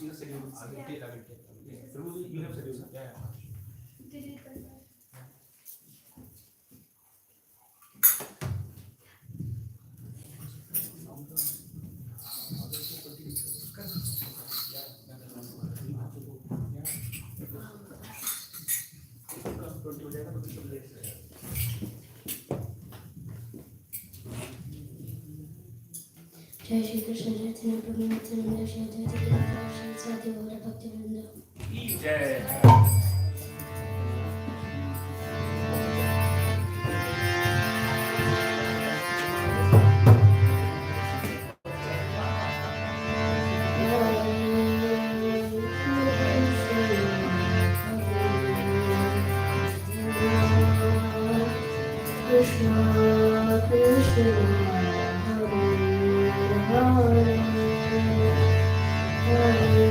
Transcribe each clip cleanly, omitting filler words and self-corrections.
see the schedule. I will take. Through you have schedule. Yeah. जय श्री कृष्ण चैतन्य प्रभु नित्यानंद श्री अद्वैत गदाधर श्री गौर भक्तवृंद की जय। Krishna Krishna Hare Hare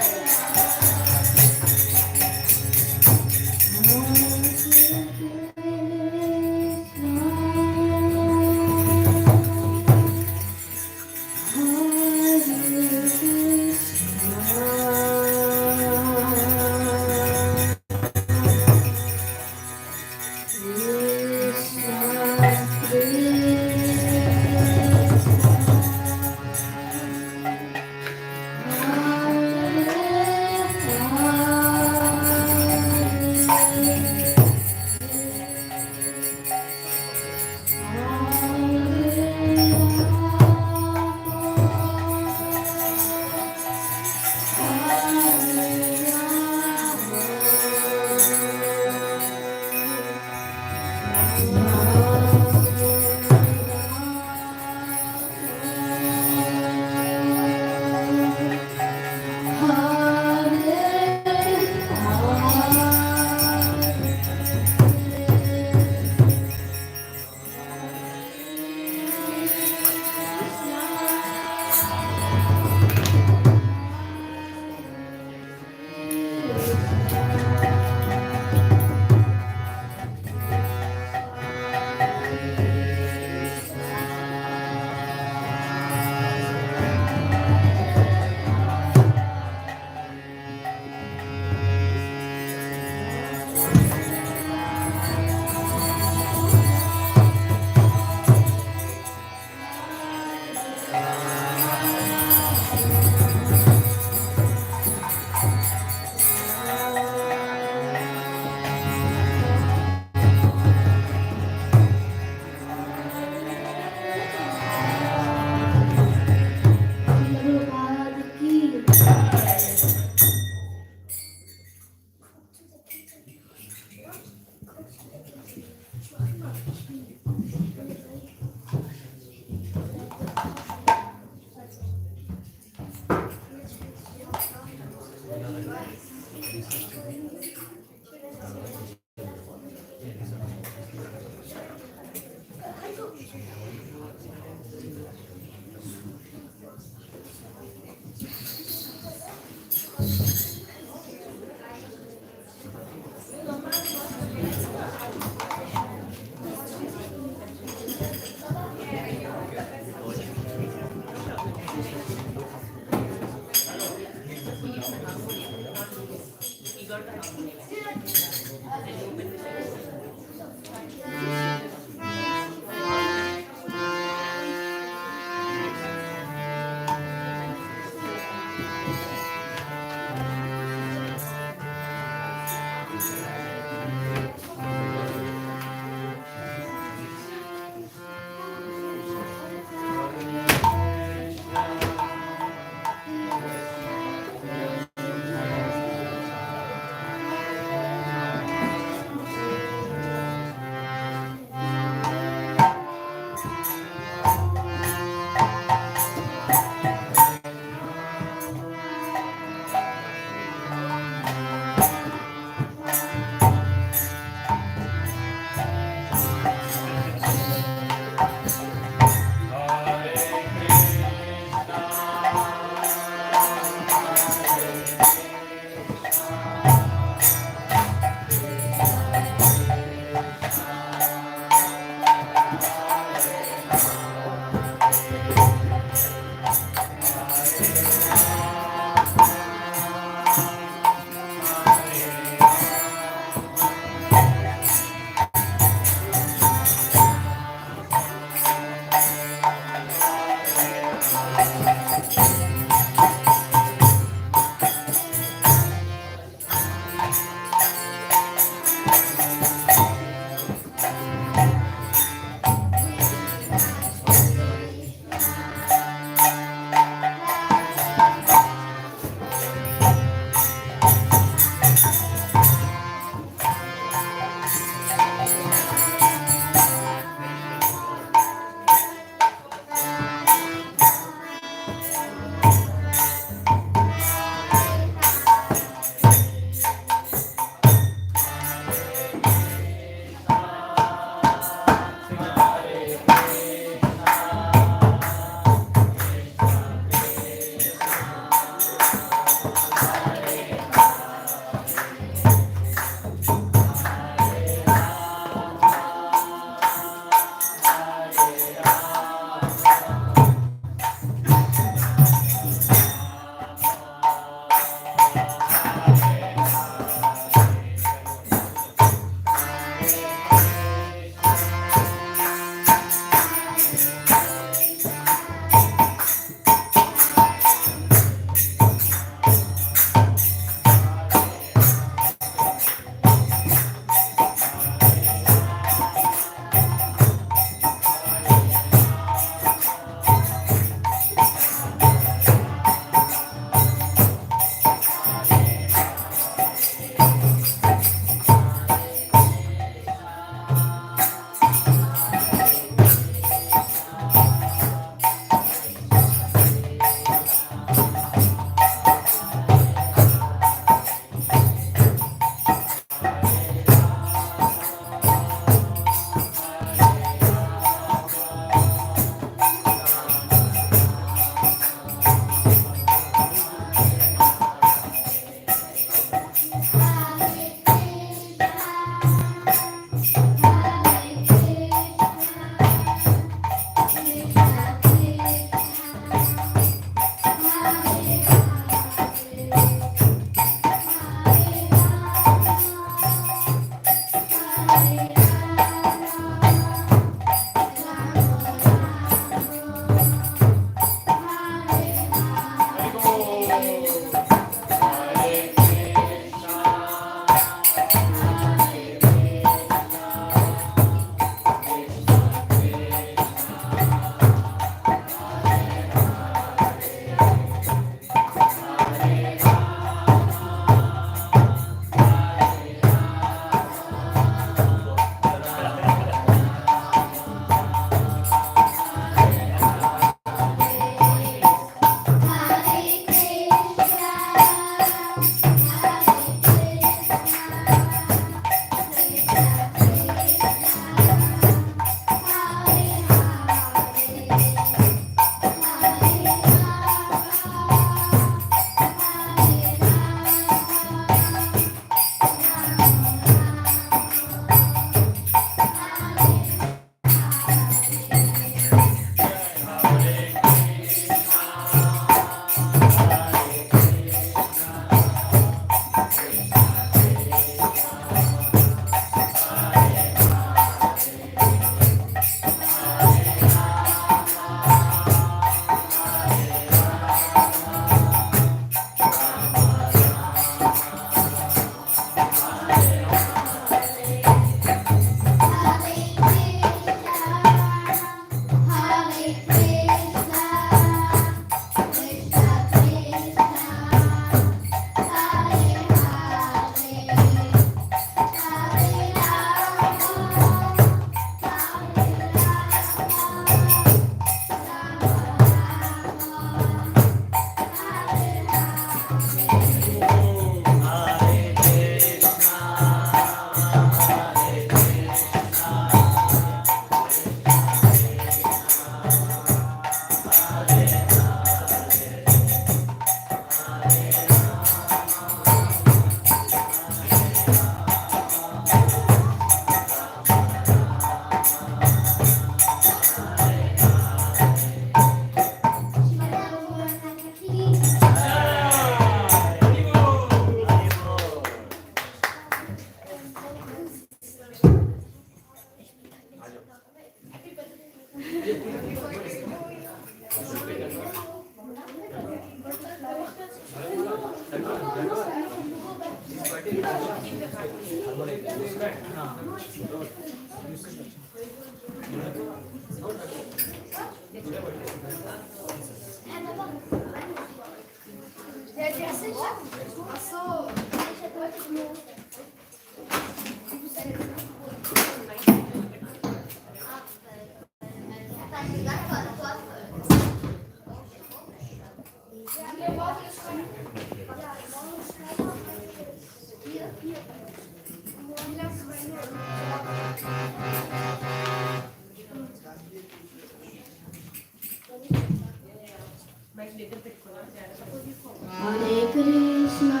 Hare Krishna,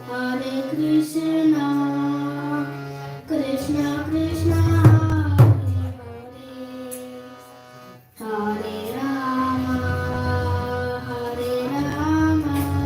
Hare Krishna, Krishna Krishna, Hare Hare, Hare Rama, Hare Rama,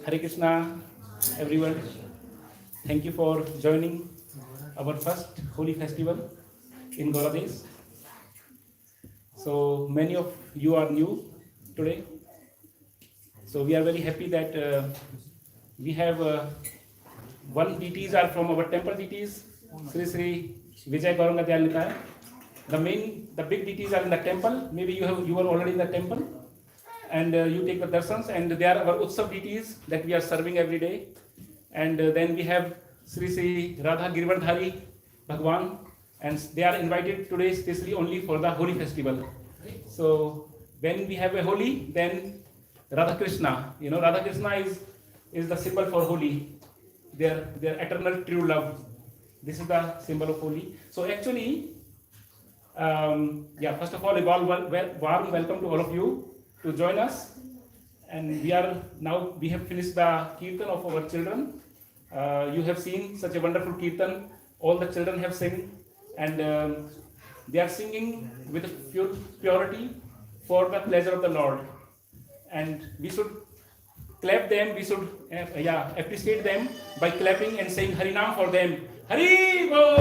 Hare Krishna, everyone. Thank you for joining our first Holi festival in Gauradesh. So many of you are new today. So we are very happy that we have one deities are from our temple deities, Sri Vijay Gauranga Dayal Nikaya. The big deities are in the temple. Maybe you are already in the temple, and you take the darsans. And they are our Utsav deities that we are serving every day. And then we have Sri Radha Girivardhari Bhagwan, and they are invited today especially only for the Holi festival. So when we have a Holi, then Radha Krishna, Radha Krishna is the symbol for Holi, their eternal true love. This is the symbol of Holi. So actually, first of all, a warm welcome to all of you to join us. And we have finished the kirtan of our children. You have seen such a wonderful kirtan. All the children have sung, and they are singing with purity for the pleasure of the Lord. And we should clap them. We should appreciate them by clapping and saying Harinam for them. Hari Bol!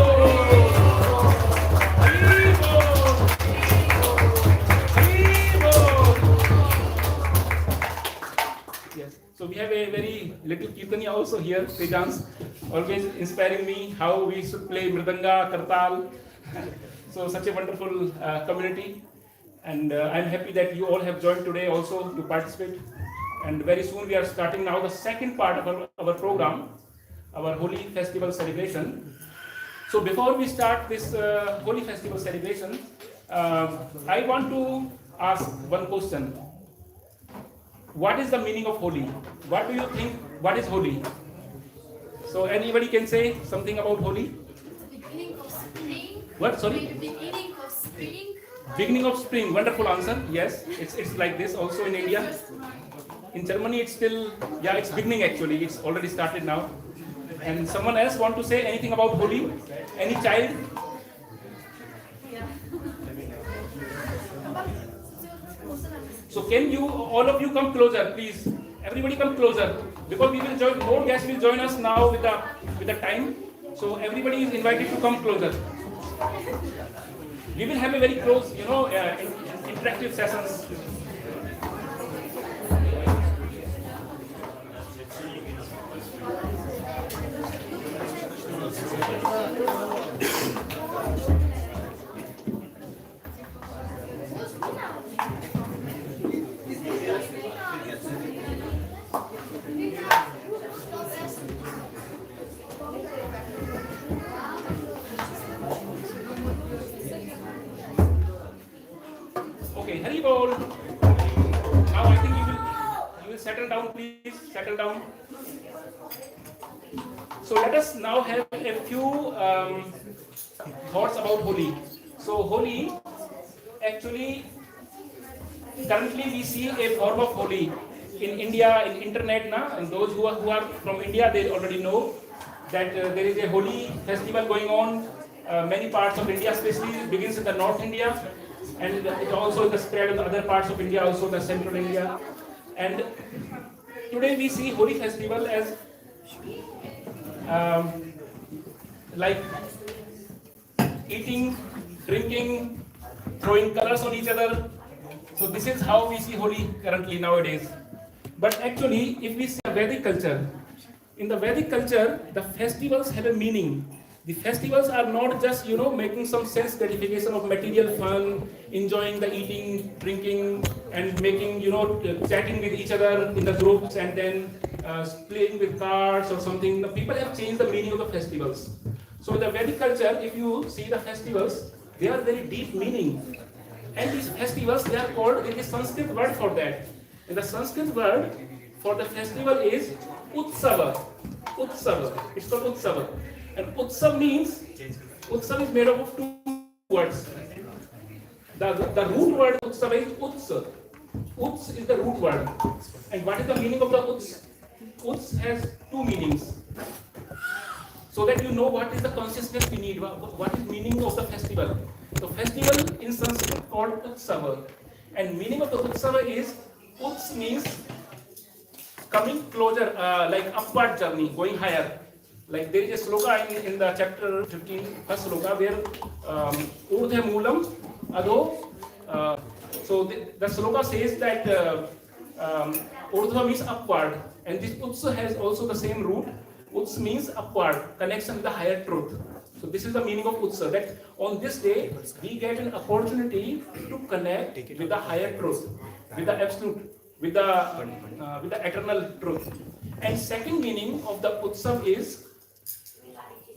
Hari Bol! Hari Bol! Yes. So we have a very little kirtaniya also here, Tejans, always inspiring me how we should play mridanga, kartal. So such a wonderful community. And I'm happy that you all have joined today also to participate. And very soon we are starting now the second part of our program, our Holi festival celebration. So before we start this Holi festival celebration, I want to ask one question. What is the meaning of Holi? What do you think? What is Holi? So anybody can say something about Holi? The beginning of spring. What? Sorry? The beginning of spring. Beginning of spring. Wonderful answer. Yes, it's like this also in India. In Germany, it's still, it's beginning actually. It's already started now. And someone else want to say anything about Holi? Any child? Yeah. So can all of you come closer, please? Everybody come closer, because we will join. More guests will join us now with the time. So everybody is invited to come closer. We will have a very close, interactive sessions. Okay, Hari Bol. Now I think you will settle down, please. Settle down. So let us now have a few thoughts about Holi. So Holi, actually, currently we see a form of Holi in India, in internet now, and those who are from India, they already know that there is a Holi festival going on. Many parts of India, especially begins in the North India, and it also is spread in the other parts of India, also the Central India. And today we see Holi festival as like eating, drinking, throwing colors on each other. So this is how we see Holi currently nowadays. But actually, if we see the Vedic culture, in the Vedic culture, the festivals have a meaning. The festivals are not just, making some sense gratification of material fun, enjoying the eating, drinking, and making, chatting with each other in the groups, and then playing with cards or something. The people have changed the meaning of the festivals. So in the Vedic culture, if you see the festivals, they are very deep meaning. And these festivals, they are called, in the Sanskrit word for that. And the Sanskrit word for the festival is Utsava. Utsava. It's called Utsava. And Utsav means, Utsav is made up of two words. The root word Utsav is Uts. Uts is the root word. And what is the meaning of the Uts? Uts has two meanings. So that you know what is the consciousness we need, what is meaning of the festival. The festival in Sanskrit called Utsava. And meaning of the Utsava is, Uts means coming closer, like upward journey, going higher. Like there is a sloka in the chapter 15, first sloka, where urdhva moolam adho. So the sloka says that urdhva means upward, and this utsa has also the same root. Uts means upward, connection with the higher truth. So this is the meaning of Utsav, that on this day we get an opportunity to connect with the higher truth, with the absolute, with the eternal truth. And second meaning of the Utsav is,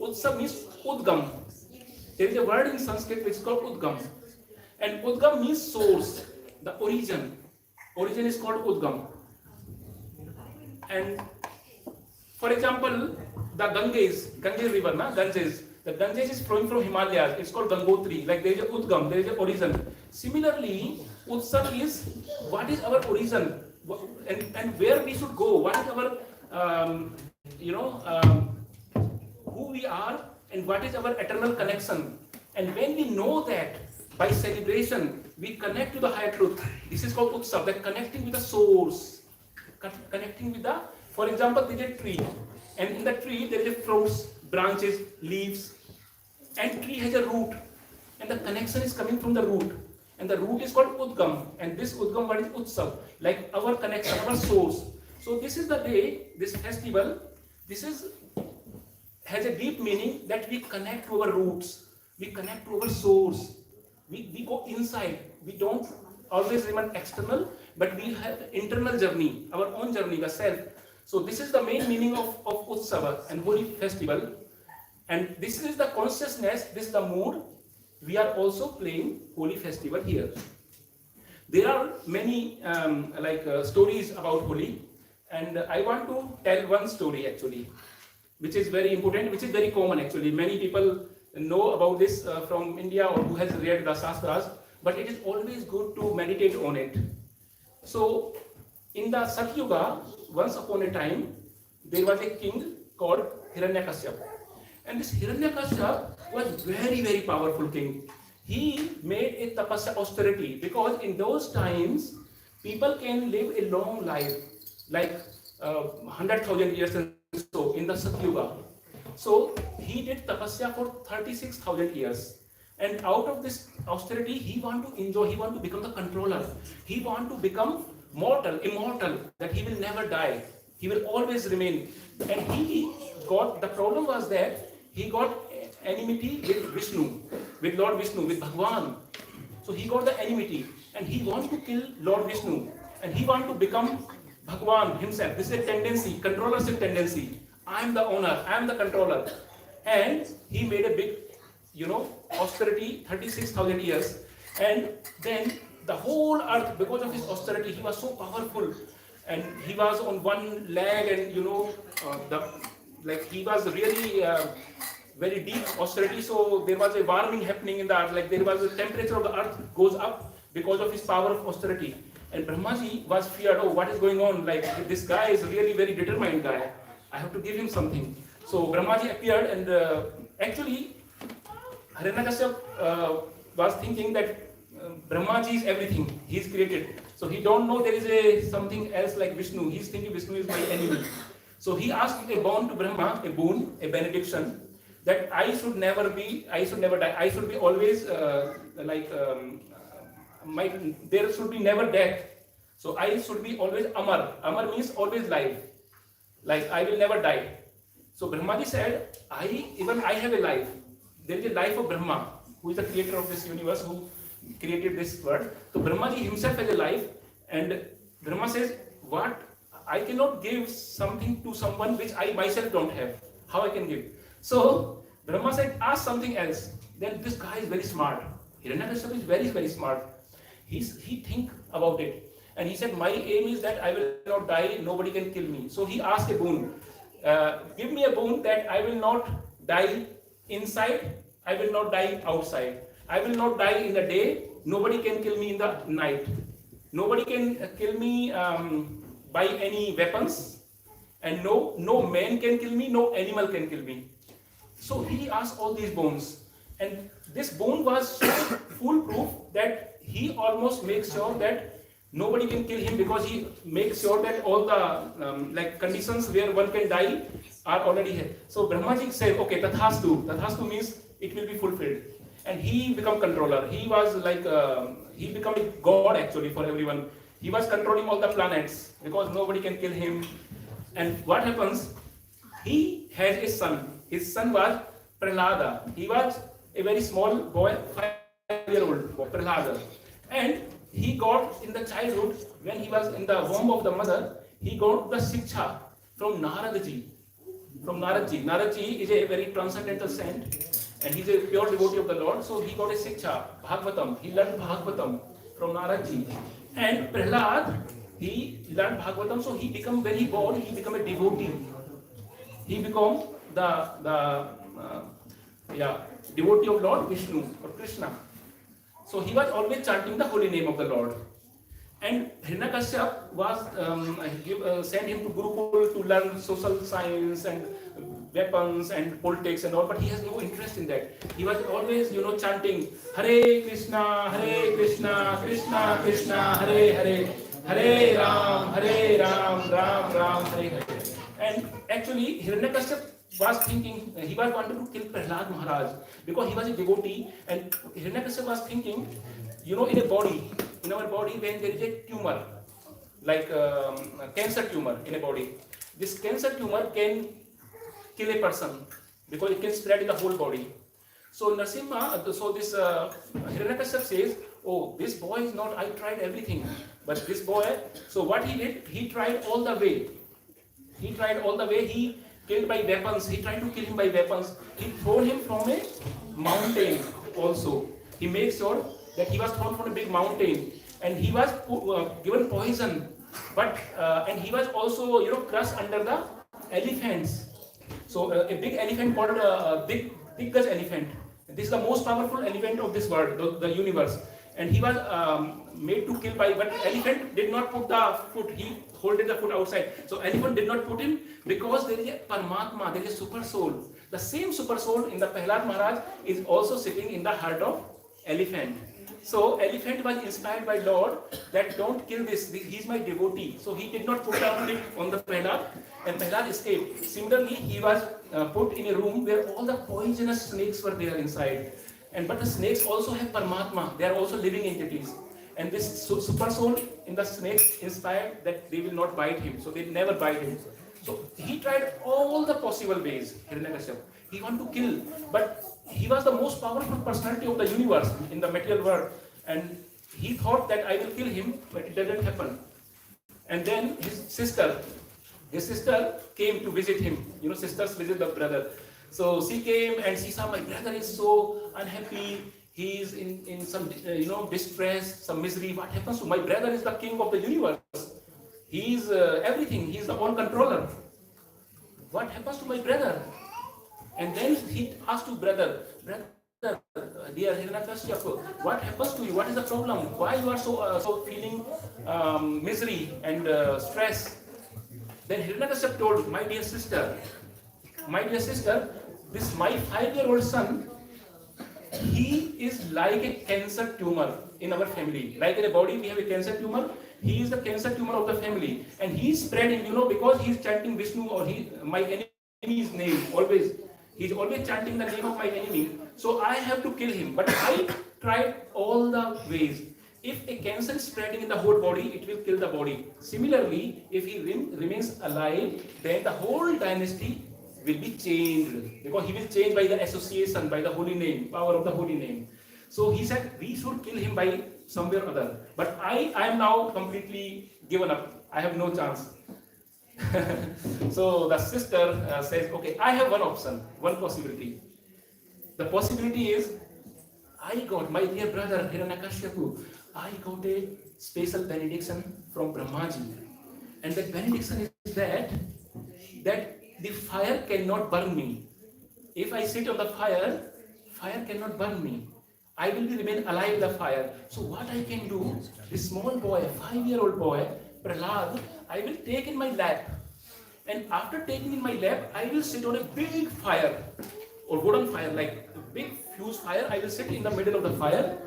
Utsav means Udgam. There is a word in Sanskrit which is called Udgam. And Udgam means source, the origin. Origin is called Udgam. And for example, the Ganges river, Ganges. The Ganges is flowing from Himalayas. It's called Gangotri. Like there is a Udgam, there is an origin. Similarly, Utsav is what is our origin, and where we should go. What is our, who we are, and what is our eternal connection. And when we know that by celebration, we connect to the higher truth. This is called Utsav, like connecting with the source, connecting with the. For example, there is a tree, and in the tree there is a fruits, branches, leaves, and tree has a root, and the connection is coming from the root, and the root is called Udgam, and this Udgam word is Utsav, like our connection, our source. So this is the day, this festival, has a deep meaning that we connect to our roots, we connect to our source, we go inside, we don't always remain external, but we have internal journey, our own journey, the self. So this is the main meaning of Utsava and Holi festival. And this is the consciousness, this is the mood. We are also playing Holi festival here. There are many stories about Holi. And I want to tell one story actually, which is very important, which is very common actually. Many people know about this from India or who has read the Shastras, but it is always good to meditate on it. So in the Satyuga, once upon a time, there was a king called Hiranyakashyap. And this Hiranyakashyap was very, very powerful king. He made a tapasya austerity, because in those times, people can live a long life, like 100,000 years and so in the Satyuga. So he did tapasya for 36,000 years. And out of this austerity, he want to enjoy, he want to become the controller. He want to become immortal, that he will never die. He will always remain. And the problem was that he got enmity with Vishnu, with Lord Vishnu, with Bhagwan. So he got the enmity, and he wants to kill Lord Vishnu, and he wants to become Bhagwan himself. This is a tendency, controllership tendency. I am the owner, I am the controller. And he made a big, austerity, 36,000 years. And then the whole earth, because of his austerity, he was so powerful, and he was on one leg, and he was really very deep austerity. So there was a warming happening in the earth, like there was a temperature of the earth goes up because of his power of austerity. And Brahmaji was feared, what is going on? Like this guy is really very determined guy. I have to give him something. So Brahmaji appeared, and actually Hiranyakashyap was thinking that Brahmaji is everything. He is created. So he don't know there is something else like Vishnu. He is thinking Vishnu is my enemy. So he asked a boon to Brahma, a benediction, that I should never die. I should be always there should be never death. So I should be always Amar. Amar means always life. Like I will never die. So Brahmaji said, I have a life. There is a life of Brahma, who is the creator of this universe, who created this world. So Brahmaji himself has a life, and Brahma says, what? I cannot give something to someone which I myself don't have. How I can give? So Brahma said, ask something else. Then this guy is very smart. Hiranyakashyap is very, very smart. He think about it. And he said, my aim is that I will not die, nobody can kill me. So he asked a boon. Give me a boon that I will not die inside, I will not die outside. I will not die in the day, nobody can kill me in the night. Nobody can kill me by any weapons, and no man can kill me, no animal can kill me. So he asked all these boons, and this boon was so foolproof that he almost makes sure that Nobody can kill him because he makes sure that all the like conditions where one can die are already here. So Brahmaji said, okay, tathastu. Tathastu means it will be fulfilled. And he become controller. He was like, he become a god actually for everyone. He was controlling all the planets because nobody can kill him. And what happens? He had a son. His son was Prahlada. He was a very small boy, 5-year-old Prahlada. And he got in the childhood, when he was in the womb of the mother, he got the Shiksha from Naradji. From Naradji. Naradji is a very transcendental saint and he's a pure devotee of the Lord. So he got a Shiksha, Bhagavatam. He learned Bhagavatam from Naradji. And Prahlad, he learned Bhagavatam, so he became, when he born, he became a devotee. He became the devotee of Lord Vishnu or Krishna. So he was always chanting the holy name of the Lord. And Hiranyakashyap was sent him to Gurukul to learn social science and weapons and politics and all, but he has no interest in that. He was always, chanting Hare Krishna, Krishna Krishna, Hare Hare, Hare Ram, Ram Ram, Hare Hare. And actually, Hiranyakashyap was thinking, he was wanting to kill Prahlad Maharaj because he was a devotee, and Hiranyakashyap was thinking, in a body, in our body, when there is a tumor, like a cancer tumor in a body, this cancer tumor can kill a person because it can spread in the whole body. So Narasimha, so this Hiranyakashyap says, oh, this boy is not, I tried everything, but this boy, so what he did, he tried all the way. He killed by weapons. He tried to kill him by weapons. He threw him from a mountain also. He made sure that he was thrown from a big mountain, and he was given poison. But and he was also crushed under the elephants. So a big elephant called big elephant. This is the most powerful elephant of this world, the universe. And he was made to kill by, but elephant did not put the foot. He holded the foot outside. So elephant did not put him because there is a Paramatma, there is a super soul. The same super soul in the Prahlad Maharaj is also sitting in the heart of elephant. So elephant was inspired by Lord that don't kill this. He is my devotee. So he did not put the foot on the Prahlad, and Prahlad escaped. Similarly, he was put in a room where all the poisonous snakes were there inside. But the snakes also have Paramatma. They are also living entities. And this super soul in the snakes inspired that they will not bite him. So they never bite him. So he tried all the possible ways, Hiranyakashyap. He wanted to kill. But he was the most powerful personality of the universe in the material world. And he thought that I will kill him, but it didn't happen. And then his sister came to visit him. Sisters visit the brother. So she came and she saw my brother is so unhappy. He is in some distress, some misery. What happens to my brother? Is the king of the universe. He is everything. He is the all controller. What happens to my brother? And then he asked to brother, dear Hiranyakashyap, what happens to you? What is the problem? Why you are so feeling misery and stress? Then Hiranyakashyap told, my dear sister, this my 5-year-old son, he is like a cancer tumor in our family. Like in a body, we have a cancer tumor. He is the cancer tumor of the family, and he is spreading. Because he is chanting Vishnu or my enemy's name always. He is always chanting the name of my enemy. So I have to kill him. But I tried all the ways. If a cancer is spreading in the whole body, it will kill the body. Similarly, if he remains alive, then the whole dynasty will be changed, because he will change by the association, by the holy name, power of the holy name. So he said we should kill him by somewhere or other. But I am now completely given up. I have no chance. So the sister says, okay, I have one option, one possibility. The possibility is, I got, my dear brother Hiranyakashipu, I got a special benediction from Brahmaji. And that benediction is that the fire cannot burn me. If I sit on the fire, fire cannot burn me. I will remain alive in the fire. So what I can do, this small boy, 5-year-old boy, Prahlad, I will take in my lap. And after taking in my lap, I will sit on a big fire, or wooden fire, like a big fuse fire. I will sit in the middle of the fire.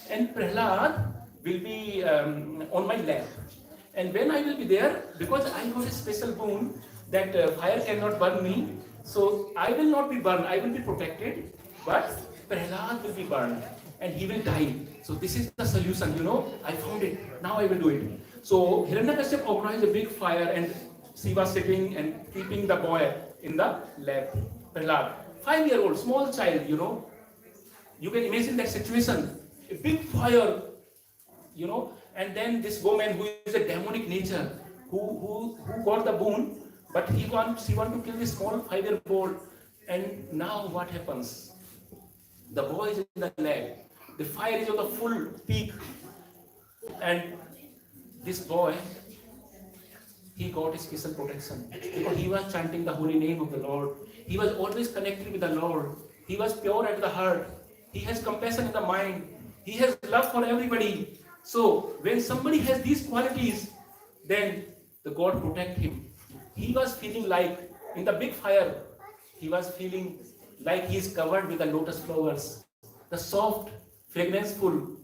And Prahlad will be on my lap. And when I will be there, because I got a special boon that fire cannot burn me, so I will not be burned, I will be protected, but Prahlad will be burned and he will die. So this is the solution, I found it, now I will do it. So Hiranyakashipu organized a big fire and she was sitting and keeping the boy in the lap, Prahlad. 5-year-old, small child, You can imagine that situation, a big fire, and then this woman who is a demonic nature, who got the boon, but she want to kill this small 5-year-old. And now what happens? The boy is in the lab, the fire is on the full peak, and this boy, he got a special protection because he was chanting the holy name of the Lord. He was always connected with the Lord. He was pure at the heart. He has compassion in the mind. He has love for everybody. So when somebody has these qualities, then the God protect him. He was feeling like in the big fire, he was feeling like he is covered with the lotus flowers, the soft, fragranceful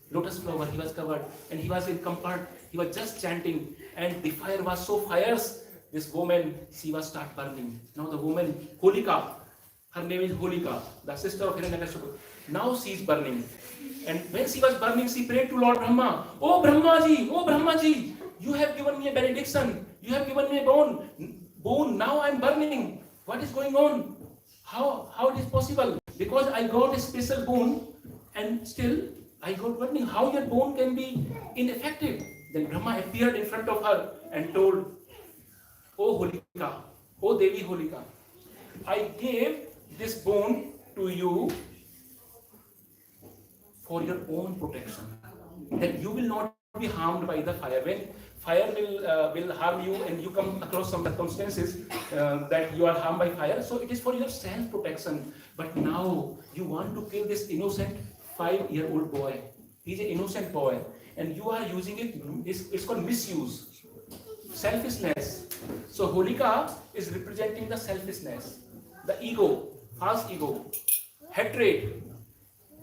lotus flower. He was covered, and he was in comfort. He was just chanting, and the fire was so fierce. This woman, she was start burning. Now the woman Holika, her name is Holika, the sister of Hiranyakashipu. Now she is burning. And when she was burning, she prayed to Lord Brahma. Oh Brahmaji, you have given me a benediction. You have given me a boon. Now I am burning. What is going on? How it is possible? Because I got a special boon and still I got burning. How your boon can be ineffective? Then Brahma appeared in front of her and told, Oh Holika, oh Devi Holika, I gave this boon to you for your own protection, that you will not be harmed by the fire. When fire will harm you and you come across some circumstances that you are harmed by fire, so it is for your self-protection. But now you want to kill this innocent 5-year-old boy. He is an innocent boy, and you are using it. It's called misuse, selfishness. So Holika is representing the selfishness, the ego, false ego, hatred.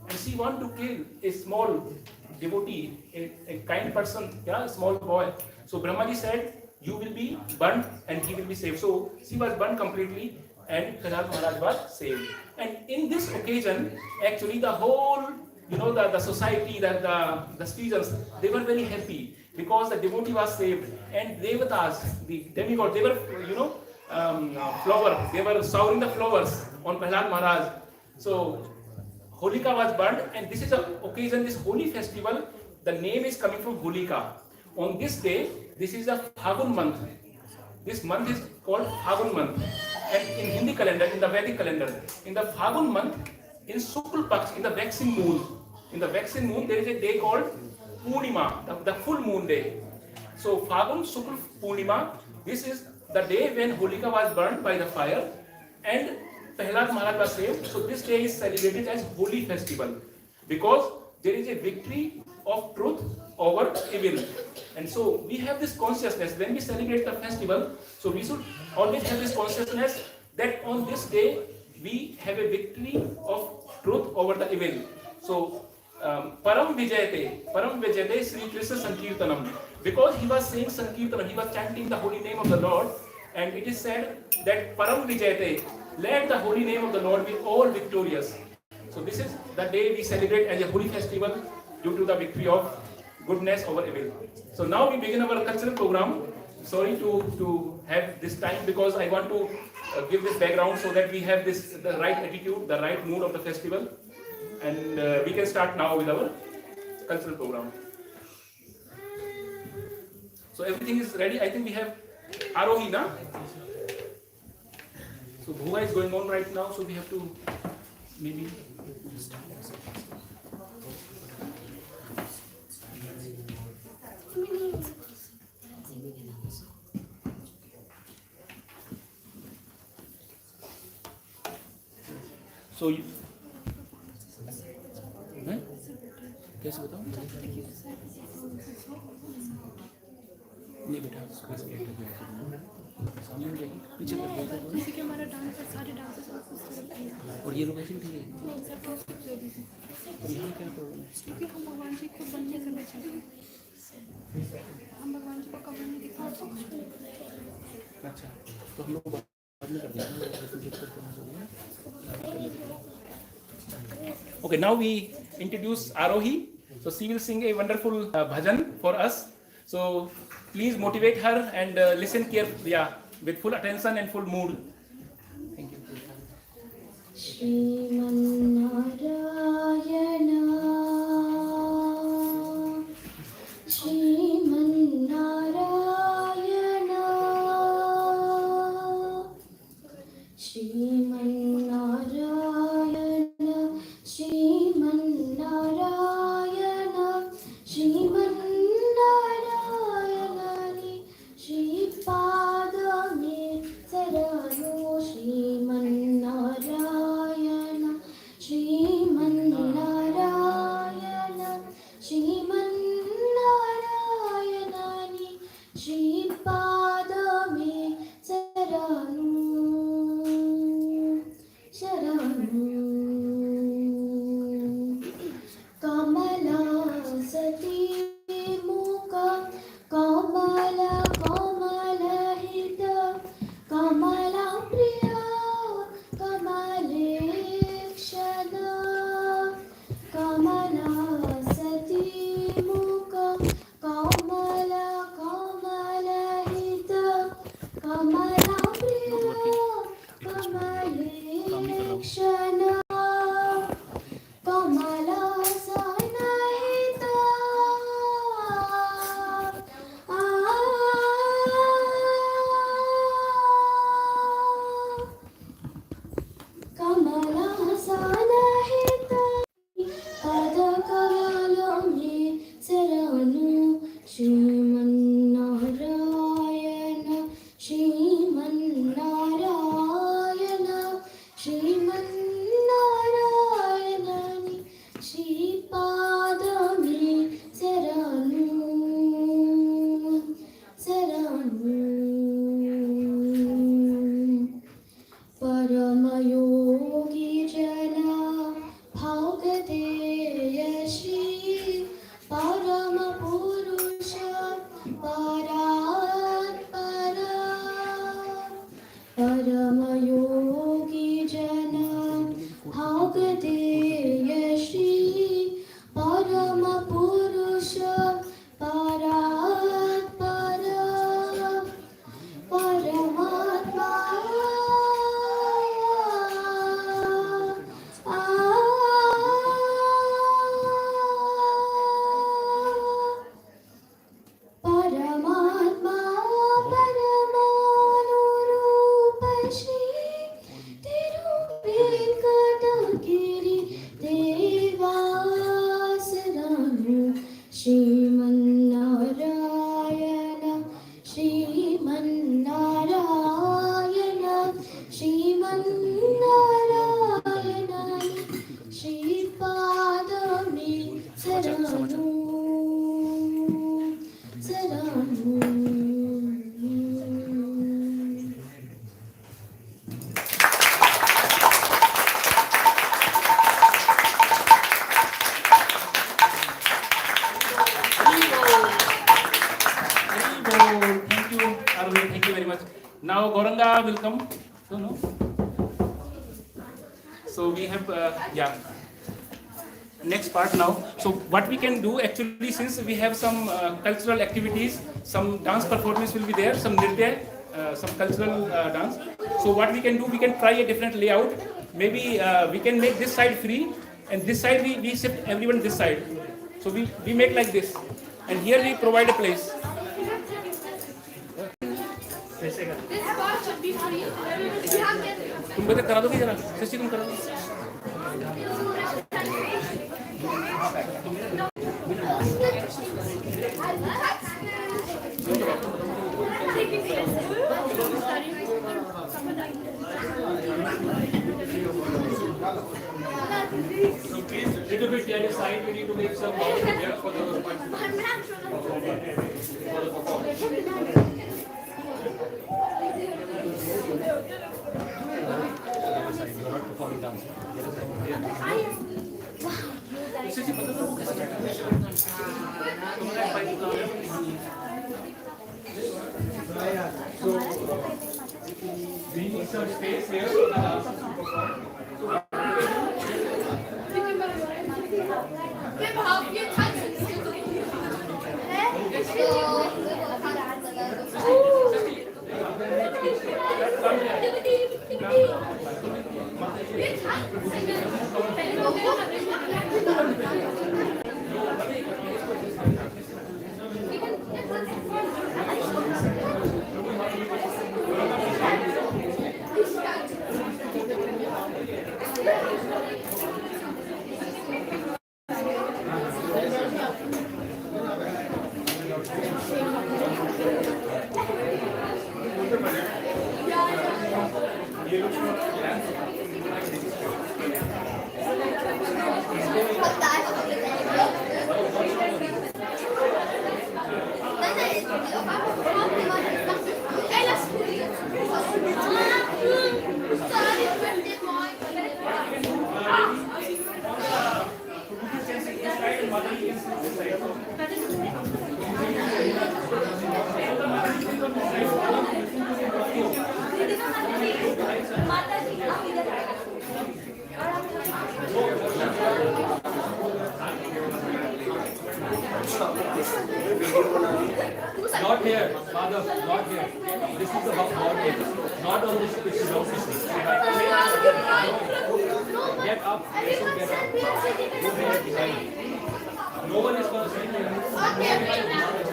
And she want to kill a small devotee, a kind person, a small boy. So Brahmaji said, you will be burnt and he will be saved. So she was burnt completely and Prahlad Maharaj was saved. And in this occasion, actually the whole, the society, the citizens, they were very happy because the devotee was saved. And Devatas, the demigod, they were, they were showering the flowers on Prahlad Maharaj. So Holika was burned, and this is an occasion, this holy festival, the name is coming from Holika. On this day, this is the Phagun month. This month is called Phagun month. And in Hindi calendar, in the Vedic calendar, in the Phagun month, in Shukla Paksh, in the waxing moon, there is a day called Purnima, the full moon day. So Phagun Shukla Purnima, this is the day when Holika was burned by the fire, and Prahlad Maharaj was saved. So this day is celebrated as Holi festival because there is a victory of truth over evil. And so we have this consciousness when we celebrate the festival. So we should always have this consciousness that on this day we have a victory of truth over the evil. So Param Vijayate Sri Krishna Sankirtanam. Because he was saying Sankirtanam, he was chanting the holy name of the Lord, and it is said that Param Vijayate, let the holy name of the Lord be all victorious. So this is the day we celebrate as a holy festival due to the victory of goodness over evil. So now we begin our cultural program. Sorry to have this time because I want to give this background so that we have the right attitude, the right mood of the festival, and we can start now with our cultural program. So everything is ready. I think we have Arohi, na? So Bhuva is going on right now, so we have to maybe start. So you कैसे बताऊं? नहीं बेटा space के सामने हो जाएगी पीछे कर दो जैसे कि हमारा डांस और सारे डांसेस और ये लोग ऐसे भी ठीक है नहीं सर तो और यहाँ क्या प्रॉब्लम है क्योंकि हम भगवान जी को बनने करना चाहते हैं हम भगवान जी को कभी नहीं दिखा सकते अच्छा तो हम लोग बाद में कर देंगे okay now we introduce Arohi so she will sing a wonderful bhajan for us so please motivate her and listen carefully with full attention and full mood thank you Shrimanarayana Shrimanarayana Shrimanarayana Shrimanarayana Shrimanarayana Shripadame Sarano Shrimanarayana Shrimanarayana Shrimanarayana Shripadame Sarano Sarano Kamala Sati Mukha Kamala Kamala Hita Kamala Priya Kamalekshana Kamala Sati Mukha Kamala Kamala Hita Kamala Priya Kamalekshana Kamala Sanahita Kamala Sanahita Padakavalami Saranu Shrimanarayana Shrimanarayana Shrimanarayana Shripadami Saranu Saranu Paramayogi Jana Bhagadeya Shri Paramapurusha Paratpara Paramayogi Jana Bhagadeya Shri Paramapurusha Paratpara Paramatma Paramatma Paramanurupa Shri Tiruvenkatagiri Devasaranu Shrimanarayana Shrimanarayana Shrimanarayana Shripadami Saranu Saranu thank you Arohi thank you very much now Gauranga will come no so we have next part now so what we can do actually since we have some cultural activities some dance performance will be there some nritya some cultural dance so what we can do we can try a different layout maybe we can make this side free and this side we shift everyone this side so we make like this and here we provide a place This part should be free. If you have get तुम बता करा दोगे जरा शशि तुम करा दो So please, little bit the other side. We need to make some here for the performance. We need some space here for the dancers to perform. Not here, Father, not here. This is about God here. Not on this pitch, no fishing. Get up, get up. Go behind behind. No one is going to send you. Go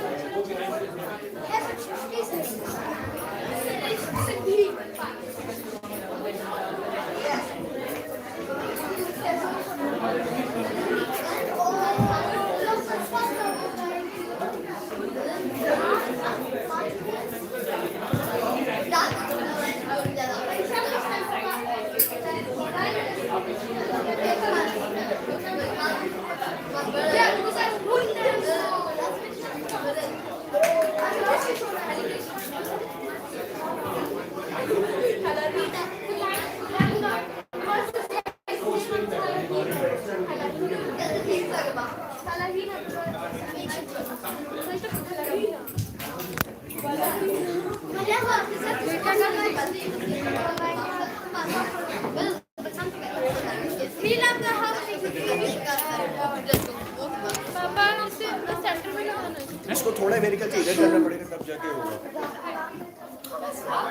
इसको थोड़ा वेरिकल से इधर करना पड़ेगा तब जाके होगा।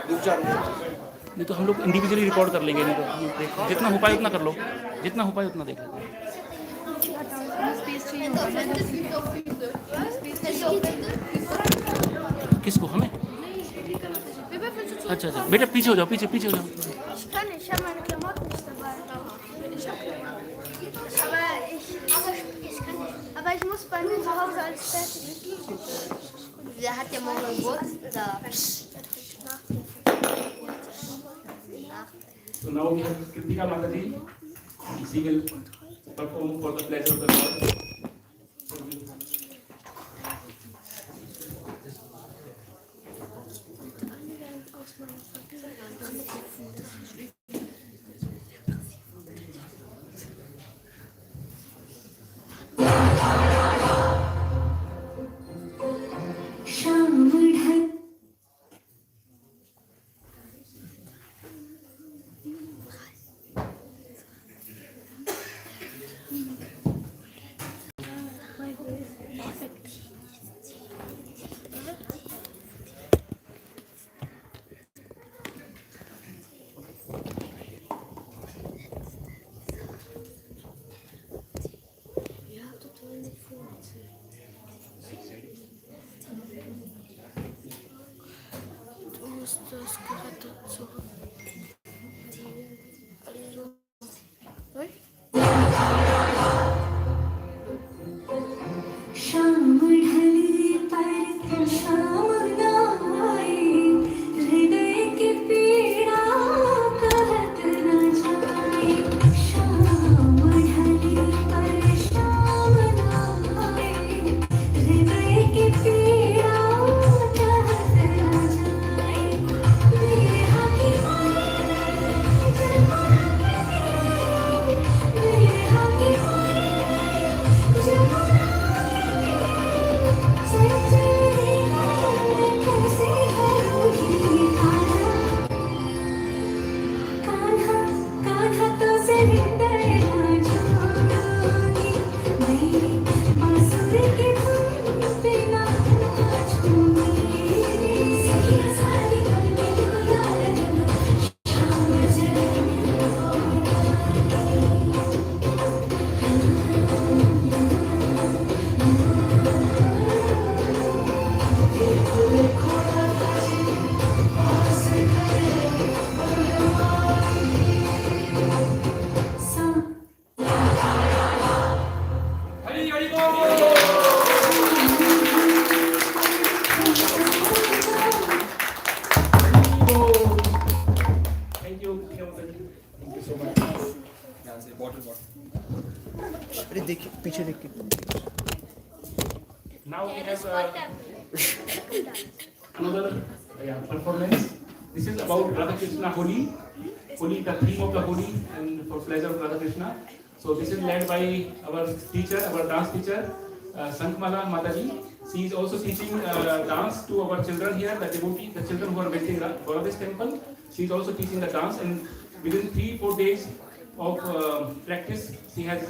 दो चार नहीं तो हम लोग इंडिविजुअली रिकॉर्ड कर लेंगे, नहीं तो जितना हो पाए उतना कर लो, जितना हो पाए उतना देख लो। किसको? हमें? अच्छा अच्छा बेटा पीछे हो जाओ, पीछे पीछे हो जाओ। Aber ich muss bei mir zu Hause als fertig. Der hat ja morgen Geburtstag. So now we have Kritika Mataji. She will perform for the pleasure of the Lord. अरे देखिए पीछे देख के Now we have another performance. This is about Radha Krishna Holi. Holi, the theme of the Holi, and for pleasure of Radha Krishna. So this is led by our teacher, our dance teacher, Sankmala Mataji. She is also teaching dance to our children here, the devotee, the children who are visiting Baladesh temple. She is also teaching the dance, and within 3-4 days of practice, she has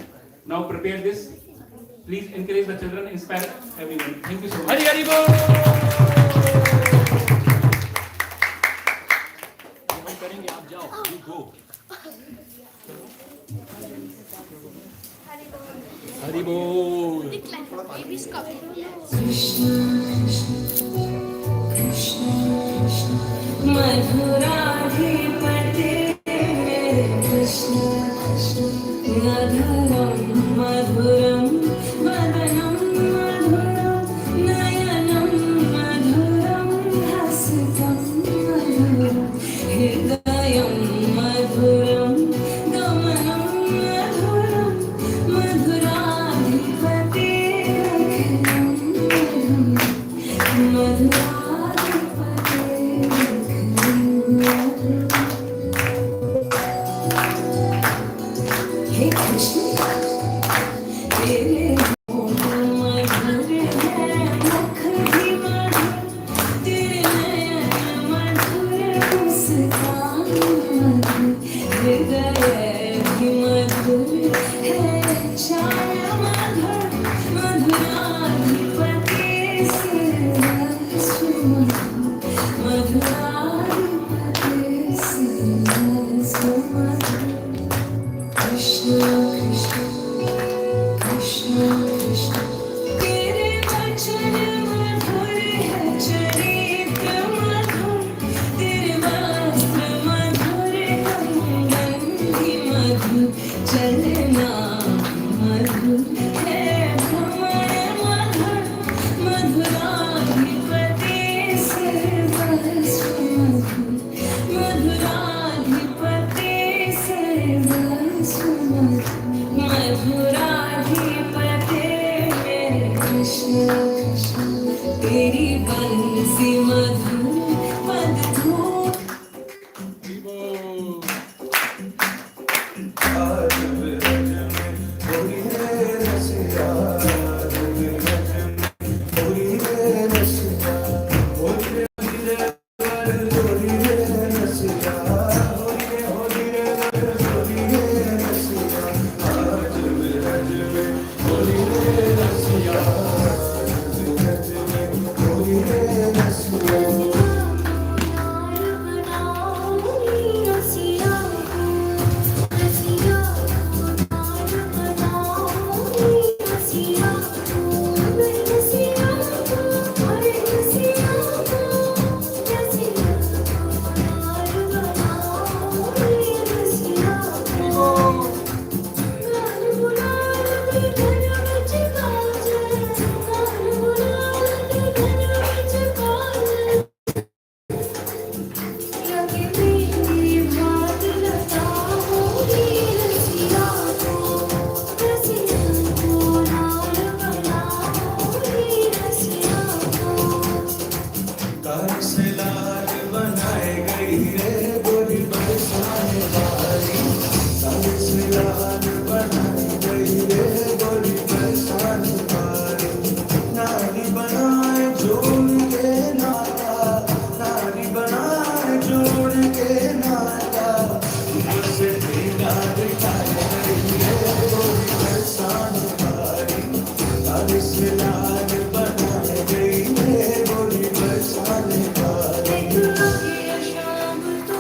now prepared this. Please encourage the children, inspire everyone. Thank you so much. Hari Hari Bol! हम करेंगे, आप जाओ, you go. Hari बोल. Baby's coming. मधुराधिपते मेरे कृष्ण मधुरं मधुरं वदनं मधुरं नयनं मधुरं हसितं मधुरं हृदयं मधुरं गमनं मधुरं मधुराधिपते हे कृष्ण तेरे मधुर है मुख भी मधुर तेरे नयन मधुर मुस्कान मधुर हृदय भी मधुर है छाया मधुर मधुराधिपति सर्वस्व मधुर मधुराधिपति सर्वस्व मधुर Krishna, Krishna, Krishna, Krishna. तेरे वचन मधुर है चरित्र मधुर तेरे वस्त्र मधुर कंगन भी मधुर चलना मधुर है भ्रमण मधुर मधुराधिपति सर्वस्व मधुर मधुराधिपति सर्वस्व मधुराधिपते मेरे कृष्ण कृष्ण तेरी बंसी मधुर मधुर शाम तो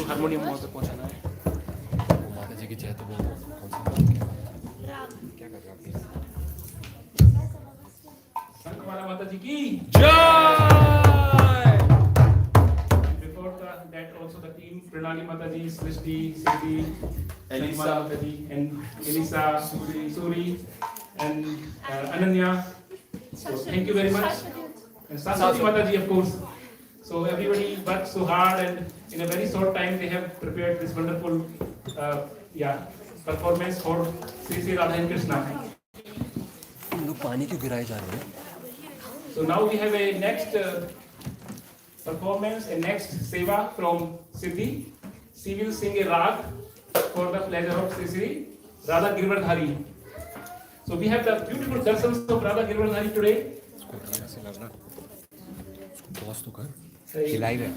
हारमोनियम वहाँ पे पहुँचाना है। माता जी की जय तो बोलो कौन सा क्या कर रहे हो आप? शंखमाला माता जी की जय। before that also the team Pranali Mataji, Srishti, Siddhi, Elisa Mataji and Elisa, Suri and Ananya. So thank you very much. And Saswati Mataji of course. So everybody worked so hard and in a very short time they have prepared this wonderful performance for Sri Sri Radha and Krishna. लोग पानी क्यों गिराए जा रहे हैं? So now we have a next performance, a next seva from Siddhi. She will sing a rag for the pleasure of Sri Sri Radha Girdhari. So we have the beautiful darsans of Radha Girdhari today. इसको ऐसे लगना, इसको pause तो कर, Say, ये live है।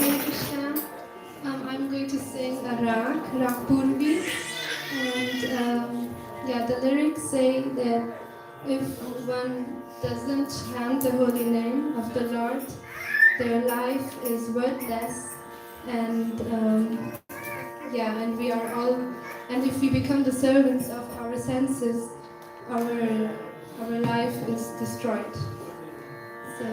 Hare Krishna. I'm going to sing a rag Purvi, and the lyrics say that if one doesn't chant the holy name of the Lord, their life is worthless, and and we are all, and if we become the servants of our senses, our life is destroyed. So.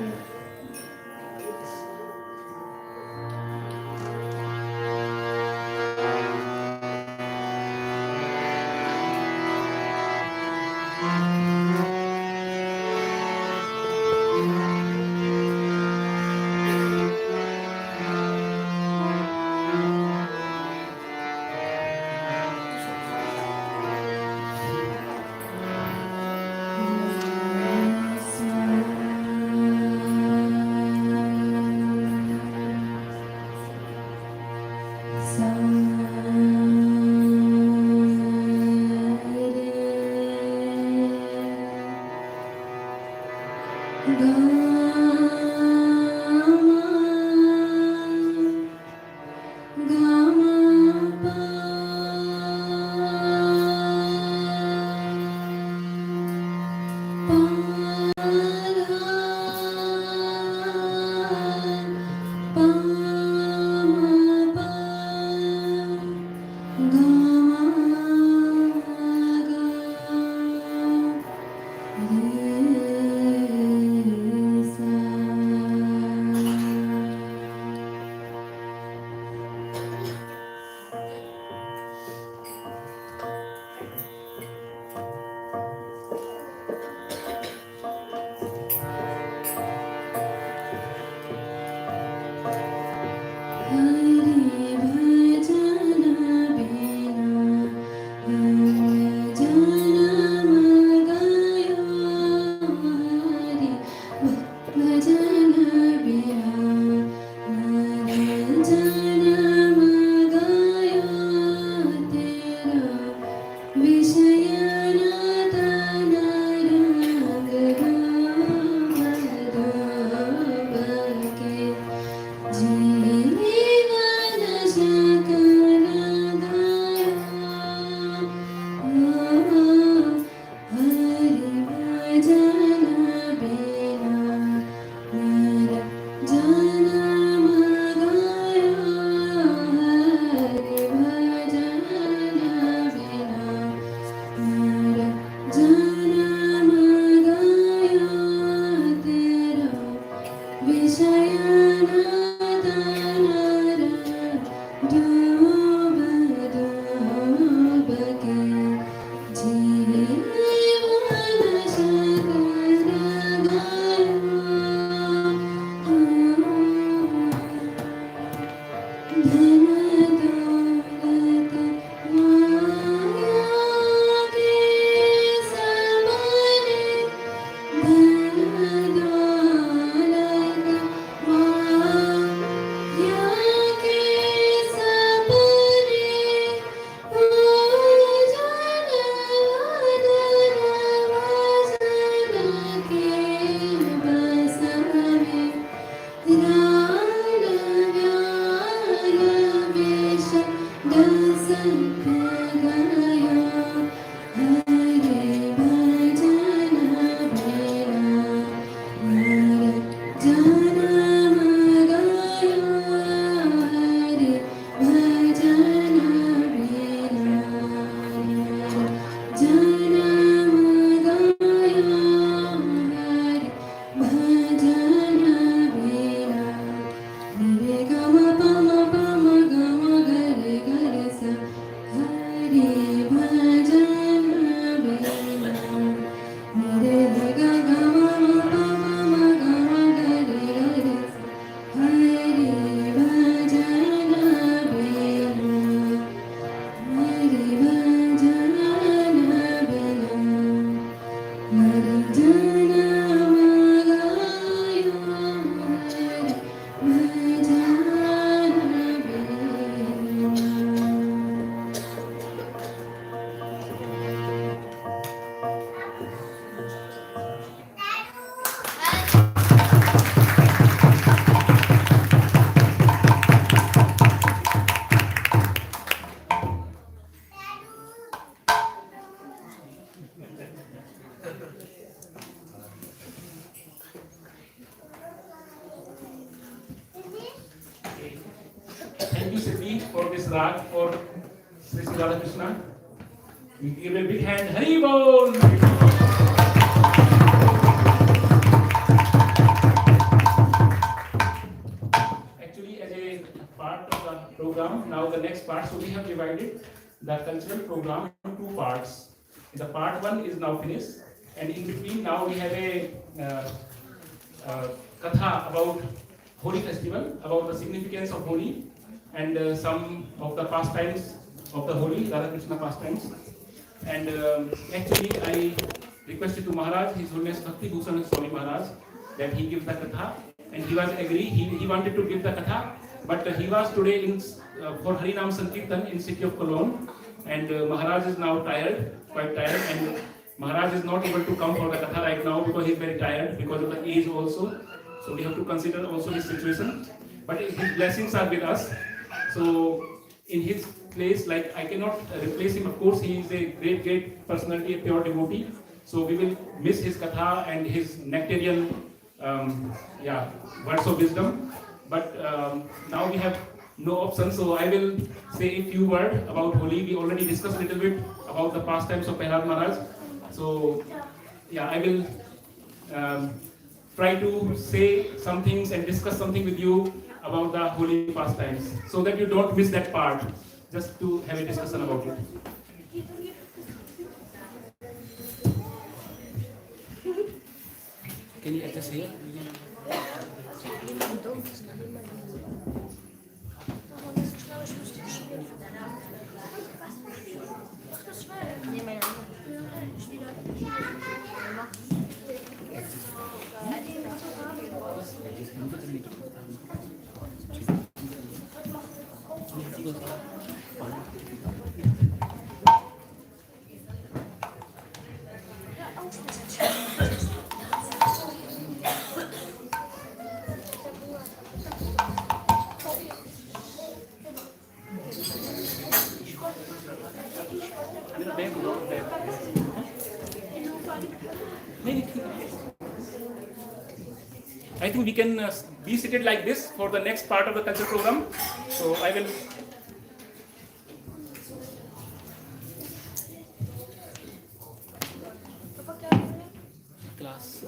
Rag for Sri Radha Krishna. We give a big hand. Hari Bol! Actually, as a part of the program, now the next part, so we have divided the cultural program into two parts. The part one is now finished, and in between now we have a katha about Holi festival, about the significance of Holi, and some of the pastimes of the Holi, Radha Krishna pastimes. And actually, I requested to Maharaj, His Holiness Bhakti Bhushan Swami Maharaj, that he give the katha, and he was agree. He wanted to give the katha, but he was today in for Harinam Sankirtan in city of Cologne, and Maharaj is now tired, quite tired, and Maharaj is not able to come for the katha right now because he is very tired because of the age also. So we have to consider also his situation. But his blessings are with us. So in his place, like I cannot replace him. Of course, he is a great personality, a pure devotee. So we will miss his katha and his nectarian, words of wisdom. But now we have no option. So I will say a few words about Holi. We already discussed a little bit about the pastimes of Prahlad Maharaj. So I will try to say some things and discuss something with you about the Holi pastimes, so that you don't miss that part. Just to have a discussion about it. Can you adjust here? I think we can be seated like this for the next part of the culture program. So I will. Class.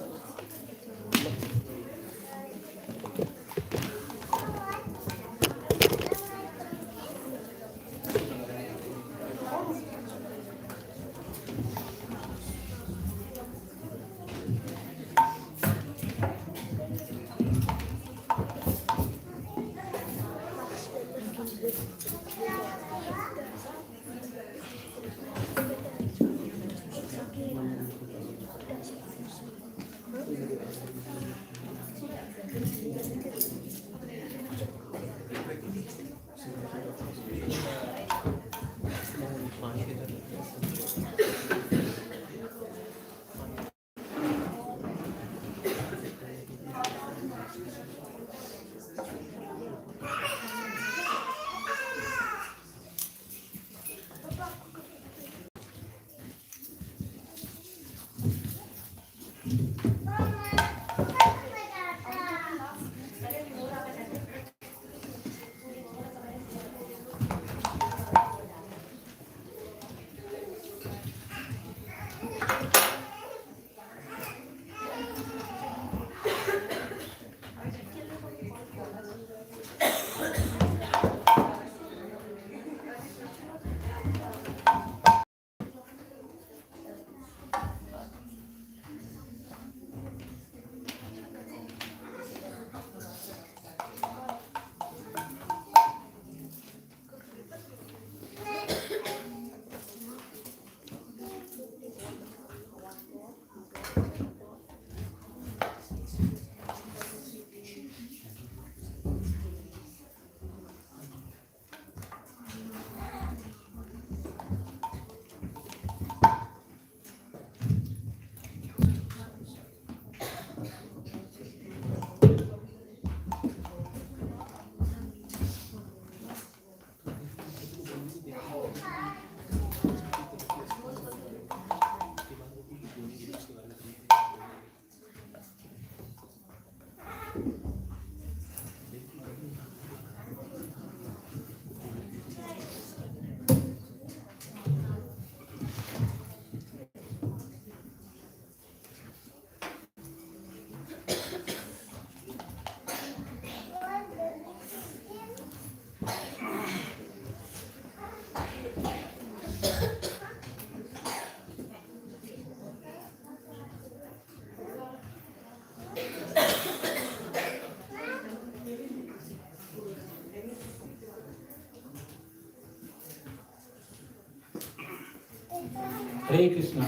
Hare Krishna.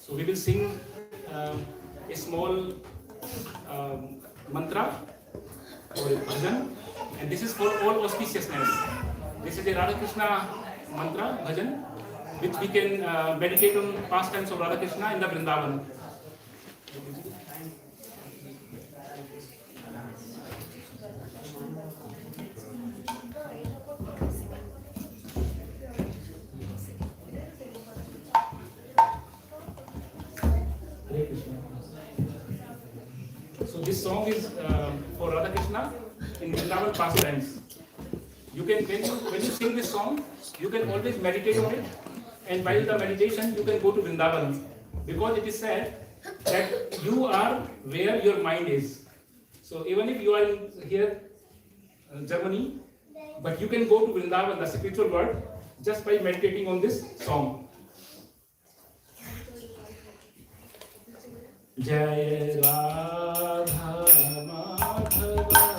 So we will sing a small mantra or a bhajan, and this is for all auspiciousness. This is a Radha Krishna mantra bhajan, which we can meditate on pastimes of Radha Krishna in the Vrindavan. Hare Krishna. So this song is for Radha Krishna in Vrindavan pastimes. You can when you sing this song, you can always meditate on it, and while the meditation, you can go to Vrindavan, because it is said that you are where your mind is. So even if you are in here, Germany, but you can go to Vrindavan, the spiritual world, just by meditating on this song. Jai Radha Madhava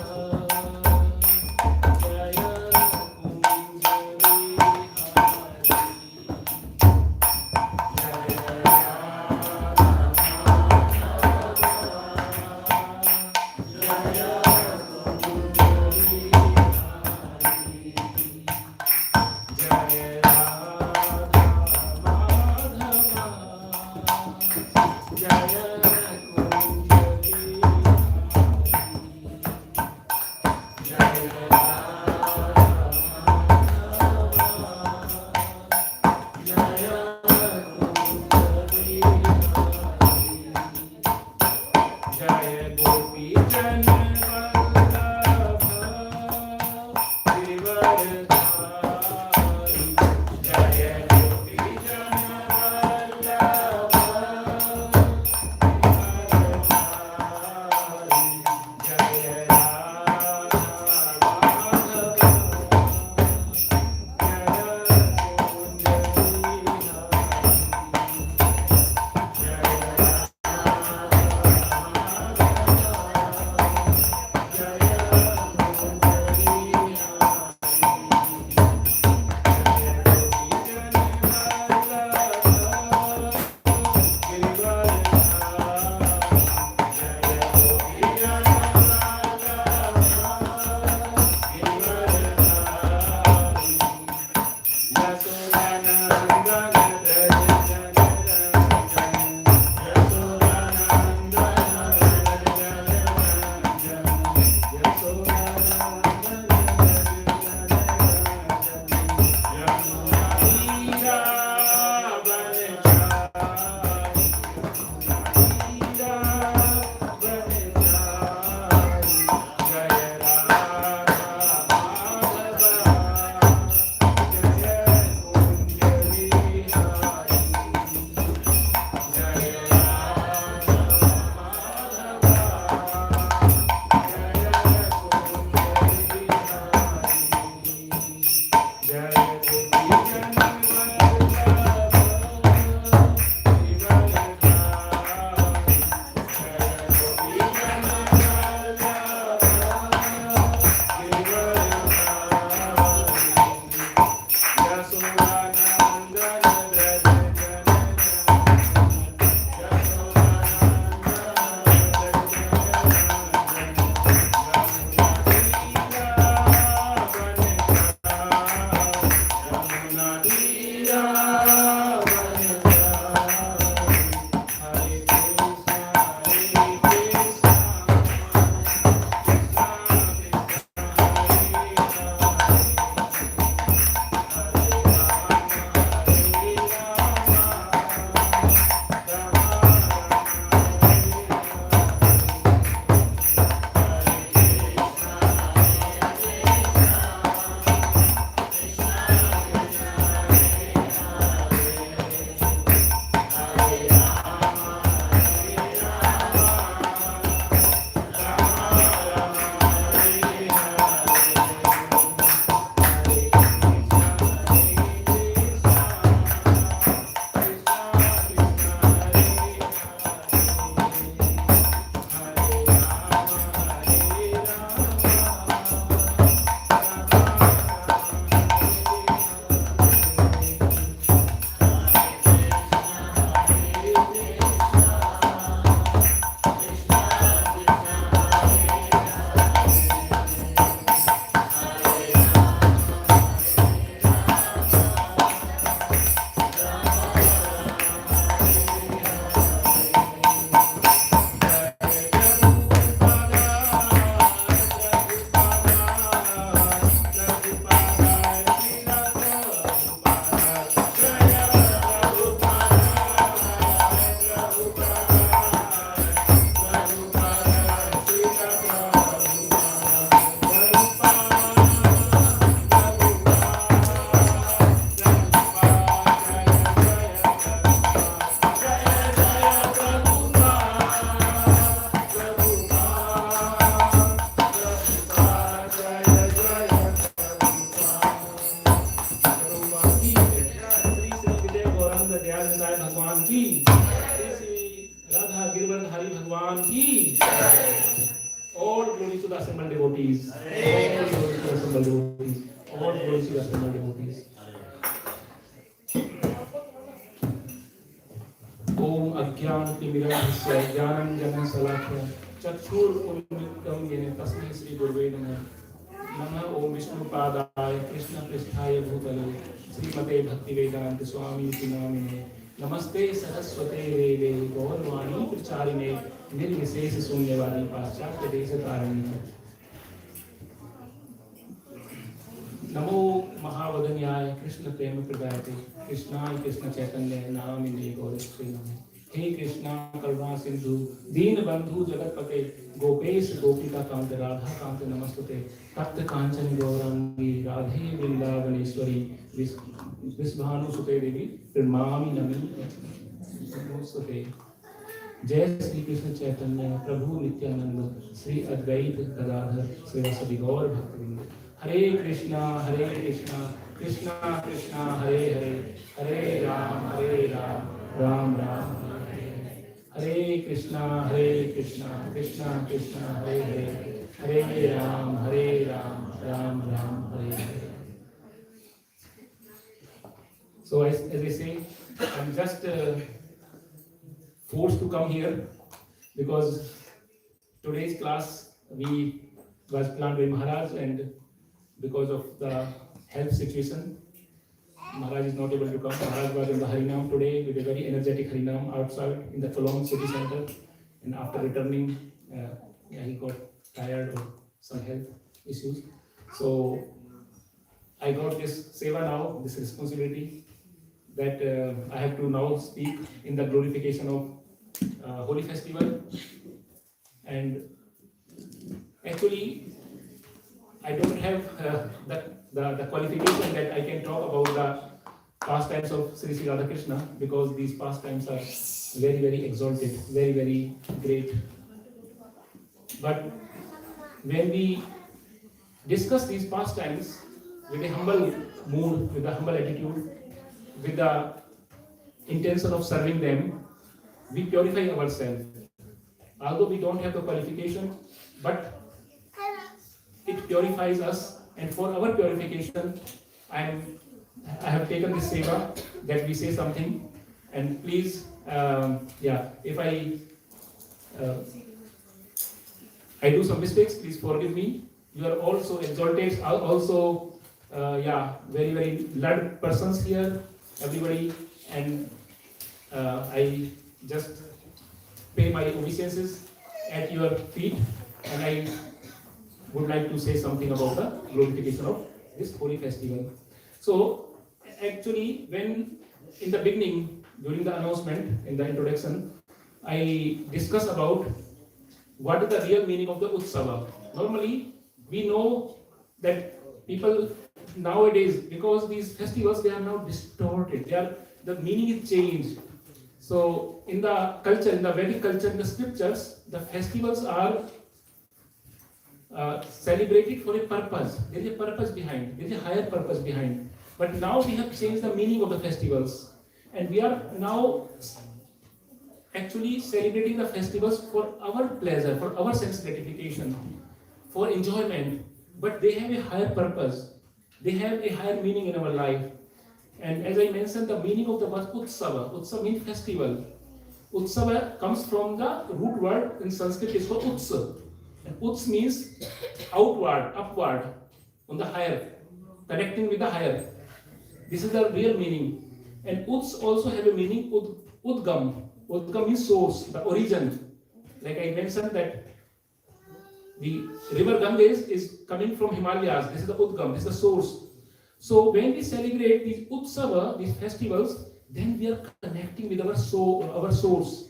Tulsidas Perumal devotees. Om Agyan Timirasya Jnanam Jana Salakya Chakshur Unnittam Yene Tasmai Sri Gurve Namah. Namah Om Vishnu Padaya Krishna Pristhaya Bhutale Srimate Bhakti Vedanta Swami Namine Namaste Saraswate Deve Gaurvani Pracharine Nirvises Sunyavadi Paschatya Desa Tarini. Namo Mahavadanyaya Krishna Prema Pradayate Krishna Krishna Chaitanya Namine Gaurvani. Hey Krishna Karuna Sindhu Deen Bandhu Jagatpate Gopesh Gopika Kanta Radha Kanta Namastute Takta Kanchan Gaurangi Radhe Vrindavaneshwari Visbhanu Sute Devi Pranami Nami Sute. Jai Sri Krishna Chaitanya Prabhu Nityananda Sri Advait Gadadhar Srivasadi Gaur Bhaktivinoda. Hare Krishna Krishna Krishna Hare Hare Hare Ram Ram Ram Hare Krishna Krishna Krishna Hare Hare Hare Ram Ram Hare Hare. So as I say, I'm just forced to come here because today's class was planned by Maharaj, and because of the health situation, Maharaj is not able to come. Maharaj was in the Harinam today with a very energetic Harinam outside in the Cologne city center, and after returning, he got tired or some health issues. So I got this seva now, this responsibility that I have to now speak in the glorification of Holi festival. And actually, I don't have the qualification that I can talk about the pastimes of Sri Sri Radhakrishna, because these pastimes are very, very exalted, very, very great. But when we discuss these pastimes with a humble mood, with a humble attitude, with the intention of serving them, we purify ourselves. Although we don't have the qualification, but it purifies us, and for our purification, I have taken this seva that we say something, and please, if I do some mistakes, please forgive me. You are also exalted, also, very, very learned persons here, everybody, and I just pay my obeisances at your feet, and I would like to say something about the glorification of this holy festival. So, actually, when in the beginning, during the announcement, in the introduction, I discussed about what is the real meaning of the Utsava. Normally, we know that people nowadays, because these festivals, they are now distorted. The meaning is changed. So, in the culture, in the Vedic culture, in the scriptures, the festivals are celebrated for a purpose. There is a purpose behind. There is a higher purpose behind. But now we have changed the meaning of the festivals, and we are now actually celebrating the festivals for our pleasure, for our sense gratification, for enjoyment. But they have a higher purpose. They have a higher meaning in our life. And as I mentioned, the meaning of the word Utsava. Utsava means festival. Utsava comes from the root word in Sanskrit is for Utsa. And Uts means outward, upward, on the higher, connecting with the higher. This is the real meaning. And Uts also have a meaning, Udgam. Udgam means source, the origin. Like I mentioned that the river Ganges is coming from Himalayas. This is the Udgam, this is the source. So when we celebrate these Utsava, these festivals, then we are connecting with our soul, our source.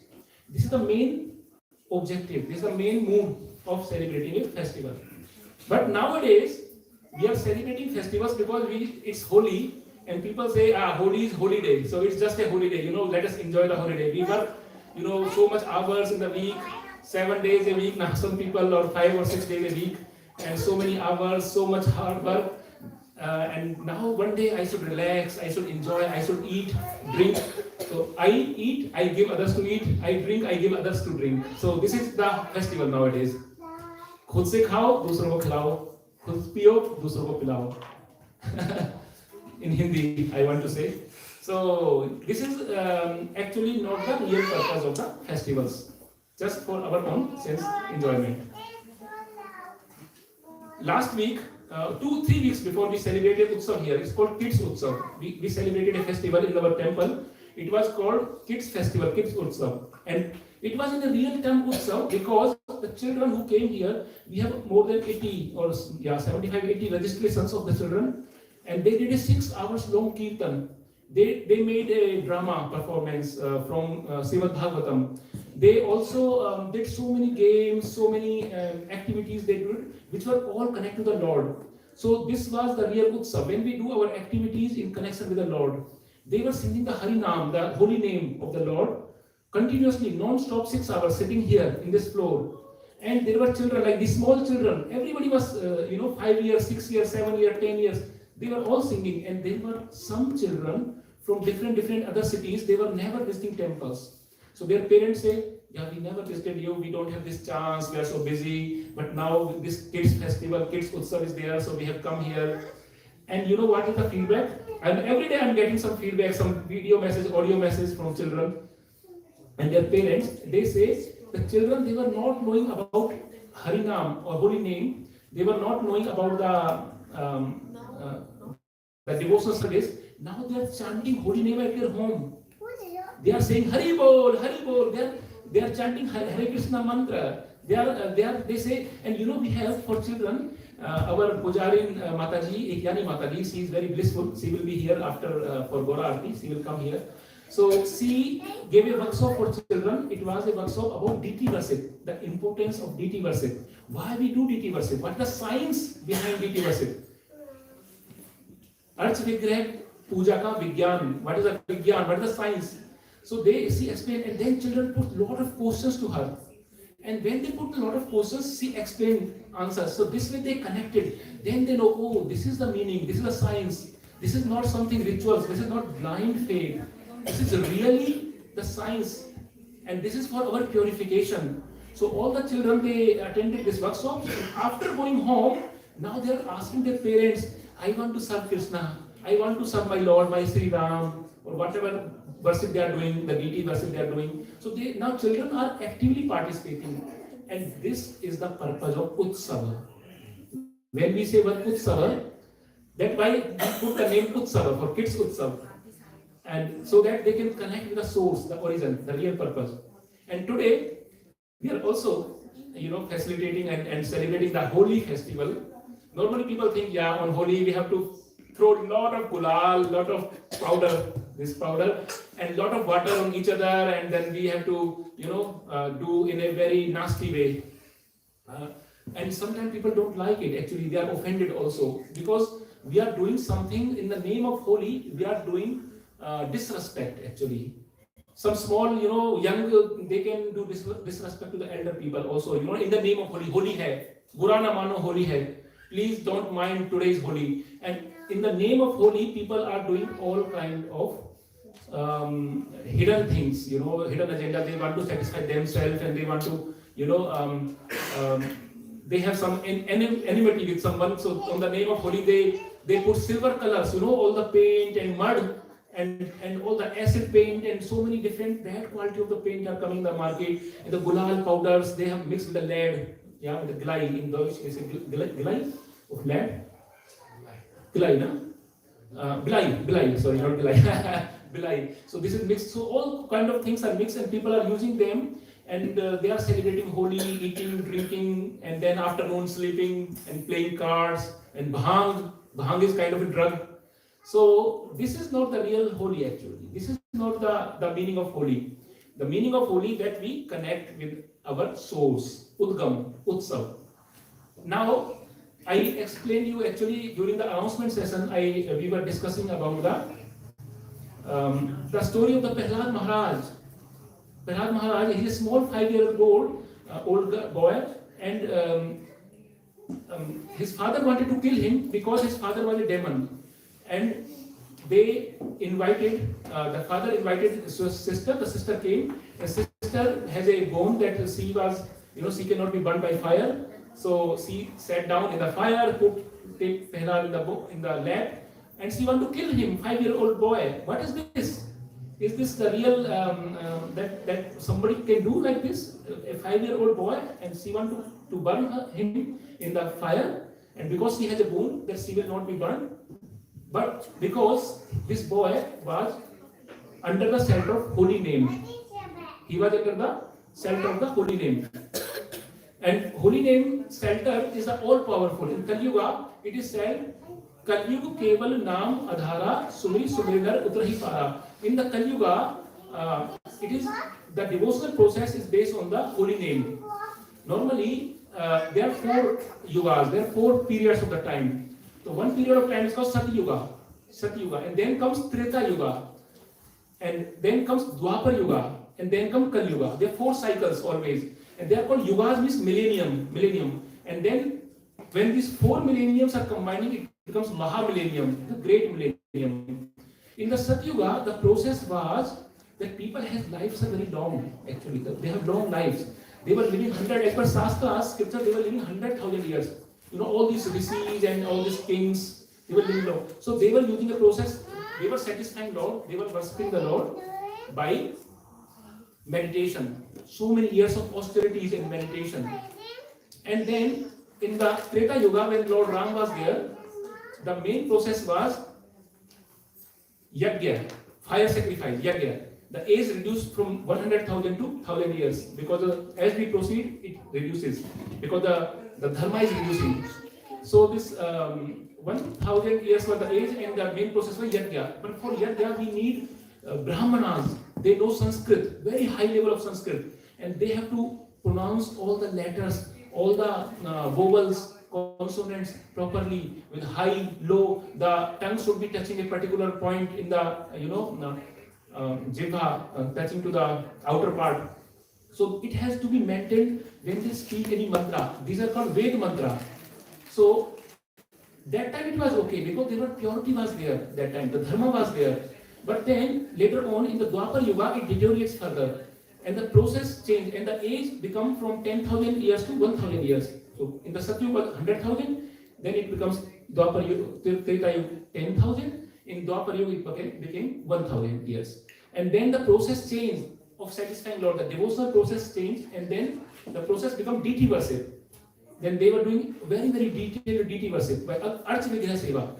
This is the main objective. This is the main mood of celebrating a festival. But nowadays, we are celebrating festivals because it's Holi, and people say, Holi is holiday, so it's just a holiday, let us enjoy the holiday. We work, so much hours in the week, 7 days a week, now some people, or 5 or 6 days a week, and so many hours, so much hard work. And now one day I should relax, I should enjoy, I should eat, drink. So I eat, I give others to eat, I drink, I give others to drink. So this is the festival nowadays. खुद से खाओ, दूसरों को खिलाओ, खुद पियो, दूसरों को पिलाओ. in Hindi, I want to say. So this is actually not the real purpose of the festivals, just for our own sense enjoyment. Last week, 2-3 weeks before we celebrated Utsav here, it's called Kids Utsav. We celebrated a festival in our temple. It was called Kids Festival, Kids Utsav. And it was in a real time Utsav because the children who came here, we have more than 80 or 75, 80 registrations of the children. And they did a 6 hours long kirtan. They made a drama performance from Srimad Bhagavatam. They also did so many games, so many activities they did, which were all connected to the Lord. So this was the real Utsav. When we do our activities in connection with the Lord, they were singing the Hari Nam, the holy name of the Lord, continuously, non-stop 6 hours, sitting here in this floor. And there were children, like these small children. Everybody was, 5 years, 6 years, 7 years, 10 years. They were all singing, and there were some children from different other cities. They were never visiting temples. So their parents say, yeah, we never visited you, we don't have this chance, we are so busy, but now this kids festival, kids Utsav is there, so we have come here. And you know what is the feedback? And every day I'm getting some feedback, some video message, audio message from children and their parents. They say the children, they were not knowing about Harinam or holy name. They were not knowing about the devotional service. Now they are chanting holy name at their home. They are saying Hari Bol, Hari Bol. They are chanting Hare Krishna mantra. They say, and we have for children, our Pujarin Mataji, Ekyani Mataji, she is very blissful. She will be here after for Gora Aarti. She will come here. So she gave a workshop for children. It was a workshop about deity worship, the importance of deity worship. Why we do deity worship? What is the science behind deity worship? Arch Vigrah Puja ka Vigyan. What is the Vigyan? What is the science? So she explained, and then children put a lot of questions to her. And when they put a lot of questions, she explained answers. So this way they connected. Then they know, oh, this is the meaning, this is the science. This is not something rituals, this is not blind faith. This is really the science. And this is for our purification. So all the children, they attended this workshop. After going home, now they are asking their parents, I want to serve Krishna. I want to serve my Lord, my Sri Ram, or whatever worship they are doing, the deity worship they are doing. So now children are actively participating. And this is the purpose of Utsava. When we say one Utsava, that's why we put the name Utsava for Kids Utsav. And so that they can connect with the source, the origin, the real purpose. And today, we are also, facilitating and celebrating the Holi festival. Normally people think, on Holi we have to throw a lot of gulal, lot of powder, and lot of water on each other, and then we have to, do in a very nasty way. And sometimes people don't like it. Actually, they are offended also because we are doing something in the name of Holi. We are doing disrespect. Actually, some small, young, they can do disrespect to the elder people also. In the name of Holi, Holi hai, Bura na mano, Holi hai. Please don't mind today's Holi. And in the name of Holi, people are doing all kind of hidden things, hidden agenda. They want to satisfy themselves, and they want to, they have some enmity with someone. So on the name of Holi, they put silver colors, all the paint and mud and all the acid paint and so many different bad quality of the paint are coming in the market. And the gulal powders, they have mixed with the lead, with the glai. In Deutsch is glai of lead. Glai, no? Glai, sorry, not glai. Glai. So this is mixed. So all kind of things are mixed, and people are using them, and they are celebrating Holi, eating, drinking, and then afternoon sleeping and playing cards and bhang. Bhang is kind of a drug. So this is not the real Holi actually. This is not the meaning of Holi. The meaning of Holi that we connect with our source, Udgam, Utsav. Now, I explained you actually during the announcement session, we were discussing about the story of the Prahlad Maharaj. Prahlad Maharaj, he is a small 5-year-old boy, and his father wanted to kill him because his father was a demon. And they invited, the father invited his sister, the sister came. The sister has a bone that she was, she cannot be burned by fire. So she sat down in the fire, put take Pehlad in the lab, and she want to kill him, 5-year-old boy. What is this? Is this the real that somebody can do like this? A 5-year-old boy, and she want to burn him in the fire, and because she has a wound that she will not be burned, but because this boy was under the shelter of holy name, he was under the shelter of the holy name, and holy name shelter is the all powerful. In Kali Yuga, it is said, Kalyug keval naam adhara sumri sumridhar utrahi para. In the Kali Yuga, it is the devotional process is based on the holy name. Normally, there are 4 yugas, there are 4 periods of the time. So one period of time is called Satyuga, and then comes Treta Yuga, and then comes Dwapar Yuga, and then comes Kali Yuga. There are 4 cycles always, and they are called yugas, means millennium. And then when these 4 millenniums are combining, it becomes Mahamillennium, the great millennium. In the Satyuga, the process was that people have lives are very long. Actually, they have long lives. They were living 100, as per Shastra, scripture, they were living 100,000 years. You know, all these rishis and all these kings, they were living long. So they were using a process, they were satisfying Lord, they were worshipping the Lord by meditation. So many years of austerities and meditation. And then in the Treta Yuga, when Lord Ram was there, the main process was Yajna, fire sacrifice, Yajna. The age reduced from 100,000 to 1,000 years, because as we proceed, it reduces, because the dharma is reducing. So this 1,000 years was the age, and the main process was Yajna. But for Yajna, we need Brahmanas. They know Sanskrit, very high level of Sanskrit, and they have to pronounce all the letters, all the vowels, consonants properly with high, low. The tongue should be touching a particular point in the jibha, touching to the outer part. So it has to be maintained when they speak any mantra. These are called Ved mantra. So that time it was okay, because there was purity was there that time, the dharma was there. But then later on in the Dwapar Yuga, it deteriorates further, and the process changed, and the age become from 10,000 years to 1,000 years. So in the Satyuga 100,000, then it becomes Dwapar Yuga, Treta Yuga 10,000. In Dwapar Yuga it became 1,000 years, and then the process changed of satisfying Lord. The devotional process changed, and then the process become deity worship. Then they were doing very detailed deity worship by Arch Vidya Seva.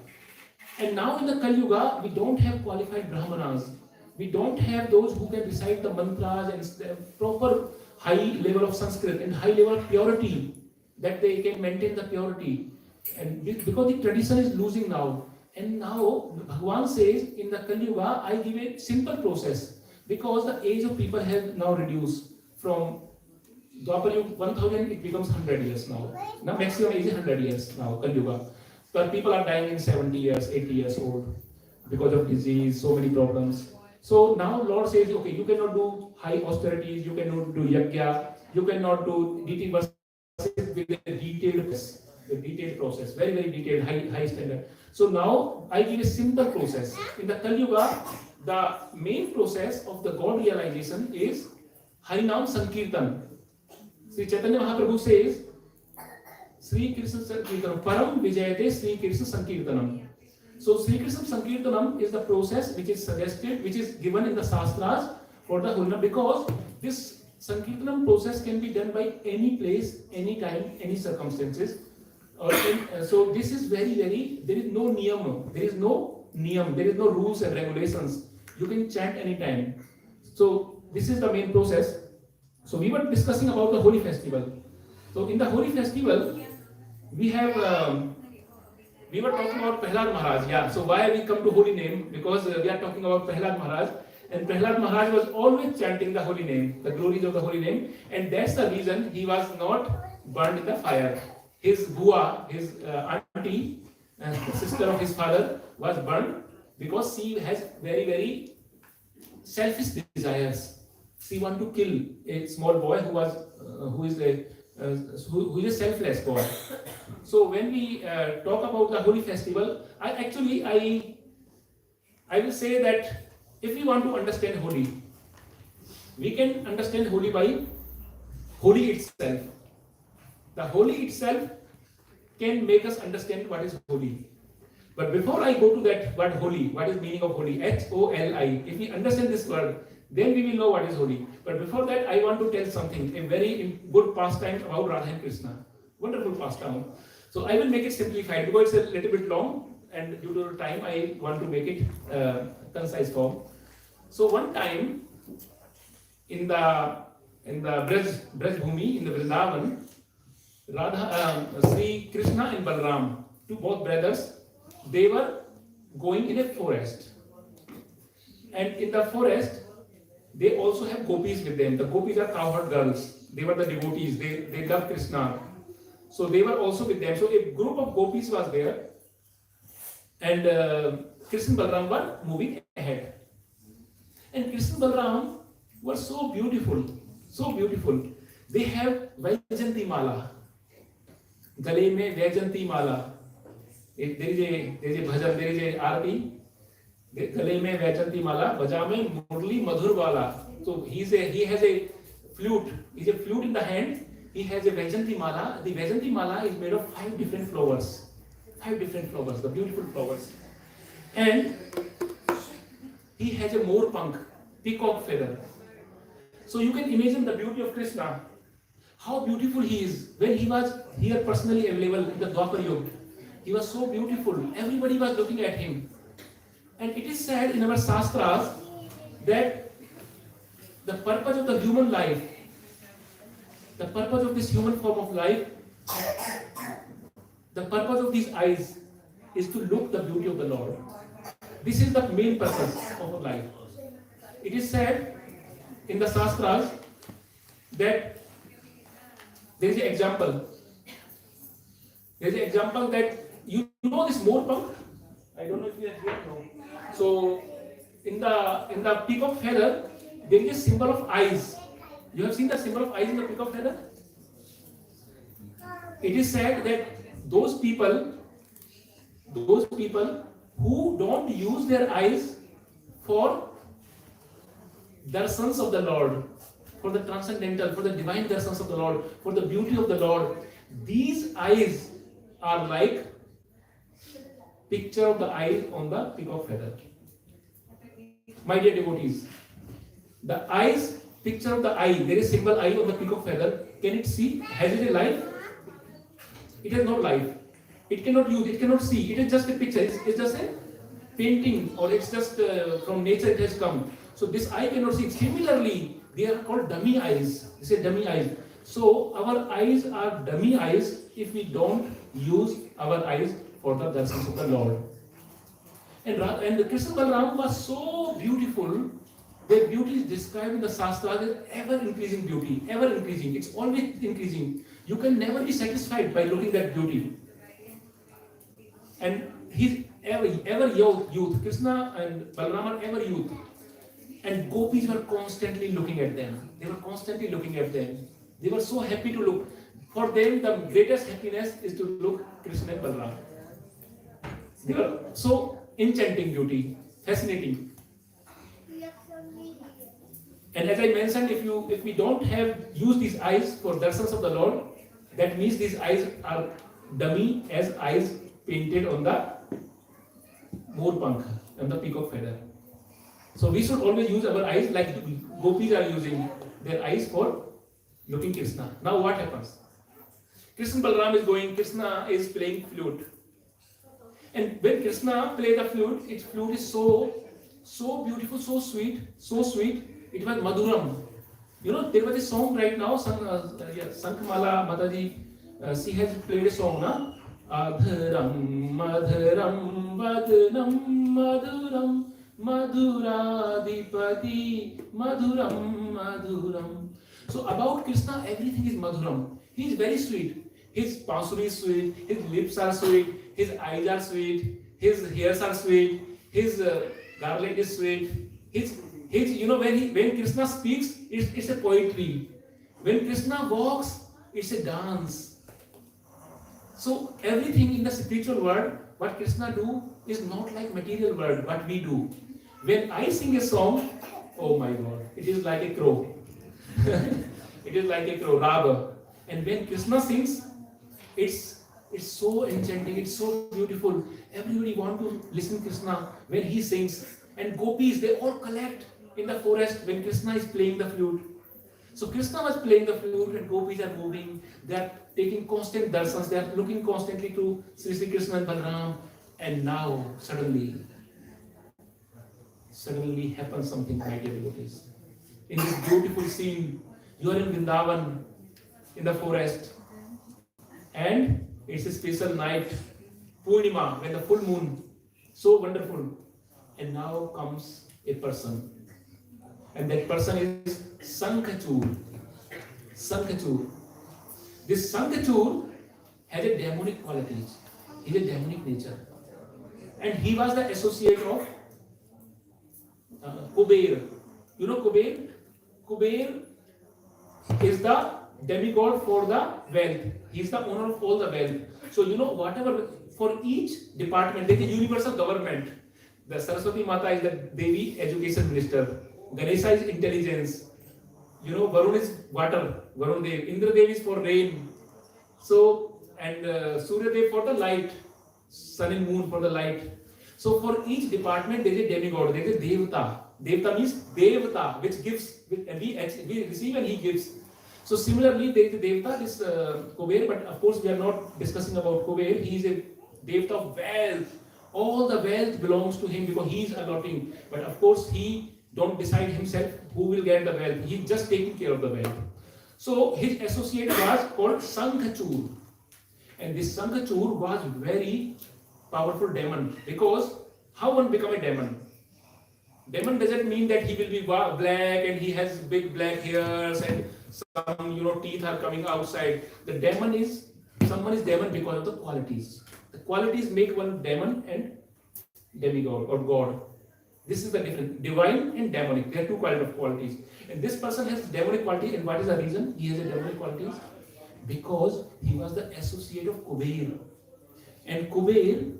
And now in the Kali Yuga, we don't have qualified Brahmanas. We don't have those who can recite the mantras and proper high level of Sanskrit and high level of purity, that they can maintain the purity. And because the tradition is losing now. And now Bhagavan says in the Kali Yuga, I give a simple process, because the age of people has now reduced from Dwapar Yuga 1,000, it becomes 100 years now. Now maximum age is 100 years now, Kali Yuga. But people are dying in 70 years, 80 years old because of disease, so many problems. So now Lord says, okay, you cannot do high austerities, you cannot do yajna, you cannot do deity worship with a detailed process, very detailed, high standard. So now I give a simple process. In the Kali Yuga, the main process of the God realization is Harinam Sankirtan. Sri Chaitanya Mahaprabhu says, Sri Krishna Sankirtanam, Param Vijayate Sri Krishna Sankirtanam. So Sri Krishna Sankirtanam is the process which is suggested, which is given in the Shastras for the Holinam, because this Sankirtanam process can be done by any place, any time, any circumstances. So this is very, there is no niyam, there is no rules and regulations. You can chant anytime. So this is the main process. So we were discussing about the Holi festival. So in the Holi festival, we have, we were talking about Prahlad Maharaj. Yeah. So why we come to holy name? Because we are talking about Prahlad Maharaj, and Prahlad Maharaj was always chanting the holy name, the glories of the holy name, and that's the reason he was not burned in the fire. His bua, his auntie, sister of his father, was burned because she has very selfish desires. She want to kill a small boy who is a selfless boy. So when we talk about the Holi festival, I will say that if we want to understand Holi, we can understand Holi by Holi itself. The Holi itself can make us understand what is holy. But before I go to that word holy, what is meaning of holy? H-O-L-I. If we understand this word, then we will know what is holy. But before that, I want to tell something, a very good pastime about Radha and Krishna. Wonderful pastime. So I will make it simplified because it's a little bit long, and due to time, I want to make it concise form. So one time, in the Braj Bhumi, in the Vrindavan, Sri Krishna and Balram, two both brothers, they were going in a forest. And in the forest, they also have gopis with them. The gopis are cowherd girls. They were the devotees. They love Krishna. So they were also with them. So a group of gopis was there. And Krishna and Balram were moving ahead. And Krishna and Balram were so beautiful. So beautiful. They have Vaijanti Mala. Gale mein Vaijanti Mala. There is a bhajan, there is a arti. Gale mein Vaijanti Mala, bajame murli madhur wala. So he has a flute. He's a flute in the hand. He has a Vaijanti Mala. The Vaijanti Mala is made of 5 different flowers. 5 different flowers, the beautiful flowers. And he has a more punk, peacock feather. So you can imagine the beauty of Krishna. How beautiful he is. When he was here personally available in the Dwapar Yuga, he was so beautiful. Everybody was looking at him. And it is said in our Shastras that the purpose of the human life, the purpose of this human form of life, the purpose of these eyes is to look the beauty of the Lord. This is the main purpose of our life. It is said in the Shastras that there is an example. There is an example that you know this more punk. I don't know if you have heard now. So in the peacock feather, there is a symbol of eyes. You have seen the symbol of eyes in the peacock feather? It is said that those people who don't use their eyes for darsans of the Lord, for the transcendental, for the divine darsans of the Lord, for the beauty of the Lord, these eyes are like picture of the eye on the peacock feather. My dear devotees, the eyes, picture of the eye, there is symbol eye on the peacock feather. Can it see? Has it a life? It has no life. It cannot use, it cannot see. It is just a picture. It's just a painting, or it's just from nature it has come. So this eye cannot see. Similarly, they are called dummy eyes. They say dummy eyes. So our eyes are dummy eyes if we don't use our eyes for the darsans of the Lord. And Krishna Balram was so beautiful. Their beauty is described in the Shastra as ever increasing beauty, ever increasing. It's always increasing. You can never be satisfied by looking at beauty. And he's ever youth. Krishna and Balram are ever youth. And gopis were constantly looking at them. They were constantly looking at them. They were so happy to look. For them, the greatest happiness is to look Krishna and Balram. They were so enchanting beauty, fascinating. And as I mentioned, if we don't use these eyes for darsans of the Lord, that means these eyes are dummy as eyes painted on the more pank and the peacock feather. So we should always use our eyes like gopis are using their eyes for looking Krishna. Now what happens? Krishna Balram is going, Krishna is playing flute. And when Krishna plays the flute, its flute is so beautiful, so sweet. It was Madhuram. You know, there was a song right now, Sankmala Mataji, she has played a song, na? Adharam, Madhuram, Vadnam, Madhuram, Madhuradipati, Madhuram. So about Krishna, everything is Madhuram. He is very sweet. His pansuri is sweet, his lips are sweet, his eyes are sweet, his hairs are sweet, his garland is sweet. His you know, when Krishna speaks, it's a poetry. When Krishna walks, it's a dance. So everything in the spiritual world, what Krishna do is not like material world, what we do. When I sing a song, oh my God, it is like a crow. It is like a crow, raga. And when Krishna sings, it's It's so enchanting, it's so beautiful. Everybody want to listen Krishna when he sings. And gopis, they all collect in the forest when Krishna is playing the flute. So Krishna was playing the flute and gopis are moving. They are taking constant darshans. They are looking constantly to Sri Krishna and Balaram. And now suddenly happens something, my dear devotees. In this beautiful scene, you are in Vrindavan, in the forest, and it's a special night, Purnima, when the full moon, so wonderful. And now comes a person, and that person is Sankhachur. Sankhachur. This Sankhachur has a demonic qualities. He is a demonic nature, and he was the associate of Kuber. You know Kuber? Kuber is the demigod for the wealth. He is the owner of all the wealth. So you know, whatever, for each department, there is a universal government. The Saraswati Mata is the Devi education minister. Ganesha is intelligence. You know, Varun is water. Varun Dev. Indra Dev is for rain. So, and Surya Dev for the light. Sun and moon for the light. So for each department there is a demigod. There is a Devata. Devata means Devata, which gives, and we receive and he gives. So similarly, there is a Devata, this Kuber, but of course we are not discussing about Kuber. He is a Devata of wealth. All the wealth belongs to him because he is allotting. But of course he don't decide himself who will get the wealth. He is just taking care of the wealth. So his associate was called Sankhachur. And this Sankhachur was very powerful demon, because how one become a demon? Demon doesn't mean that he will be black and he has big black hairs and some teeth are coming outside. The demon is, someone is demon because of the qualities. The qualities make one demon and demigod or god. This is the difference. Divine and demonic. There are two kinds of qualities. And this person has demonic quality. And what is the reason he has a demonic qualities? Because he was the associate of Kuber. And Kuber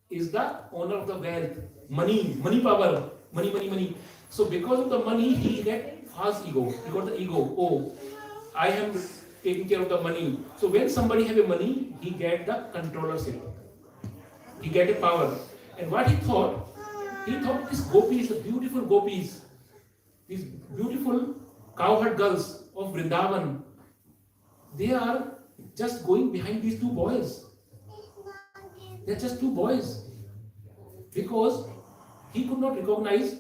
is the owner of the wealth, money power, money. So because of the money, he get false ego. He got the ego. Oh, I am taking care of the money. So when somebody have a money, he get the controllership. He get a power. And what he thought these gopis, the beautiful gopis, these beautiful cowherd girls of Vrindavan, they are just going behind these two boys. They're just two boys. Because he could not recognize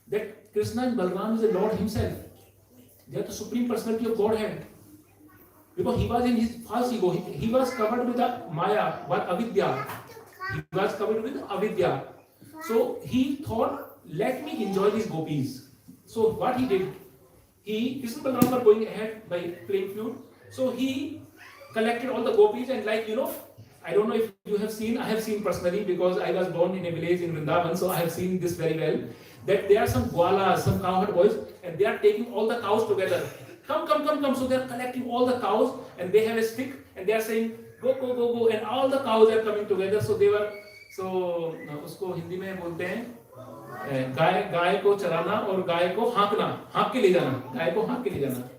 that Krishna and Balaram is the Lord himself. They are the Supreme Personality of Godhead. Because he was in his false ego. He was covered with the Maya, what avidya. He was covered with avidya. So he thought, let me enjoy these gopis. So what he did, Krishna and Balaram were going ahead by playing flute. So he collected all the gopis and I don't know if you have seen, I have seen personally because I was born in a village in Vrindavan, so I have seen this very well, that there are some gwalas, some cowherd boys, and they are taking all the cows together. Come. So they are collecting all the cows and they have a stick and they are saying, go, and all the cows are coming together. So they were, उसको हिंदी में बोलते हैं गाय को चराना और गाय को हाँक के ले जाना,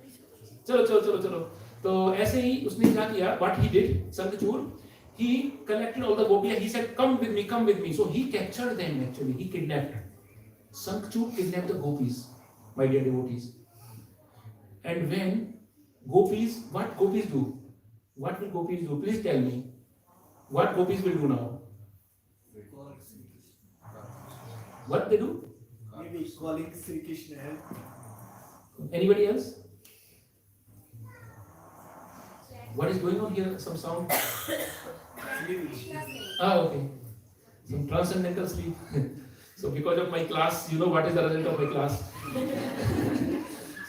चलो. तो ऐसे ही उसने क्या किया, what he did, Sankhachur, he collected all the gopis and he said, come with me. So he captured them actually, he kidnapped. Sankhachur kidnapped the gopis, my dear devotees. And when gopis, what gopis do? What will gopis do? Please tell me. What gopis will do now? What they do? Maybe calling Sri Krishna. Anybody else? What is going on here? Some sound? Okay. Some transcendental sleep. So because of my class, you know what is the result of my class.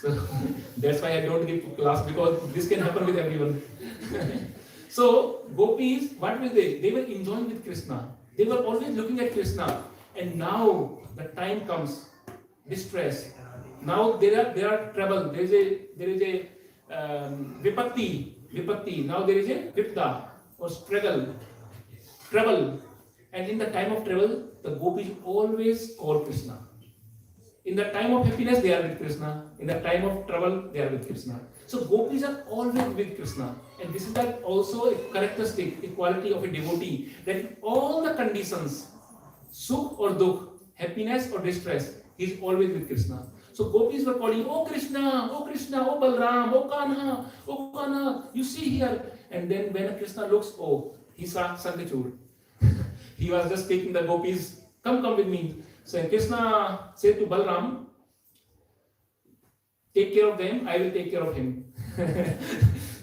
So that's why I don't give class, because this can happen with everyone. So gopis, what were they? They were enjoying with Krishna. They were always looking at Krishna. And now the time comes, distress. Now there are trouble. There is a vipatti. Now there is a vipta or struggle, trouble. And in the time of trouble, the gopis always call Krishna. In the time of happiness, they are with Krishna. In the time of trouble, they are with Krishna. So gopis are always with Krishna, and this is like also a characteristic, a quality of a devotee, that in all the conditions, sukh or dukh, happiness or distress, he is always with Krishna. So gopis were calling, oh Krishna, oh Krishna, oh Balram, oh Kanha, you see here. And then when Krishna looks, oh, he saw Sangachur. He was just taking the gopis, come with me. So Krishna said to Balram, take care of them, I will take care of him.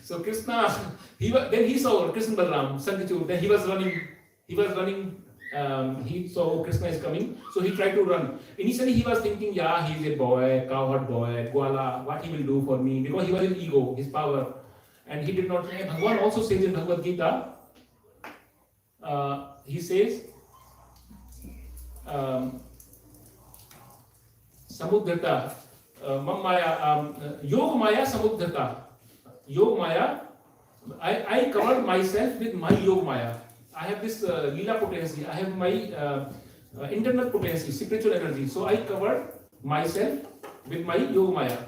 So Krishna, then he saw Krishna Balram, Sangachur, then he was running, he saw Krishna is coming, so he tried to run. Initially he was thinking, yeah, he is a boy, cowherd boy, Gwala, what he will do for me, because he was in ego, his power, and he did not. Bhagavan also says in Bhagavad Gita, he says, Samudhrita, Yog Maya Samudhrita. Yog Maya, I covered myself with my Yog Maya. I have this Leela potency, I have my internal potency, spiritual energy. So I covered myself with my Yog Maya.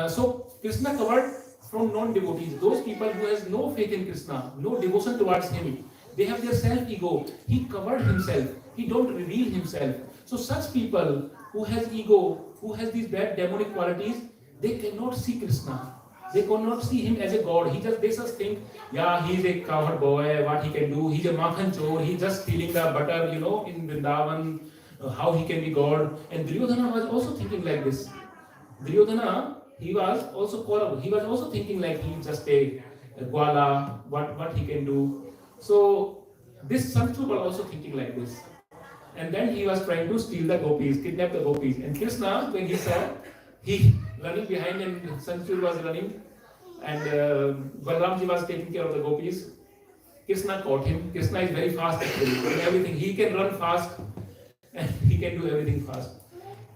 So Krishna covered from non-devotees, those people who has no faith in Krishna, no devotion towards him. They have their self-ego. He covered himself. He don't reveal himself. So such people who has ego, who has these bad demonic qualities, they cannot see Krishna. They cannot see him as a god. They just think, yeah, he's a cowherd boy, what he can do. He's a makhan chor. He's just stealing the butter, in Vrindavan. How he can be god? And Duryodhana was also thinking like this. Duryodhana, he was also Kaurav. He was also thinking like he's just a Gwala, what he can do. So this Sangachur was also thinking like this. And then he was trying to steal the gopis, kidnap the gopis. And Krishna, when he saw, he running behind and Sangachur was running, and Balramji was taking care of the gopis. Krishna caught him. Krishna is very fast actually. In everything, he can run fast and he can do everything fast.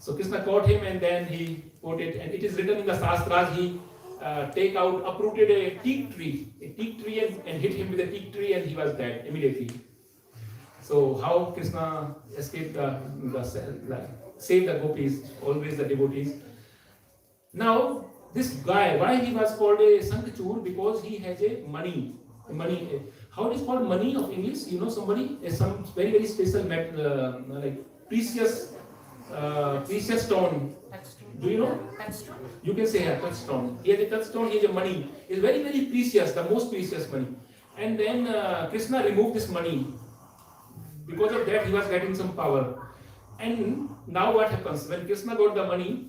So Krishna caught him, and then he put it, and it is written in the Shastras, he uprooted a teak tree and hit him with a teak tree, and he was dead immediately. So how Krishna escaped saved the gopis, always the devotees. Now this guy, why he was called a Sangachur? Because he has a money. How it is called money of English? Somebody some very very special like precious stone. Do you know? You can say a touchstone. He has a touchstone. He has a money. It's very very precious, the most precious money. And then Krishna removed this money. Because of that, he was getting some power. And now what happens? When Krishna got the money,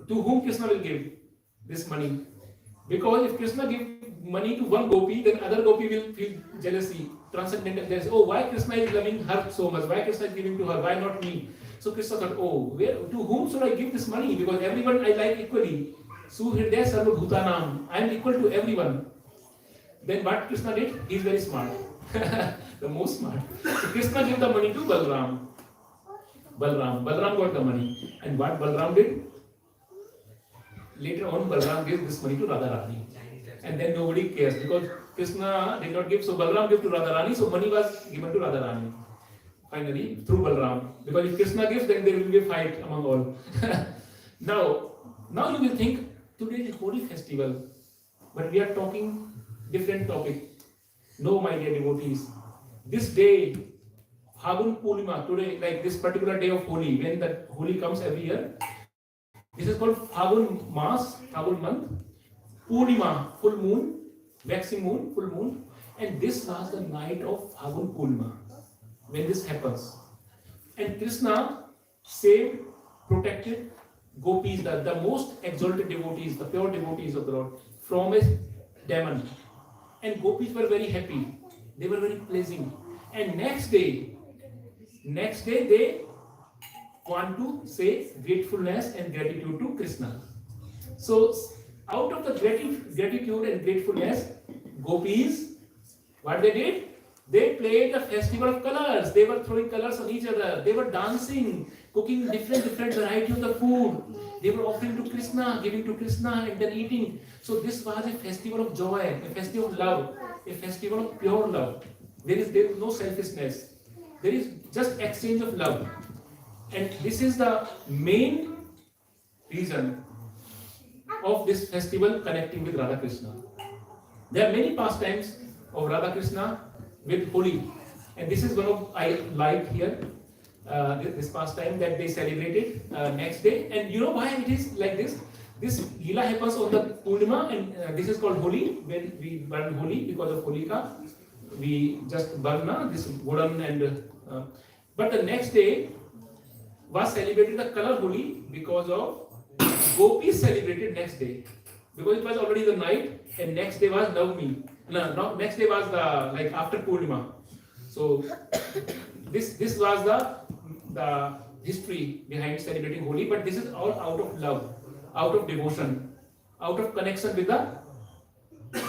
to whom Krishna will give this money? Because if Krishna give money to one gopi, then other gopi will feel jealousy, transcendental jealousy. Oh, why Krishna is loving her so much? Why Krishna is giving to her? Why not me? So Krishna thought, to whom should I give this money? Because everyone I like equally. Suhridaya Sarva Bhutanam. I am equal to everyone. Then what Krishna did? He is very smart. The most smart. So Krishna gave the money to Balram. Balram got the money. And what Balram did? Later on, Balram gave this money to Radharani. And then nobody cares because Krishna did not give. So Balram gave to Radharani. So money was given to Radharani. Finally, through Balram. Because if Krishna gives, then there will be a fight among all. Now you will think, today is Holi festival. But we are talking different topic. No, my dear devotees. This day, Phagun Purnima, today, like this particular day of Holi, when the Holi comes every year, this is called Phagun Mas, Phagun month, Purnima, full moon, waxing moon, full moon, and this was the night of Phagun Purnima, when this happens. And Krishna saved, protected gopis, the most exalted devotees, the pure devotees of the Lord, from a demon. And gopis were very happy. They were very pleasing. And next day they want to say gratefulness and gratitude to Krishna. So out of the gratitude and gratefulness, gopis, what they did? They played the festival of colors. They were throwing colors on each other. They were dancing, cooking different variety of the food. They were offering to Krishna, giving to Krishna, and then eating. So this was a festival of joy, a festival of love, a festival of pure love. There is no selfishness. There is just exchange of love. And this is the main reason of this festival connecting with Radha Krishna. There are many pastimes of Radha Krishna with Holi, and this is one of I like here. This pastime that they celebrated next day, and you know why it is like this? This Leela happens on the Purnima, and this is called Holi. When we burn Holi because of Holika, we just burn this wooden and. But the next day was celebrated the color Holi because of Gopis celebrated next day, because it was already the night, and next day was Navami. No, next day was the like after Purnima. So this was the history behind celebrating Holi, but this is all out of love, out of devotion, out of connection with the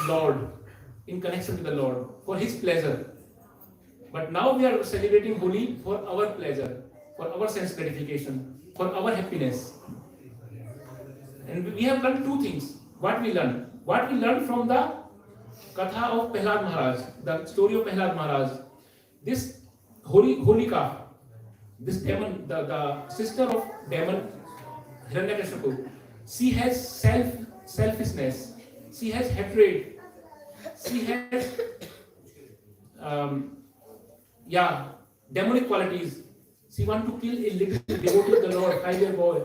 Lord, in connection with the Lord, for His pleasure. But now we are celebrating Holi for our pleasure, for our sense gratification, for our happiness. And we have learned two things. What we learned? What we learned from the Katha of Prahlad Maharaj, the story of Prahlad Maharaj. This Holika, this demon, the sister of demon Hiranyakashipu, she has selfishness, she has hatred, she has demonic qualities. She wants to kill a little devotee of the Lord, 5-year boy.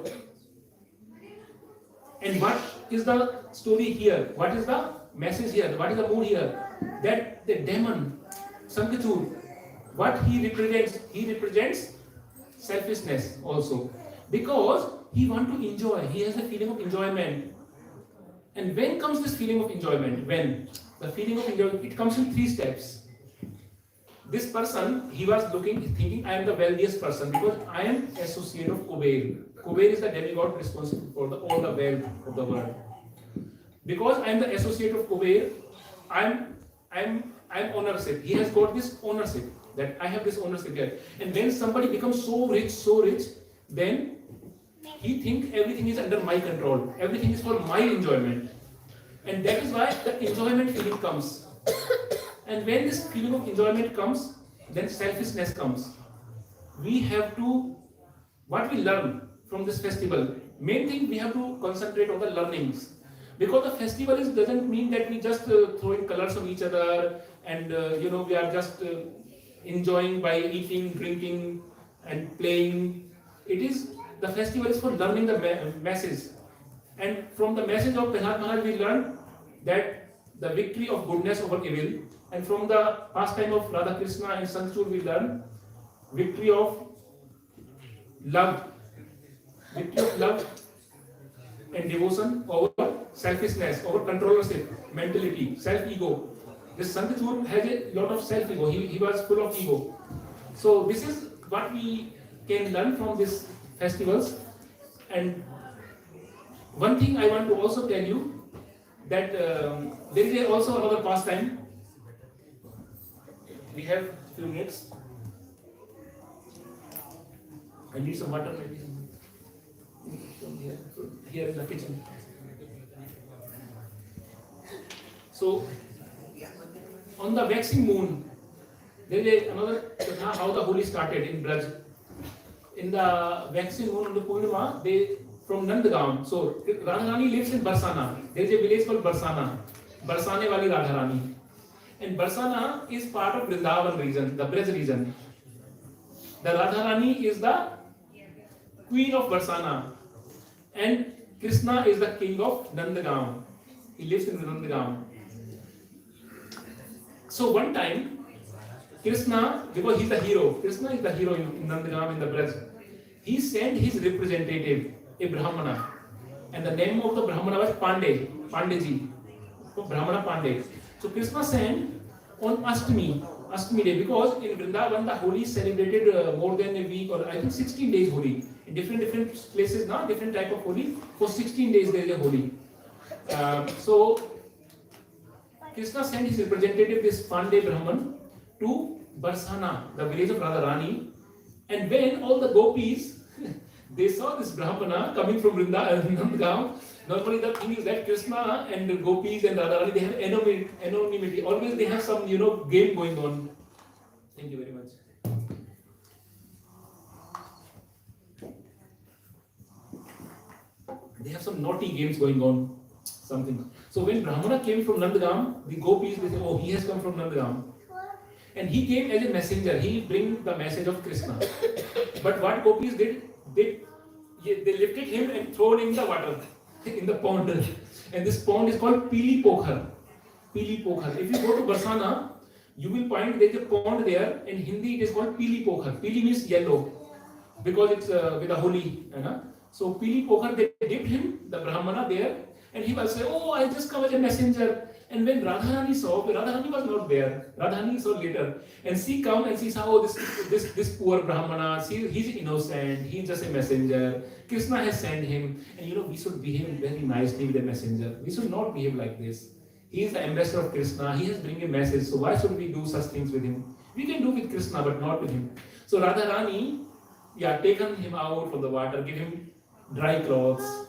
And what is the story here? What is the message here? What is the mood here? That the demon, Sankachur, what he represents selfishness also. Because he wants to enjoy, he has a feeling of enjoyment. And when comes this feeling of enjoyment? When? The feeling of enjoyment, it comes in 3 steps. This person, he was thinking, I am the wealthiest person because I am associate of Kuber. Kuber is the demigod responsible for all the wealth of the world. Because I am the associate of Kuber, I'm ownership. He has got this ownership, that I have this ownership here. And when somebody becomes so rich, then he thinks everything is under my control. Everything is for my enjoyment. And that is why the enjoyment feeling comes. And when this feeling of enjoyment comes, then selfishness comes. We have to, what we learn from this festival, main thing we have to concentrate on the learnings. Because the festival doesn't mean that we just throwing colors on each other and we are just enjoying by eating, drinking and playing. The festival is for learning the message. And from the message of Prahlad Maharaj we learn that the victory of goodness over evil. And from the pastime of Radha Krishna and Sanchur we learn victory of love and devotion over selfishness, over controllership, mentality, self-ego. This Sanchur has a lot of self-ego. He was full of ego. So this is what we can learn from these festivals. And one thing I want to also tell you that there is also another pastime. We have few minutes. I need some water maybe from here in the kitchen. So on the waxing moon, there is another katha how the Holi started in Braj. In the waxing moon on the Purnima, they from Nandgaon. So Radharani lives in Barsana. There is a village called Barsana. Barsane wali Radharani. And Barsana is part of Vrindavan region, the Braj region. The Radharani is the queen of Barsana. And Krishna is the king of Nandgaon. He lives in Nandgaon. So one time, Krishna, because he is the hero, Krishna is the hero in Nandgaon in the Braj. He sent his representative, a Brahmana. And the name of the Brahmana was Pandeji. So Brahmana Pandey. So Krishna sent on Ashtami day, because in Vrindavan the Holi is celebrated more than a week, or I think 16 days Holi. In different places now, different type of Holi. For 16 days there is a Holi. So Krishna sent his representative, this Pandey Brahman, to Barsana, the village of Radharani. And when all the gopis they saw this Brahmana coming from Nandgaon, normally the thing is that Krishna and the gopis and Radharani, they have anonymity. Always they have some, game going on. Thank you very much. They have some naughty games going on. something. So when Brahmana came from Nandagam, the gopis, they say, oh, he has come from Nandagam. And he came as a messenger. He bring the message of Krishna. But what gopis did, they lifted him and thrown in the water, in the pond. And this pond is called Pili Pokhar. Pili Pokhar. If you go to Barsana, you will find there is a pond there. In Hindi, it is called Pili Pokhar. Pili means yellow, because it's with a Holi. So Pili Pokhar, they dipped him, the Brahmana there, and he was saying, oh, I just come as a messenger. And when Radharani saw, Radharani was not there. Radharani saw later. And she come and she saw, oh, this poor Brahmana, he's innocent, he's just a messenger. Krishna has sent him. And we should behave very nicely with a messenger. We should not behave like this. He is the ambassador of Krishna. He has bring a message. So why should we do such things with him? We can do with Krishna, but not with him. So Radharani, taken him out from the water, give him dry clothes,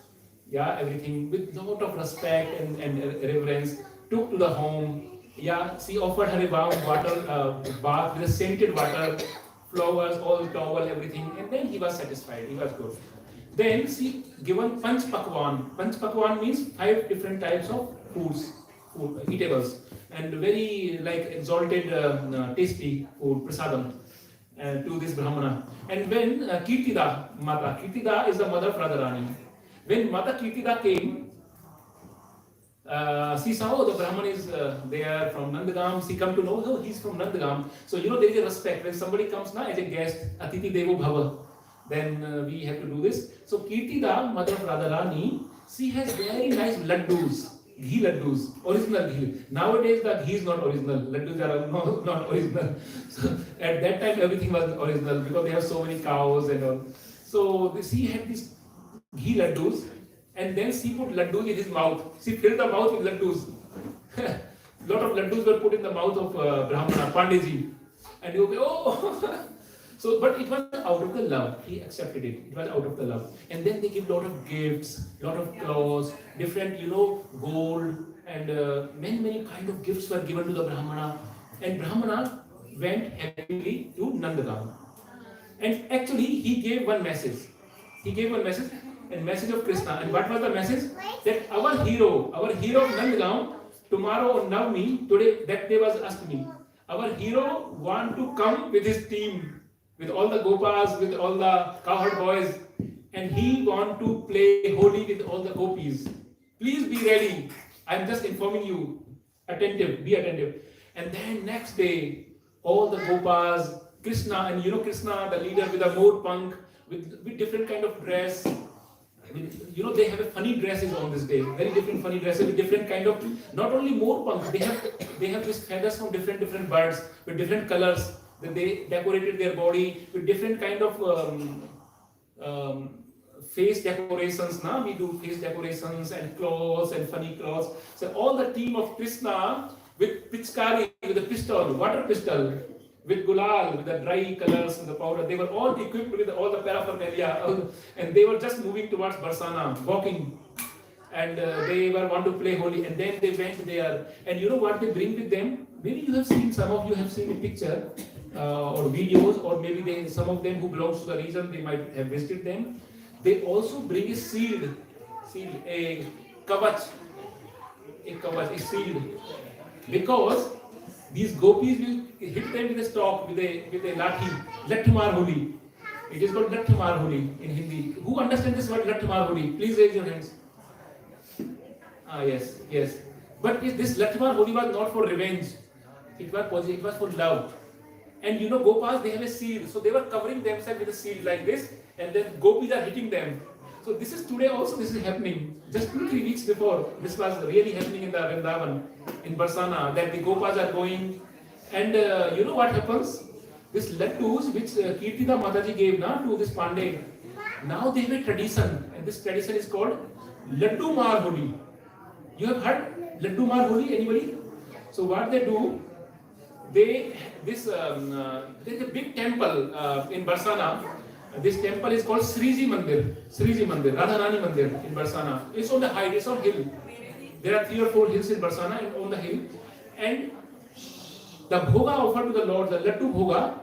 everything with lot of respect and reverence. Took to the home. She offered her a warm water bath with a scented water, flowers, all towel, everything. And then he was satisfied. He was good. Then she given Panch Pakwan. Panch Pakwan means 5 different types of food, eatables, and very exalted, tasty food, prasadam, to this Brahmana. And when Kirtida is the mother of Radharani. When Mata Kirtida came, she saw, oh, the Brahman is there from Nandagam. She come to know, oh, he's from Nandagam. So there is a respect. When somebody comes now as a guest, Atiti Devo Bhava, then we have to do this. So Kirtida, mother of Radharani, she has very nice laddus, ghee laddus, original ghee. Nowadays the ghee is not original, laddus are not original. So at that time everything was original because they have so many cows and all. So she had these ghee laddus. And then she put laddus in his mouth. She filled the mouth with laddus. Lot of laddus were put in the mouth of Brahmana, Pandiji. And he would be, oh! So, but it was out of the love. He accepted it. It was out of the love. And then they give lot of gifts, lot of clothes, different, gold, and many kind of gifts were given to the Brahmana. And Brahmana went happily to Nandagam. And actually, he gave one message. A message of Krishna. And what was the message? That our hero of Nandagam, tomorrow on Navami, today, that day was Ashtami. Our hero want to come with his team, with all the gopas, with all the cowherd boys, and he want to play Holi with all the gopis. Please be ready. I am just informing you. Be attentive. And then next day, all the gopas, Krishna, and Krishna, the leader with a more punk, with different kind of dress. They have a funny dresses on this day, very different funny dresses with different kind of, not only more punks, they have these feathers from different birds with different colors. Then they decorated their body with different kind of face decorations. Now we do face decorations and clothes and funny clothes. So all the team of Krishna with pitchkari, with a pistol, water pistol, with gulal, with the dry colors and the powder, they were all equipped with all the paraphernalia, and they were just moving towards Barsana, walking, and they were want to play Holi, and then they went there, and what they bring with them? Maybe you have seen, some of you have seen a picture or videos, or maybe some of them who belongs to the region, they might have visited them. They also bring a shield, a kavach, a shield, because these gopis will hit them with a stalk, with a lathi, Lathamar Holi. It is called Lathamar Holi in Hindi. Who understands this word Lathamar Holi? Please raise your hands. Yes. But this Lathamar Holi was not for revenge. It was positive, it was for love. And Gopas, they have a shield. So they were covering themselves with a shield like this, and then gopis are hitting them. So this is today also, this is happening. Just 2-3 weeks before, this was really happening in the Vrindavan, in Barsana, that the gopas are going. And what happens? This laddus which Kirtida Mataji gave to this Pandey, now they have a tradition, and this tradition is called Laddu Mar Holi. You have heard Laddu Mar Holi, anybody? So what they do, there's a big temple in Barsana. This temple is called Sriji Mandir, Radharani Mandir in Barsana. It's on the height, it's on hill. There are 3 or 4 hills in Barsana and on the hill. And the bhoga offered to the Lord, the laddu bhoga,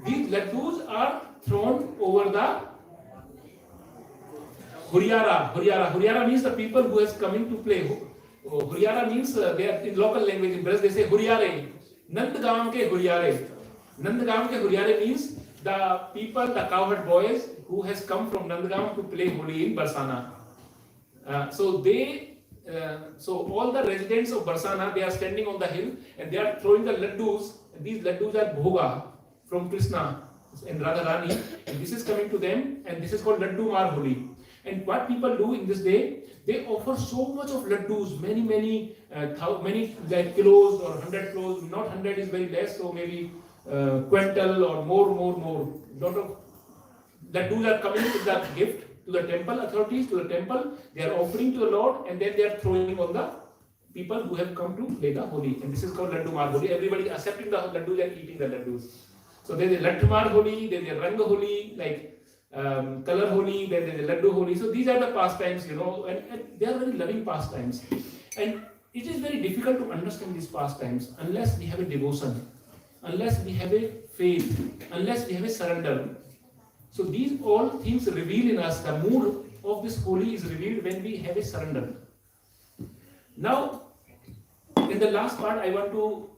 these laddus are thrown over the Huriara. Huriara means the people who is coming to play. Huriara means they are in local language. In Brazil, they say Huriare. Nandgam ke Huriare. Nandgam ke Huriare means the people, the cowherd boys who has come from Nandgam to play Holi in Barsana. So all the residents of Barsana, they are standing on the hill and they are throwing the laddus. These laddus are bhoga from Krishna and Radharani, and this is coming to them, and this is called Laddu Mar Holi. And what people do in this day, they offer so much of laddus, many like kilos or 100 kilos. Not 100 is very less, so maybe quintal or more. Lot of laddus are coming with the gift to the temple authorities, to the temple. They are offering to the Lord, and then they are throwing on the people who have come to play the Holi. And this is called Laddu Mar Holi. Everybody is accepting the laddus and eating the laddus. So there is a Laddu Mar Holi, there is a Rang Holi, like color Holi, then there is a Laddu Holi. So these are the pastimes, and they are very loving pastimes. And it is very difficult to understand these pastimes unless we have a devotion, unless we have a faith, unless we have a surrender. So these all things reveal in us. The mood of this Holi is revealed when we have a surrender. Now, in the last part, I want to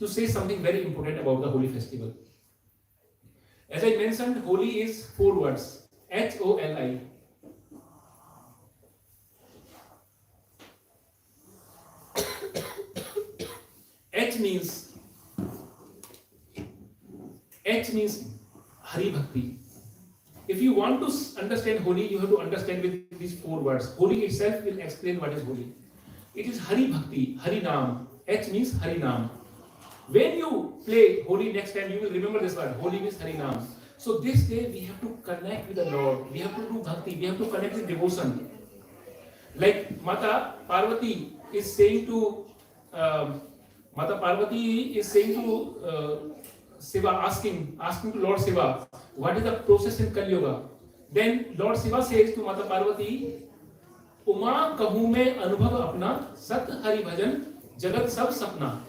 say something very important about the Holi festival. As I mentioned, Holi is 4 words. H-O-L-I. H means Hari Bhakti. If you want to understand Holi, you have to understand with these 4 words. Holi itself will explain what is Holi. It is Hari Bhakti, Hari Naam. H means Hari Naam. When you play Holi next time, you will remember this word. Holi means Hari Naam. So this day we have to connect with the Lord. We have to do bhakti. We have to connect with devotion. Like Mata Parvati is saying to Shiva, asking to Lord Shiva, what is the process in Kali Yuga? Then Lord Shiva says to Mata Parvati, Uma kahu mein anubhav apna, sat hari bhajan, jagat sab sapna.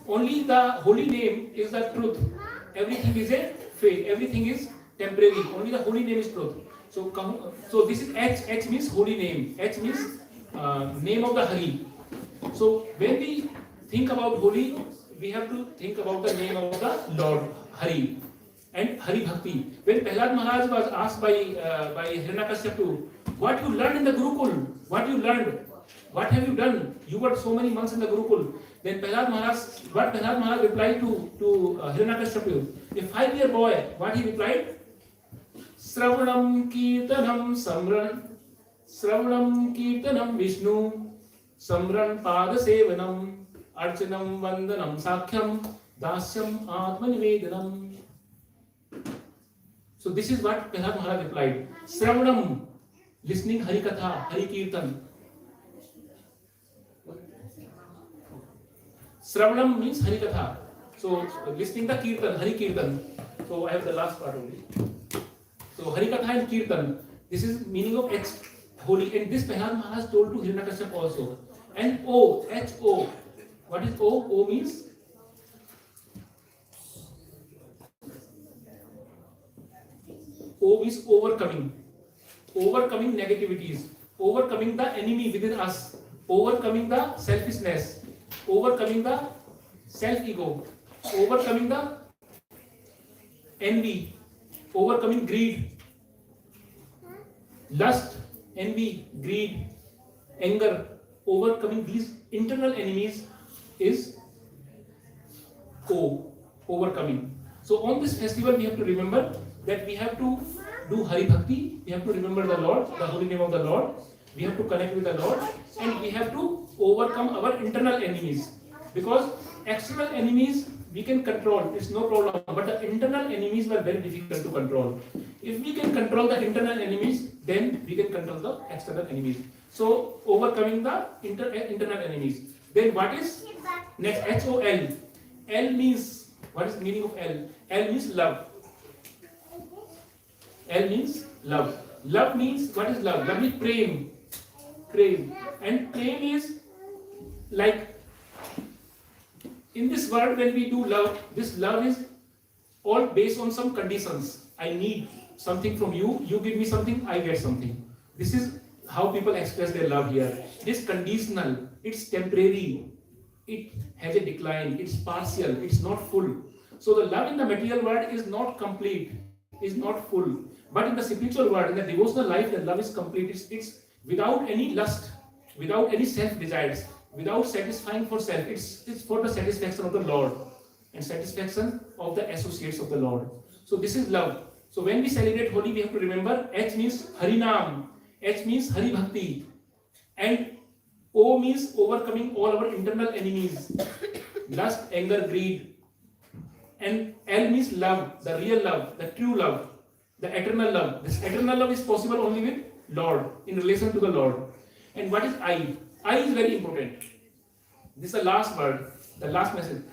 Only the holy name is the truth. Everything is a fake. Everything is temporary. Only the holy name is truth. So this is H. H means holy name. H means name of the Hari. So when we think about Holi, we have to think about the name of the Lord Hari and Hari Bhakti. When Prahlad Maharaj was asked by Hiranyakashipu, what you learned in the Gurukul? What you learned? What have you done? You were so many months in the Gurukul. Then Prahlad Maharaj replied to Hiranyakashipu, a 5-year boy. What he replied? Sravanam Kirtanam Vishnu, Samran Pada Sevanam, Archanam Vandanam Sakhyam, Dasyam Atmanivedanam. So this is what Prahlad Maharaj replied. Sravanam, listening Hari Katha, Hari Kirtan. Sravanam means Hari Katha. So listening the Kirtan, Hari Kirtan. So I have the last part only. So Hari Katha and Kirtan. This is meaning of H, Holi. And this Prahlad Maharaj told to Hiranyakashipu also. And O, H-O. What is O? O means overcoming. Overcoming negativities. Overcoming the enemy within us. Overcoming the selfishness. Overcoming the self-ego. Overcoming the envy. Overcoming greed. Lust, envy, greed, anger. Overcoming these internal enemies is overcoming. So on this festival we have to remember that we have to do Hari Bhakti, we have to remember the Lord, the holy name of the Lord, we have to connect with the Lord, and we have to overcome our internal enemies. Because external enemies we can control, it's no problem, but the internal enemies were very difficult to control. If we can control the internal enemies, then we can control the external enemies. So overcoming the internal enemies. Then what is next? H-O-L. L means, what is the meaning of L? L means love. L means love. Love means, what is love? Love is prem. Prem. And prem is like, in this world when we do love, this love is all based on some conditions. I need something from you, you give me something, I get something. This is how people express their love here. It is conditional, it's temporary, it has a decline, it's partial, it's not full. So the love in the material world is not complete, is not full. But in the spiritual world, in the devotional life, the love is complete. It's without any lust, without any self desires, without satisfying for self. It's for the satisfaction of the Lord and satisfaction of the associates of the Lord. So this is love. So when we celebrate Holi, we have to remember H means Harinam, H means Hari Bhakti, and O means overcoming all our internal enemies, lust, anger, greed, and L means love, the real love, the true love, the eternal love. This eternal love is possible only with Lord, in relation to the Lord. And what is I? I is very important. This is the last word, the last message.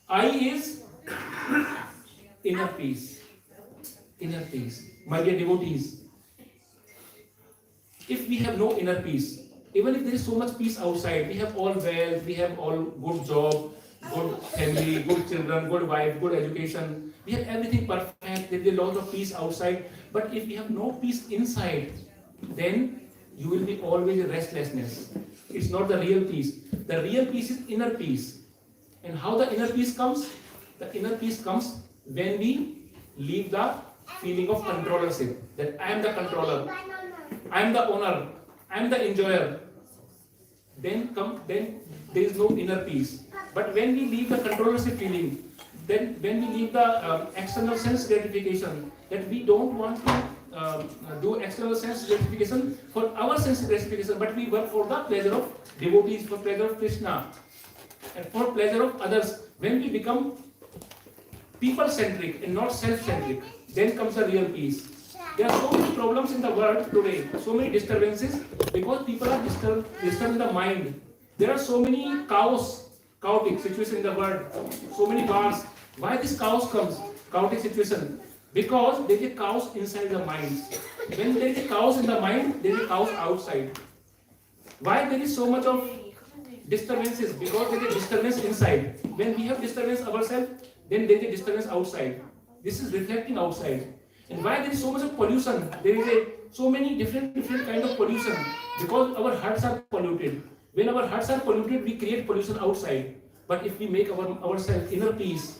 I is inner peace. Inner peace. My dear devotees, if we have no inner peace, even if there is so much peace outside, we have all wealth, we have all good job, good family, good children, good wife, good education, we have everything perfect, there is a lot of peace outside, but if we have no peace inside, then you will be always in restlessness. It's not the real peace. The real peace is inner peace. And how the inner peace comes? The inner peace comes when we leave the feeling of controllership, that I am the controller, I am the owner, I am the enjoyer. Then there is no inner peace. But when we leave the controllership feeling, then when we leave the external sense gratification, that we don't want to do external sense gratification for our sense gratification, but we work for the pleasure of devotees, for pleasure of Krishna, and for pleasure of others. When we become people-centric and not self-centric, then comes the real peace. There are so many problems in the world today, so many disturbances, because people are disturbed in the mind. There are so many chaotic situations in the world, so many wars. Why this chaos comes? Chaotic situation. Because there is a chaos inside the mind. When there is a chaos in the mind, there is a chaos outside. Why there is so much of disturbances? Because there is a disturbance inside. When we have disturbance ourselves, then there is a disturbance outside. This is reflecting outside. And why there is so much of pollution? There is so many different kind of pollution, because our hearts are polluted. When our hearts are polluted, we create pollution outside. But if we make ourselves inner peace,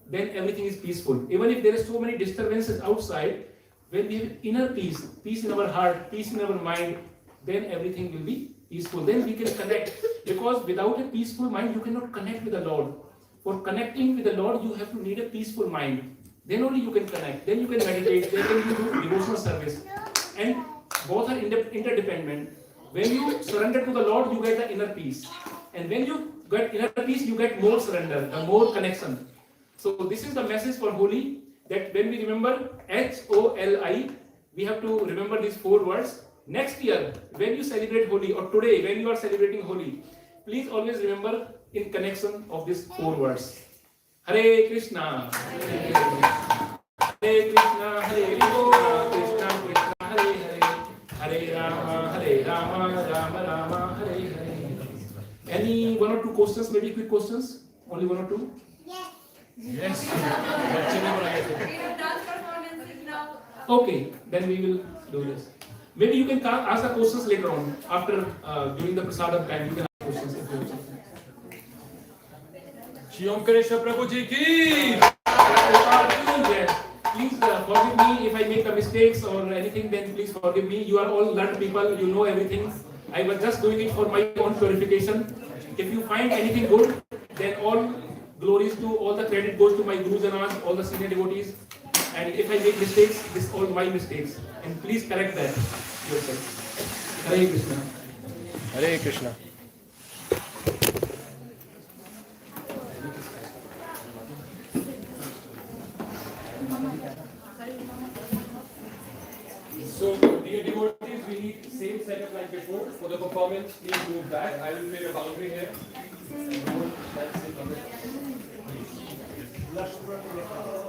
then everything is peaceful. Even if there are so many disturbances outside, when we have inner peace, peace in our heart, peace in our mind, then everything will be peaceful. Then we can connect. Because without a peaceful mind, you cannot connect with the Lord. For connecting with the Lord, you have to need a peaceful mind. Then only you can connect. Then you can meditate. Then you do devotional service. And both are interdependent. When you surrender to the Lord, you get the inner peace. And when you get inner peace, you get more surrender, more connection. So this is the message for Holi, that when we remember Holi, we have to remember these 4 words. Next year, when you celebrate Holi, or today, when you are celebrating Holi, please always remember in connection of these 4 words. Hare Krishna, Hare Krishna, Hare Krishna, Krishna Krishna, Hare Hare, Hare Rama, Rama Rama, Hare Hare. Any 1 or 2 questions, maybe quick questions? Only 1 or 2? Yes. Okay, then we will do this. Maybe you can ask the questions later on, after during the prasadam time. You can ask questions if you have something. Shri Omkareshwar प्रभु जी की Please forgive me if I make the mistakes or anything, then please forgive me. You are all learned people, you know everything. I was just doing it for my own purification. If you find anything good, then all glories to, all the credit goes to my Gurus and all the senior devotees. And if I make mistakes, this is all my mistakes. And please correct that yourself. Hare Krishna. Hare Krishna. So, dear devotees, we need same setup like before. For the performance, please move back. I will create a boundary here.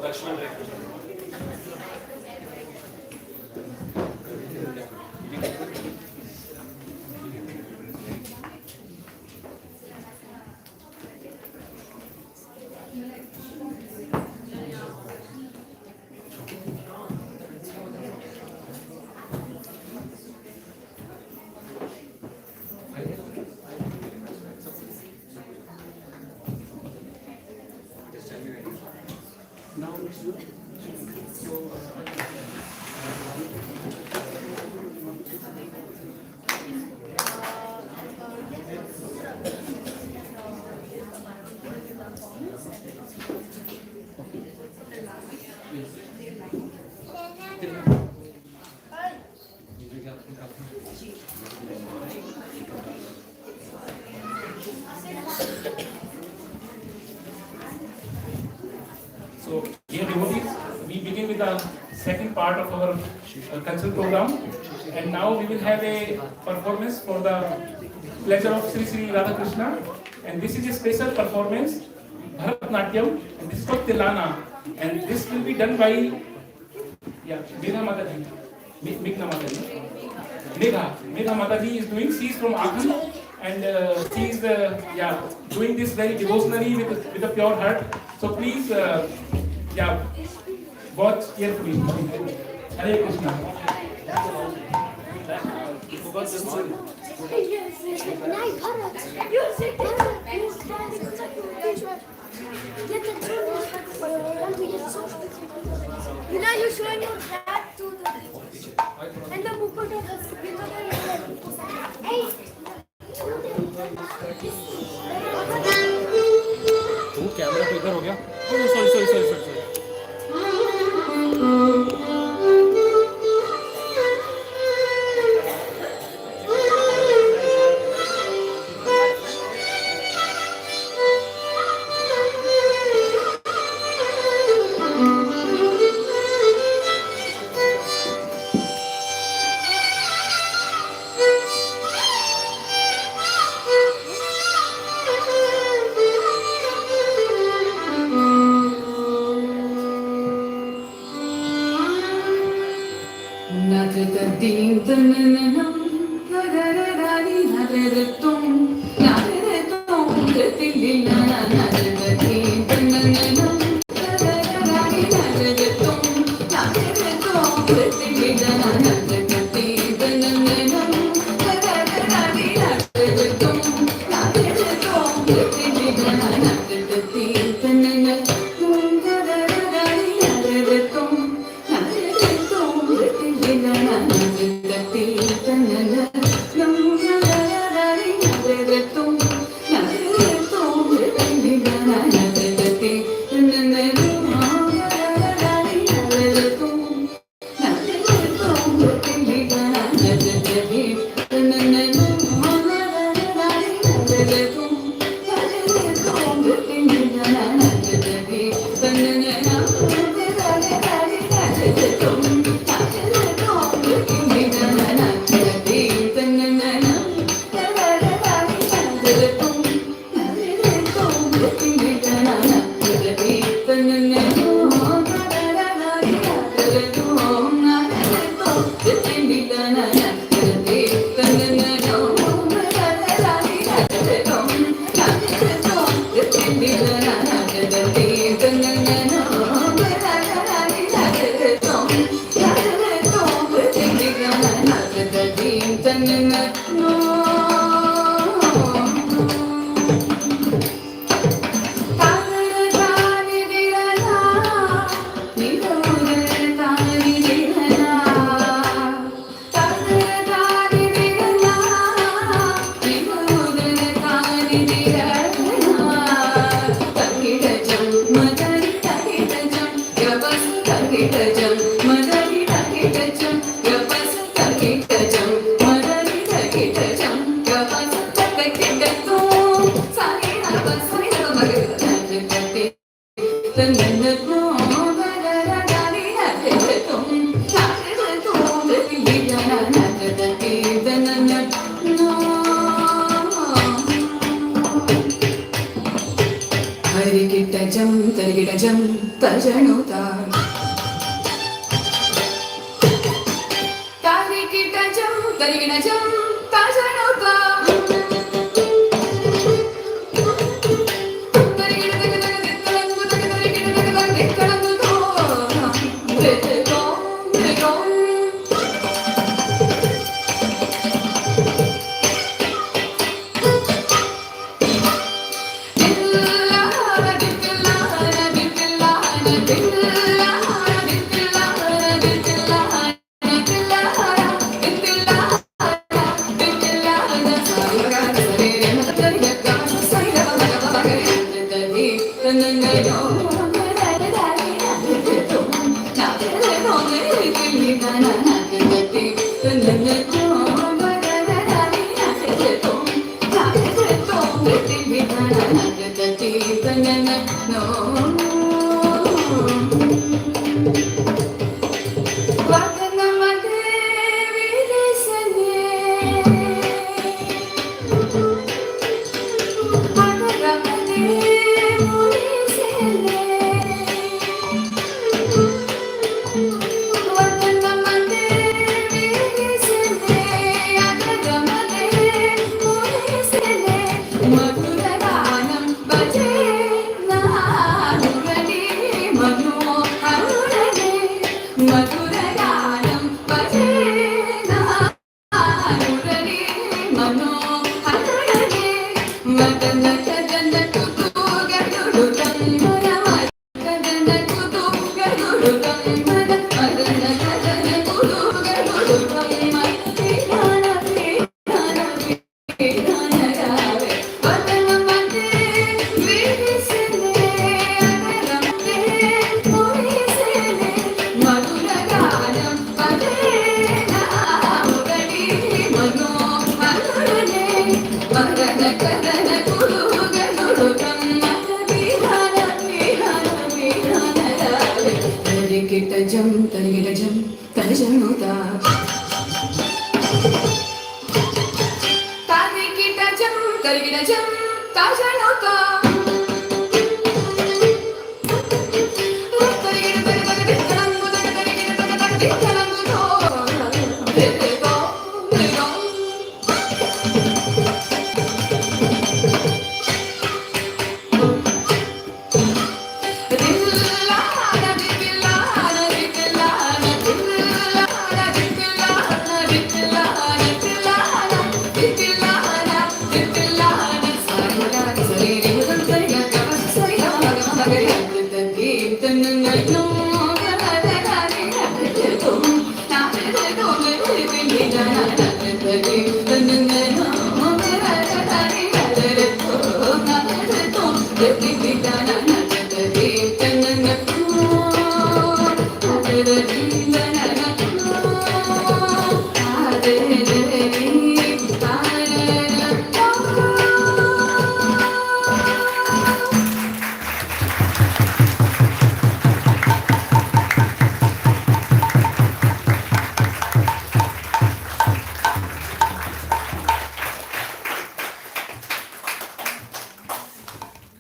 Lakshman Now it's good. So, dear devotees, we begin with the second part of our cultural program, and now we will have a performance for the pleasure of Sri Sri Radhakrishna, and this is a special performance, Bharatnatyam, and this is called Tilana, and this will be done by Megha Mataji, Meghna Mataji. Megha Mataji is doing. She is from Aachen, and she is doing this very devotionally with a pure heart. So please, watch carefully. Hare Krishna. Nein, Bharat. You know, you're showing your dad to the and the movement of the hey. वो camera तो इधर हो गया sorry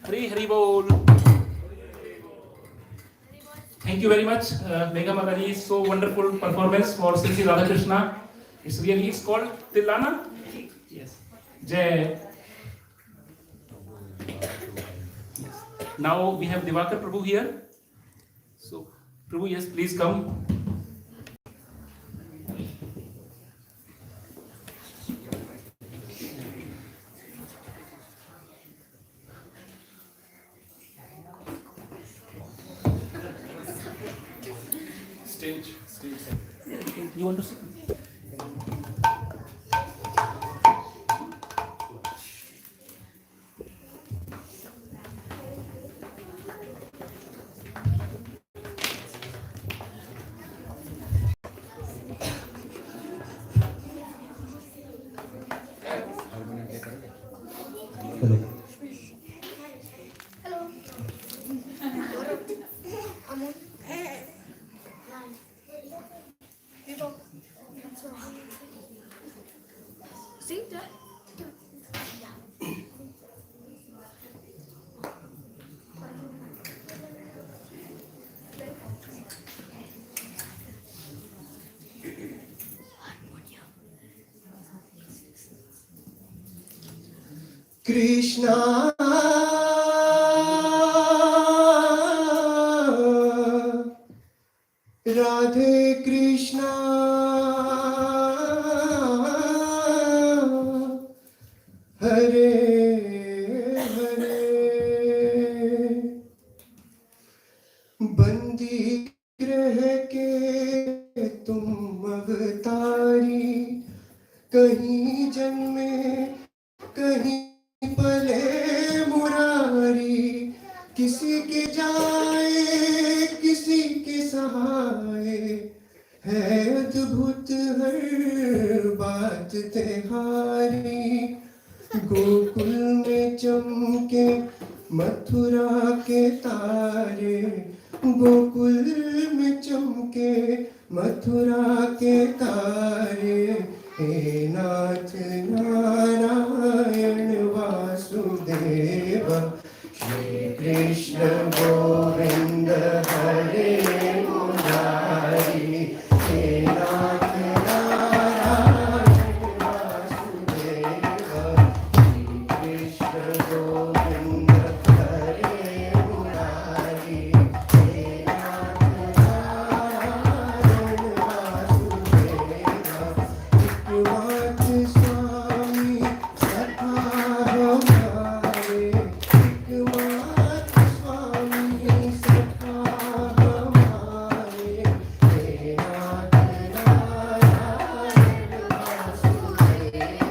Hari Hari Bol. Thank you very much, Megha Madani. So wonderful performance for Sri Radhakrishna. It's called Tilana. Yes. Jai. Yes. Now we have Divakar Prabhu here. So Prabhu, yes, please come. Stage. You want to sit? Sing that. Krishna Radhe Krishna Hare Hare Nandi ग्रह के तुम अवतारी, कहीं जन्मे कहीं पले मुरारी, किसी के जाए किसी के सहाय, है अद्भुत हर बात त्योहारी। गोकुल में चमके मथुरा के तारे, गोकुल में चमके मथुरा के तारे, हे नाथ नारायण वासुदेव, श्री कृष्ण गोविंद हरे मुरारी, हे नाथ नारायण वासुदेव, श्री कृष्ण गोविंद हरे मुरारी, हे नाथ नारायण वासुदेव, एकमात्र स्वामी सखा हमारे, एकमात्र स्वामी सखा हमारे, हे नाथ नारायण वासुदेव,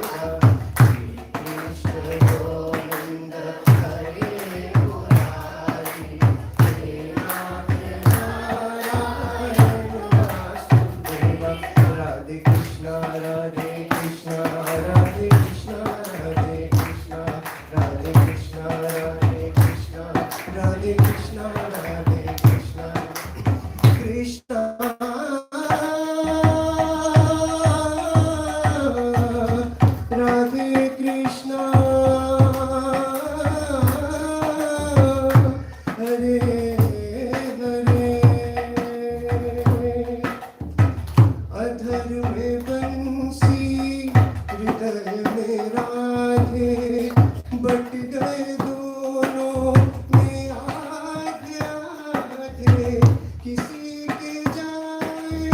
श्री कृष्ण गोविंद हरे मुरारी, हे नाथ नारायण वासुदेव। राधे कृष्णा राधे कृष्णा राधे कृष्णा राधे कृष्णा, राधे कृष्णा राधे कृष्णा राधे कृष्णा राधे कृष्णा, कृष्णा राधे कृष्णा, हरे हरे। अधर में बंसी हृदय में राधे, बट गए दोनों में आधे आधे, किसी के जाए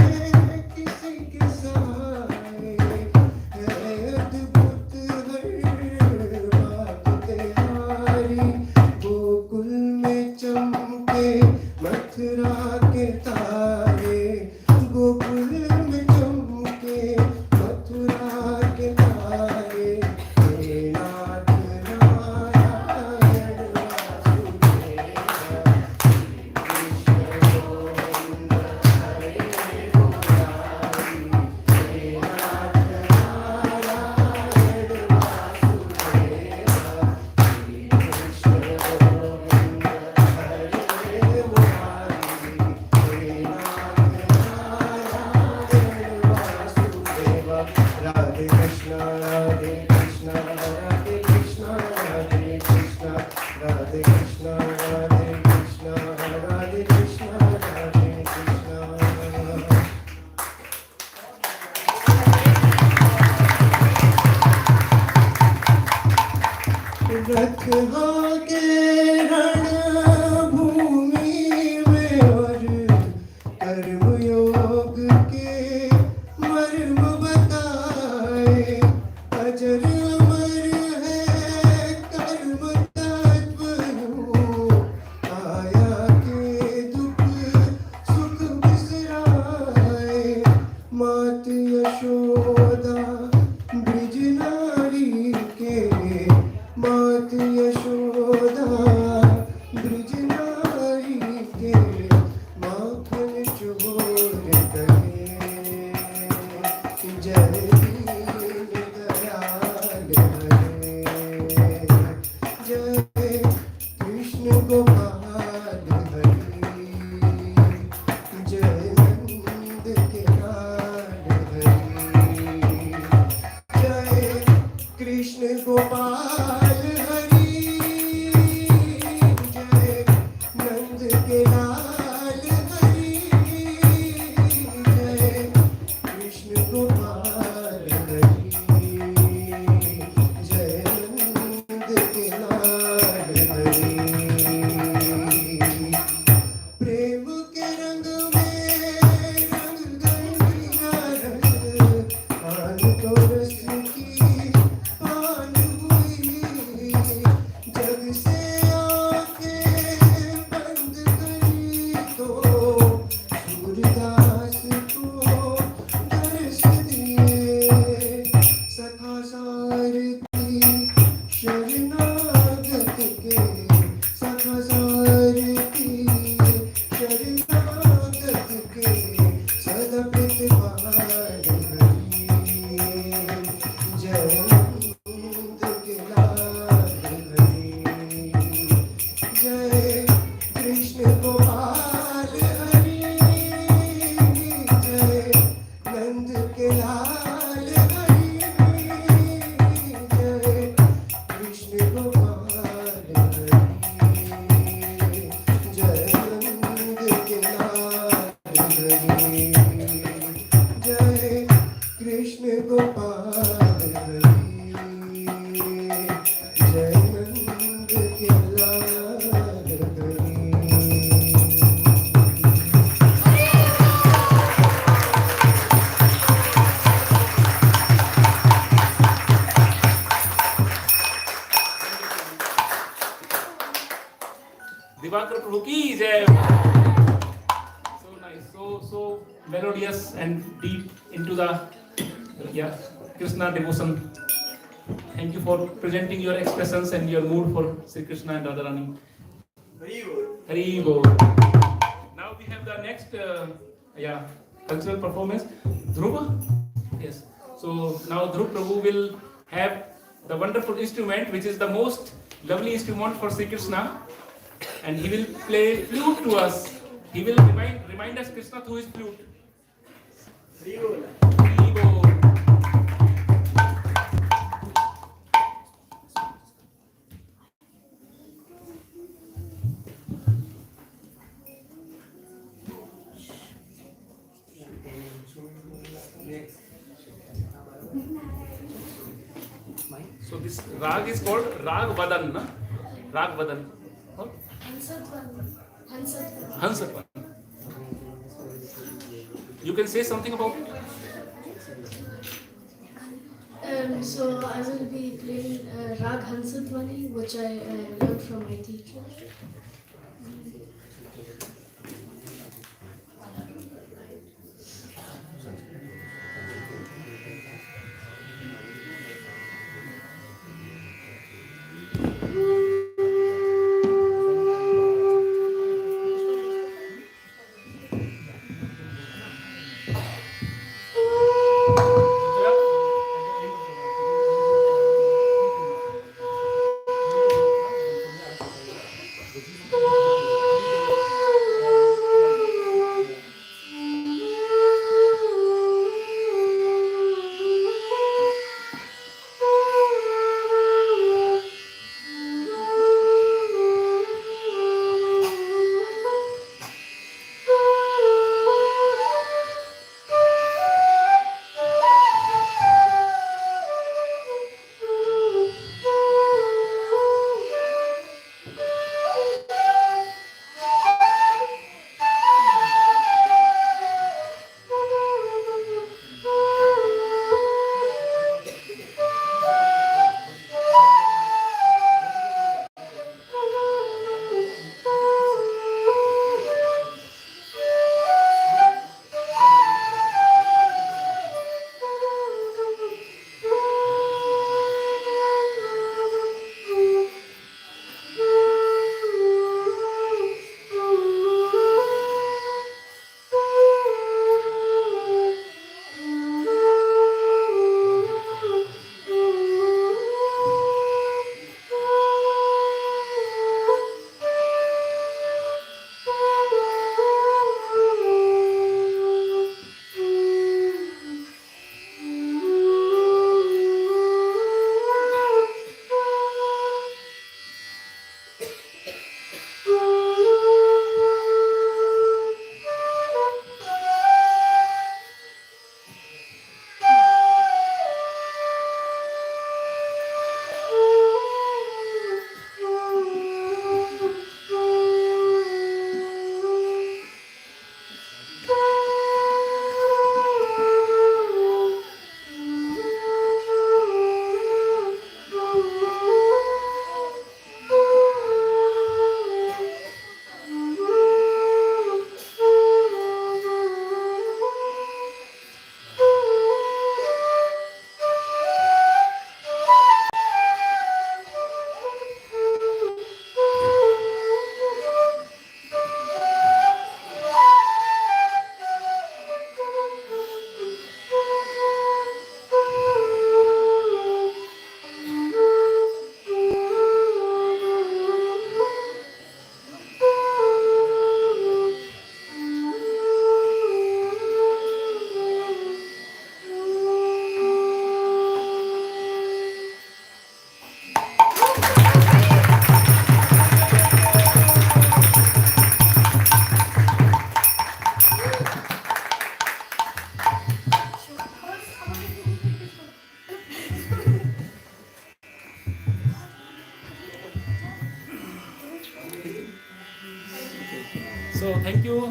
किसी के सहाय, है अद्भुत हर बात त्योहारी। गोकुल में चमके मथुरा के तारे, गोकुल में चमके मथुरा के तारे, हे नाथ नारायण वासुदेव, श्री कृष्ण गोविंद हरे मुरारी, हे नाथ नारायण वासुदेव, श्री कृष्ण गोविंद हरे मुरारी, हे नाथ नारायण वासुदेव। राधे कृष्णा राधे कृष्णा राधे कृष्णा राधे कृष्णा, राधे कृष्णा राधे कृष्णा राधे कृष्णा राधे कृष्णा। रथ के रणभूमि में और कर्मयोग के मर्म बताए, अजर अमर है कर्म तत्व यूं, आया के दुख सुख बिसराए, मात यशोदा ब्रिज नारी के, मात यशोदा ब्रिज नारी के, माखन चोर कहे, जय दीन दयाल हरे, जय कृष्ण गोपाल हरि, जय नंद के लाल हरि, जय कृष्ण गोपाल हरि, जय नंद के लाल हरि, जय कृष्ण गोपाल हरि, जय नंद के लाल हरि। प्रेम के रंग में रंग गंगा रंग, पान तो रस की पान हुई, जग से आके बंद करी तो के सदा प्रतिपाल हरि जय नंद के लाल हरि जय कृष्ण गोपाल हरि जय नंद के लाल हरि जय कृष्ण गोपाल हरि जय नंद के लाल हरि जय कृष्ण गोपाल हरि जय नंद के लाल Hari Divakar Prabhu ki jai. So nice, so melodious and deep into the Krishna devotion. Thank you for presenting your expressions and your mood for Sri Krishna and Radharani. Hari Bol. Now we have the next cultural performance, Dhruva. Yes. So now Dhruv Prabhu will have the wonderful instrument, which is the most lovely instrument for Sri Krishna, and he will play flute to us. He will remind us Krishna through his flute. Hari Bol. So this rag is called Rag Vadan, na? Rag Vadan. Huh? Hansatvan. You can say something about it? So I will be playing Rag Hansatvani, which I learned from my teacher.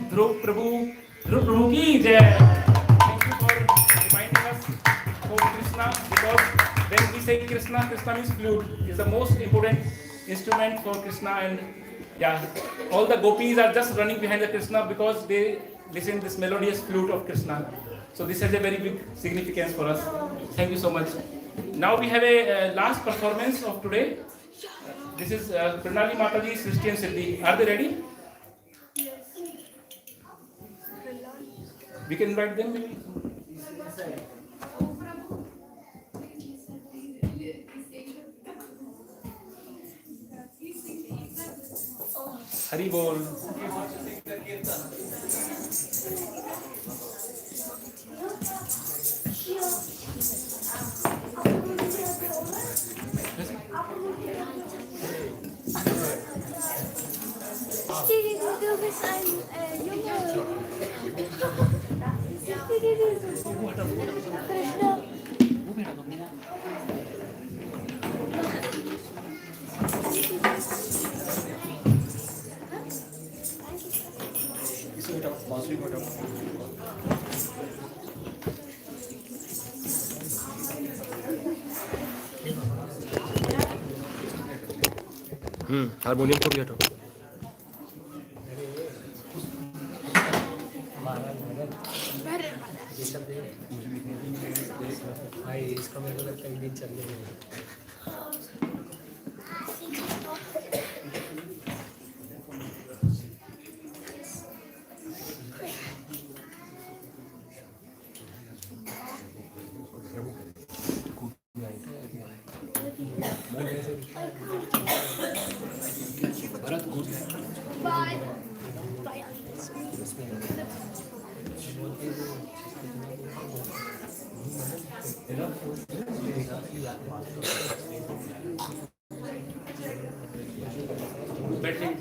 Dhruv Prabhu ki jai. Thank you for reminding us of Krishna, because when we say Krishna, Krishna means flute. Is the most important instrument for Krishna, and yeah, all the gopis are just running behind the Krishna because they listen this melodious flute of Krishna. So this has a very big significance for us. Thank you so much. Now we have a last performance of today. This is Pranali Mataji, Srishti and Siddhi. Are they ready? We can invite them maybe. Hari Bol. Du bist ein Junge. Harmonium को भी हटाओ। भाई इसका मेरे को लगता है एक दिन चलने में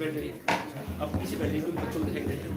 बैठे अब पीछे बैठे क्योंकि बच्चों को दिखाई देते हैं।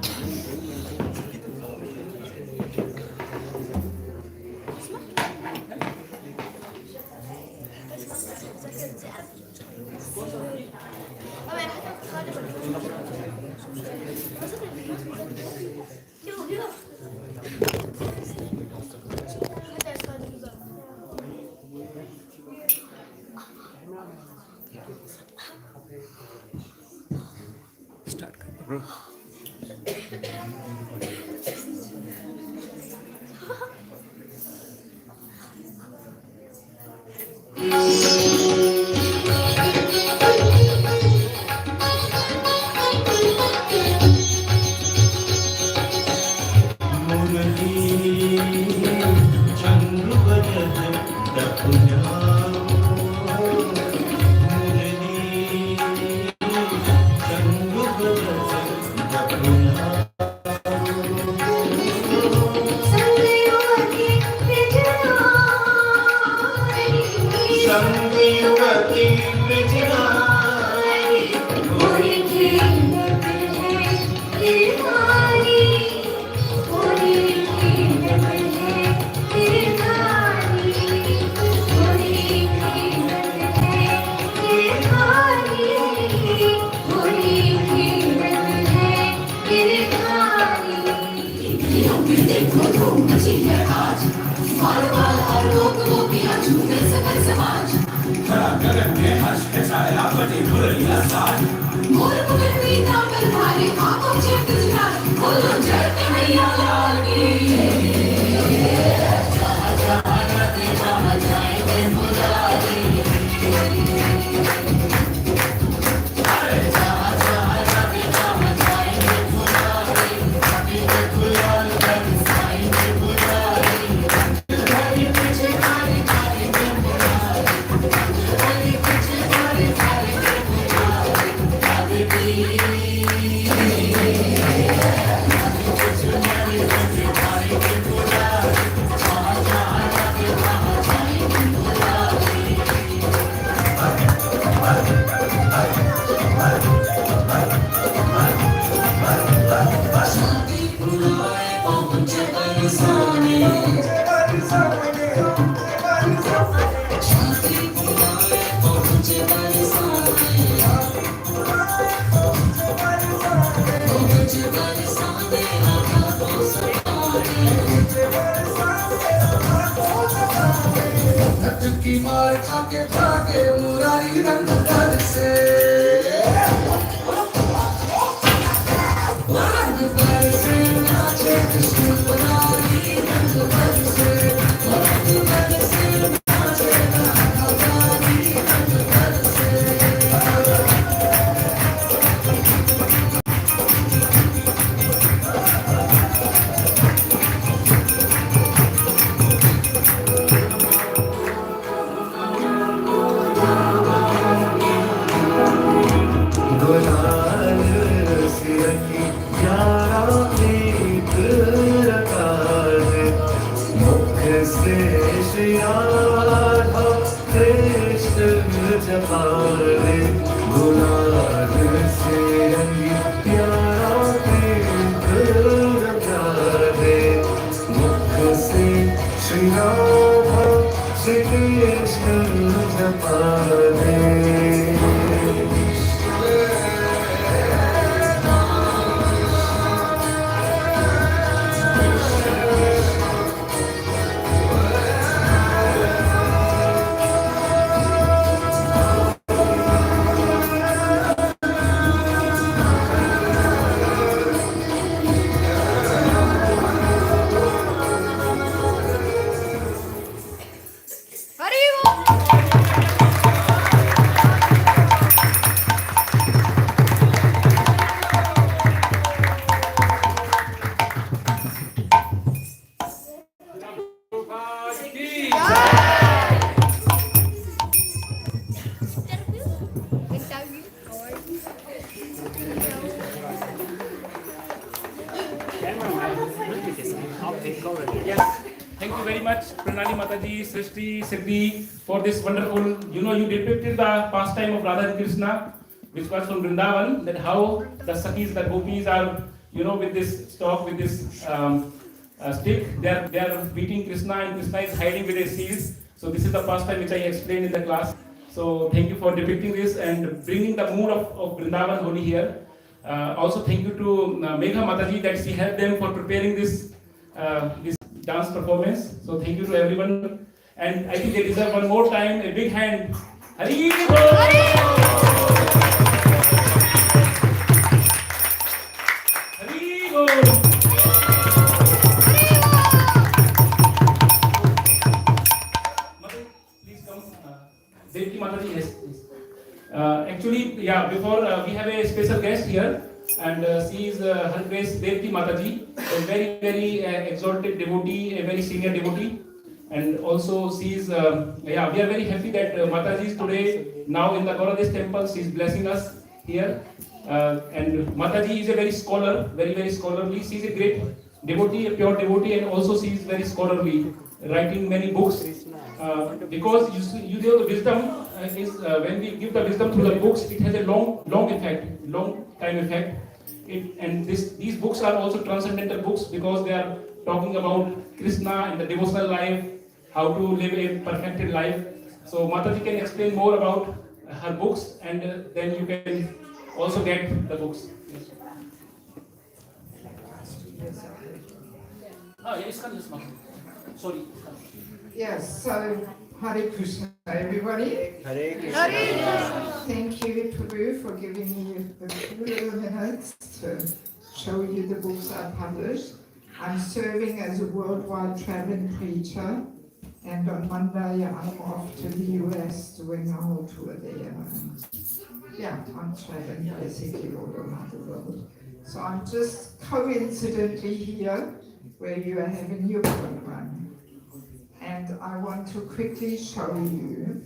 Bye. चुटकी मार खाके भागे मुरारी रंग घर से रंग भर से नाचे कृष्ण मुरारी रंग भर से रंग भर से नाचे मुरारी रंग भर से Yes, thank you very much, Pranali Mataji, Srishti, Siddhi, for this wonderful, you depicted the pastime of Radha and Krishna, which was from Vrindavan, that how the Sakhis, the Gopis are, with this stalk, with this stick, they are beating Krishna and Krishna is hiding with his seals. So this is the pastime which I explained in the class. So thank you for depicting this and bringing the mood of Vrindavan Holi here. Also thank you to Megha Mataji that she helped them for preparing this dance performance. So thank you to everyone. And I think they deserve one more time a big hand. Hari Bol! Hari Bol! Mother, please come. Devki Mataji, yes, please. Actually, before we have a special guest here, and she is Her Grace Devki Mataji, a very, very exalted devotee, a very senior devotee, and also she is, we are very happy that Mataji is today now in the Gauradesh temple. She is blessing us here, and Mataji is a very scholar, very, very scholarly. She is a great devotee, a pure devotee, and also she is very scholarly, writing many books. Because you know the wisdom is when we give the wisdom through the books, it has a long effect, long time effect. These books are also transcendental books because they are talking about Krishna and the devotional life, how to live a perfected life. So Mataji can explain more about her books, and then you can also get the books. Yes. Sorry. Yes, so Hare Krishna, everybody. Hare Krishna. Thank you, Prabhu, for giving me a few minutes to show you the books I published. I'm serving as a worldwide traveling preacher, and on Monday I'm off to the US doing a whole tour there. I'm traveling basically all around the world. So I'm just coincidentally here where you are having your program. And I want to quickly show you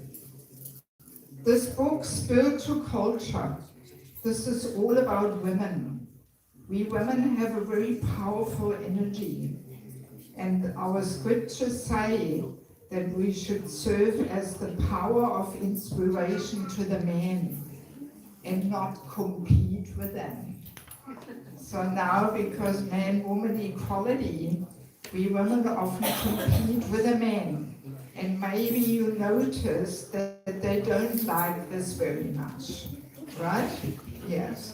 this book, Spiritual Culture. This is all about women. We women have a very powerful energy. And our scriptures say that we should serve as the power of inspiration to the men and not compete with them. So now, because man-woman equality, we women often compete with the men, and maybe you notice that they don't like this very much, right? Yes.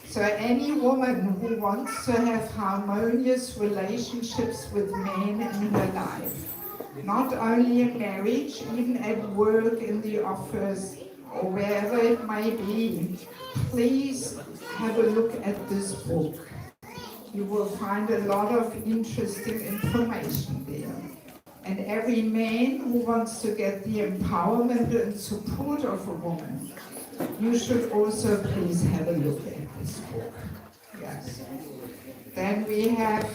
So any woman who wants to have harmonious relationships with men in her life, not only in marriage, even at work, in the office, or wherever it may be, please have a look at this book. You will find a lot of interesting information there. And every man who wants to get the empowerment and support of a woman, you should also please have a look at this book. Yes. Then we have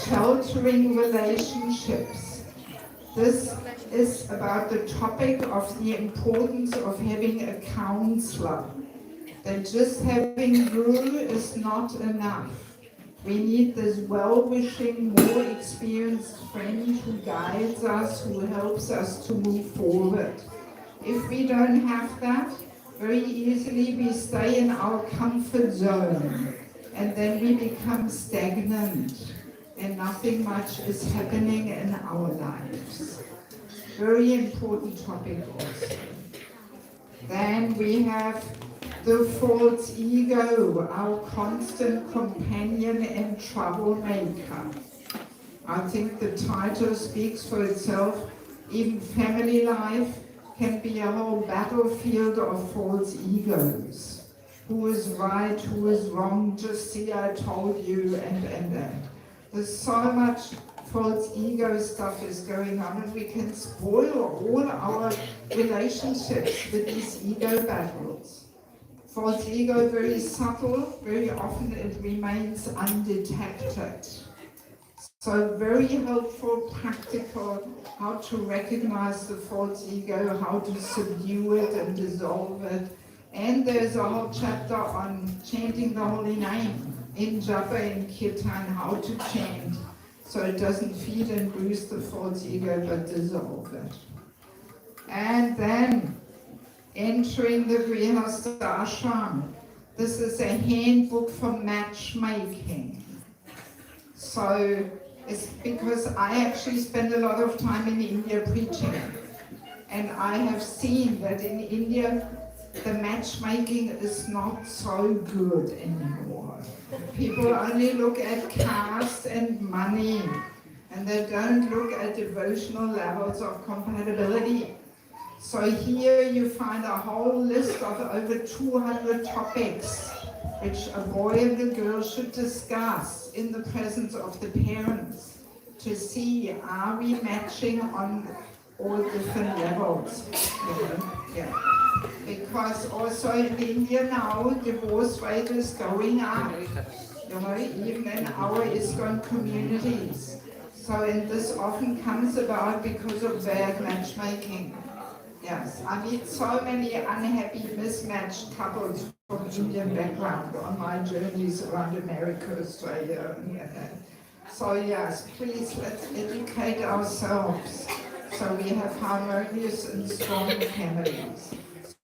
sheltering relationships. This is about the topic of the importance of having a counselor. That just having guru is not enough. We need this well-wishing, more experienced friend who guides us, who helps us to move forward. If we don't have that, very easily we stay in our comfort zone, and then we become stagnant, and nothing much is happening in our lives. Very important topic also. Then we have the false ego, our constant companion and troublemaker. I think the title speaks for itself. Even family life can be a whole battlefield of false egos. Who is right, who is wrong, just see I told you, and. There's so much false ego stuff is going on, and we can spoil all our relationships with these ego battles. False ego, very subtle, very often it remains undetected. So very helpful, practical, how to recognize the false ego, how to subdue it and dissolve it. And there's a whole chapter on chanting the holy name in japa and kirtan, how to chant, so it doesn't feed and boost the false ego, but dissolve it. And then entering the Grihastha ashram. This is a handbook for matchmaking. So it's because I actually spend a lot of time in India preaching, and I have seen that in India the matchmaking is not so good anymore. People only look at caste and money, and they don't look at devotional levels of compatibility. So here you find a whole list of over 200 topics which a boy and a girl should discuss in the presence of the parents to see, are we matching on all different levels? Yeah. Because also in India now, divorce rate is going up, even in our ISKCON communities. So, and this often comes about because of bad matchmaking. Yes, I meet so many unhappy, mismatched couples from Indian background on my journeys around America, Australia. So yes, please let's educate ourselves so we have harmonious and strong families.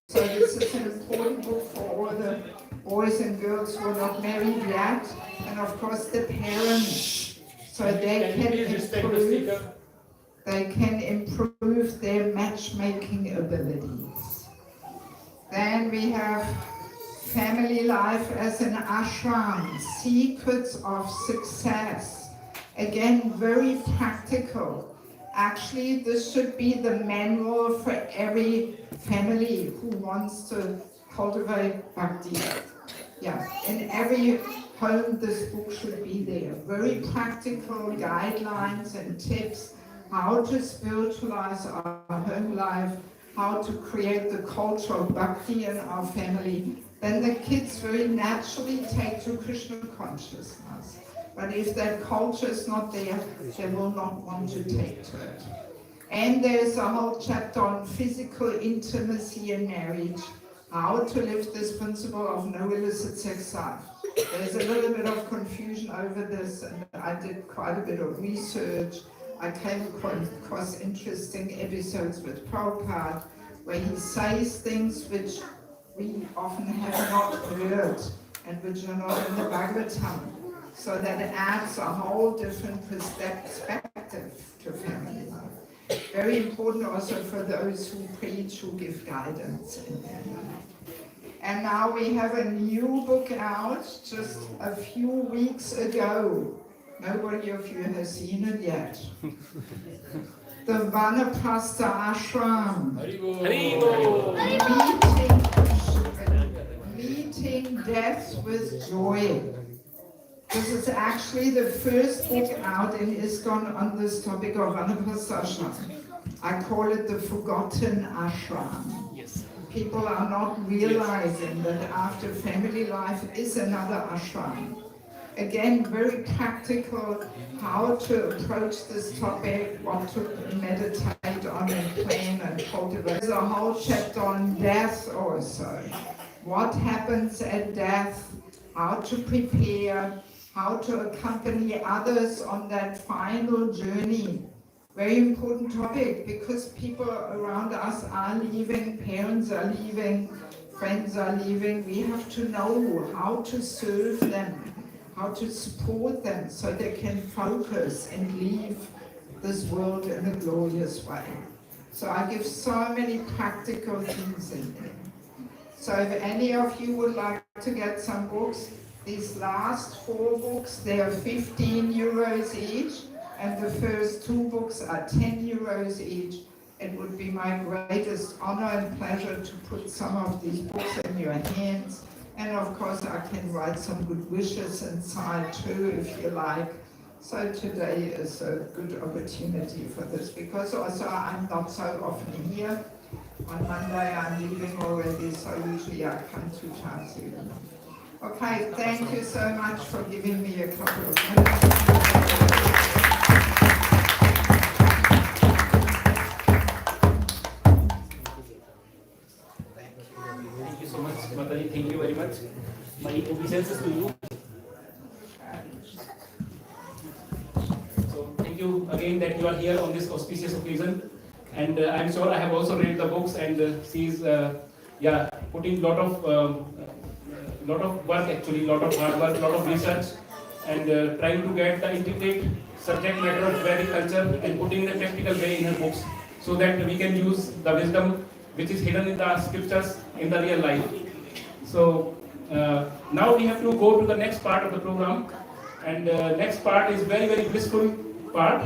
So this is an important book for all the boys and girls who are not married yet, and of course the parents, so they can improve their matchmaking abilities. Then we have family life as an ashram, secrets of success. Again, very practical. Actually, this should be the manual for every family who wants to cultivate bhakti. Yeah, in every home this book should be there. Very practical guidelines and tips, how to spiritualize our home life, how to create the culture of bhakti in our family. Then the kids very naturally take to Krishna consciousness. But if that culture is not there, they will not want to take to it. And there's a whole chapter on physical intimacy in marriage, how to live this principle of no illicit sex life. There's a little bit of confusion over this, and I did quite a bit of research. I came across interesting episodes with Prabhupada, where he says things which we often have not heard, and which are not in the Bhagavatam. So that adds a whole different perspective to family life. Very important also for those who preach, who give guidance in their life. And now we have a new book out just a few weeks ago. Nobody of you has seen it yet. The Vanaprastha Ashram. Meeting death with joy. This is actually the first book out in ISKCON on this topic of Vanaprastha Ashram. I call it the Forgotten Ashram. Yes. People are not realizing that after family life is another ashram. Again, very practical, how to approach this topic, what to meditate on and plan and cultivate. There's a whole chapter on death also. What happens at death, how to prepare, how to accompany others on that final journey. Very important topic because people around us are leaving, parents are leaving, friends are leaving. We have to know how to serve them, how to support them so they can focus and leave this world in a glorious way. So I give so many practical things in there. So if any of you would like to get some books, these last 4 books, they are 15 euros each. And the first 2 books are 10 euros each. It would be my greatest honor and pleasure to put some of these books in your hands. And of course, I can write some good wishes inside too, if you like. So today is a good opportunity for this, because also I'm not so often here. On Monday I'm leaving already, so usually I come 2 times a year. Okay, thank you so much for giving me a couple of minutes. Thank you so much, Mataji. Thank you very much. My obeisances to you. So thank you again that you are here on this auspicious occasion. And I'm sure I have also read the books, and she's putting lot of work actually, lot of hard work, lot of research, and trying to get the intricate subject matter of Vedic culture and putting in a practical way in her books, so that we can use the wisdom which is hidden in the scriptures in the real life. So now we have to go to the next part of the program, and next part is very, very blissful part.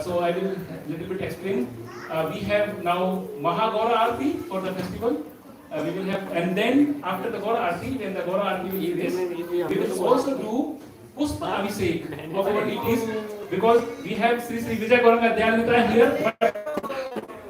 So I will little bit explain. We have now Mahagaura Aarti for the festival. We will have, and then after the Gaura Aarti, when the Gaura Aarti will be this, we will also do Puspa Abhishek of our deities, because we have Sri Vijay Gauranga Dayalmitra here,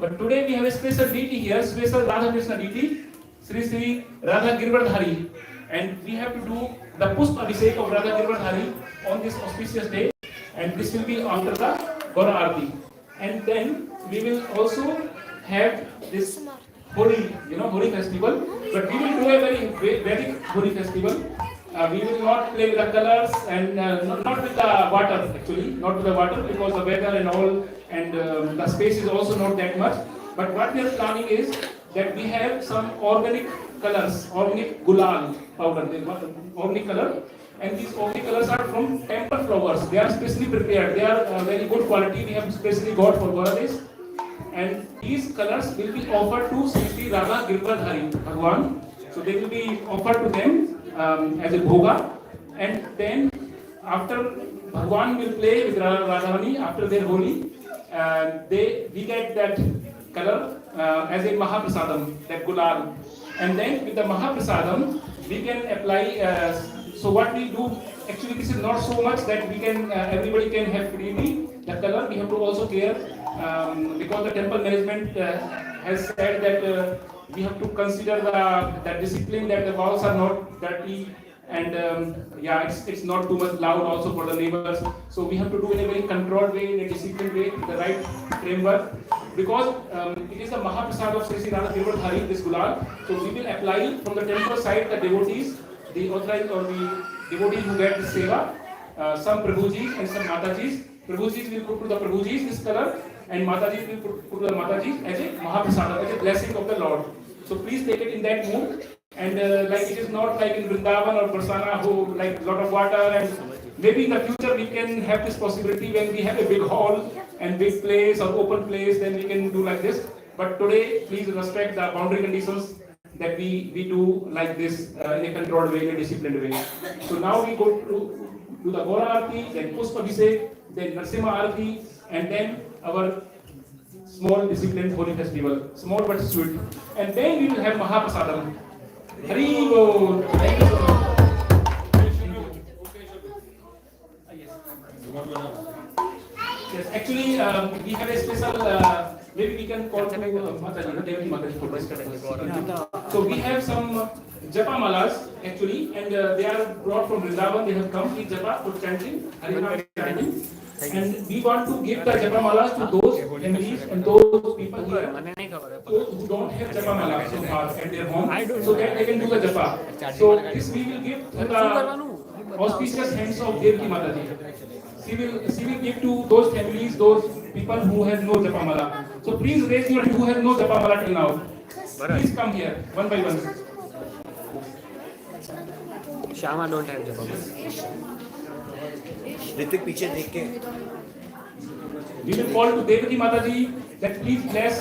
but today we have a special deity here, special Radha Krishna deity, Sri Radha Girdhari, and we have to do the Puspa Abhishek of Radha Girdhari on this auspicious day, and this will be after the Gaura Aarti. And then we will also have this Holi, Holi festival, but we will do a very Vedic Holi festival. We will not play with the colors and not with the water actually, not with the water, because the weather and all, and the space is also not that much. But what we are planning is that we have some organic colors, organic gulal powder, organic color, and these organic colors are from temple flowers. They are specially prepared. They are very good quality. We have specially got for Gaurades. And these colors will be offered to Sri Radha Girdhari Bhagwan. So they will be offered to them as a bhoga. And then after Bhagwan will play with Radharani after their Holi, we get that color as a Mahaprasadam, that gulal. And then with the Mahaprasadam, we can apply. So what we do, actually this is not so much that we can, everybody can have freely the color. We have to also care, because the temple management has said that we have to consider the discipline, that the walls are not dirty, and it's not too much loud also for the neighbors. So we have to do in a very controlled way, in a disciplined way, the right framework, because it is the Mahaprasad of Sri Radha Girdhari, this gulal. So we will apply from the temple side, the devotees, the authorized or the devotees who get the seva, some Prabhujis and some Matajis. Prabhujis will put to the Prabhujis this color, and Matajis will put to the Matajis as a Mahaprasada, as a blessing of the Lord. So please take it in that mood, and like it is not like in Vrindavan or Barsana who like a lot of water, and maybe in the future we can have this possibility when we have a big hall and big place or open place, then we can do like this. But today, please respect the boundary conditions that we do like this in a controlled way, in a disciplined way. So now we go to the Gora Arti, then Pushpa Abhishek, then Narsimha Arti, and then our small disciplined Holi festival, small but sweet. And then we will have Mahaprasadam. Hari Bol. Thank you so much. Yes, actually, we have a special, maybe we can call to Mataji, Devi Mataji for this. So we have some Japa malas actually, and they are brought from Vrindavan. They have come with Japa for chanting, Harinam chanting. And we want to give the Japa malas to those families and those people here who don't have Japa malas so far at their home, so that they can do the Japa. So this we will give to the auspicious hands of Devi Mataji. She will give to those families, those people who have no Japa mala. So please raise your hand who have no Japa mala till now. Please come here, one by one. Shama don't have Japa mala. Hrithik पीछे देख के We will call to Devati Mataji that please bless.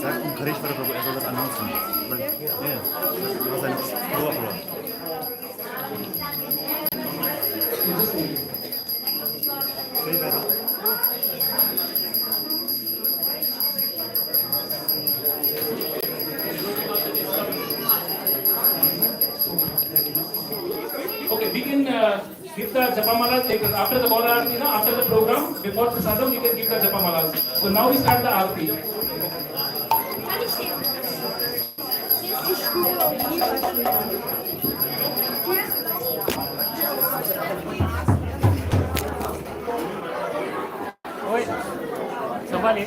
Sag Gericht für er soll das announcen. Ja, du hast ein Tor verloren. Okay, we can give the Japamalas after the Gaura Aarti, after the program, before Prasadam, we can give the Japamalas. So now we start the Aarti. Oi, संभालिए.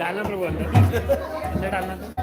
डालना प्रभु अंदर डालना था.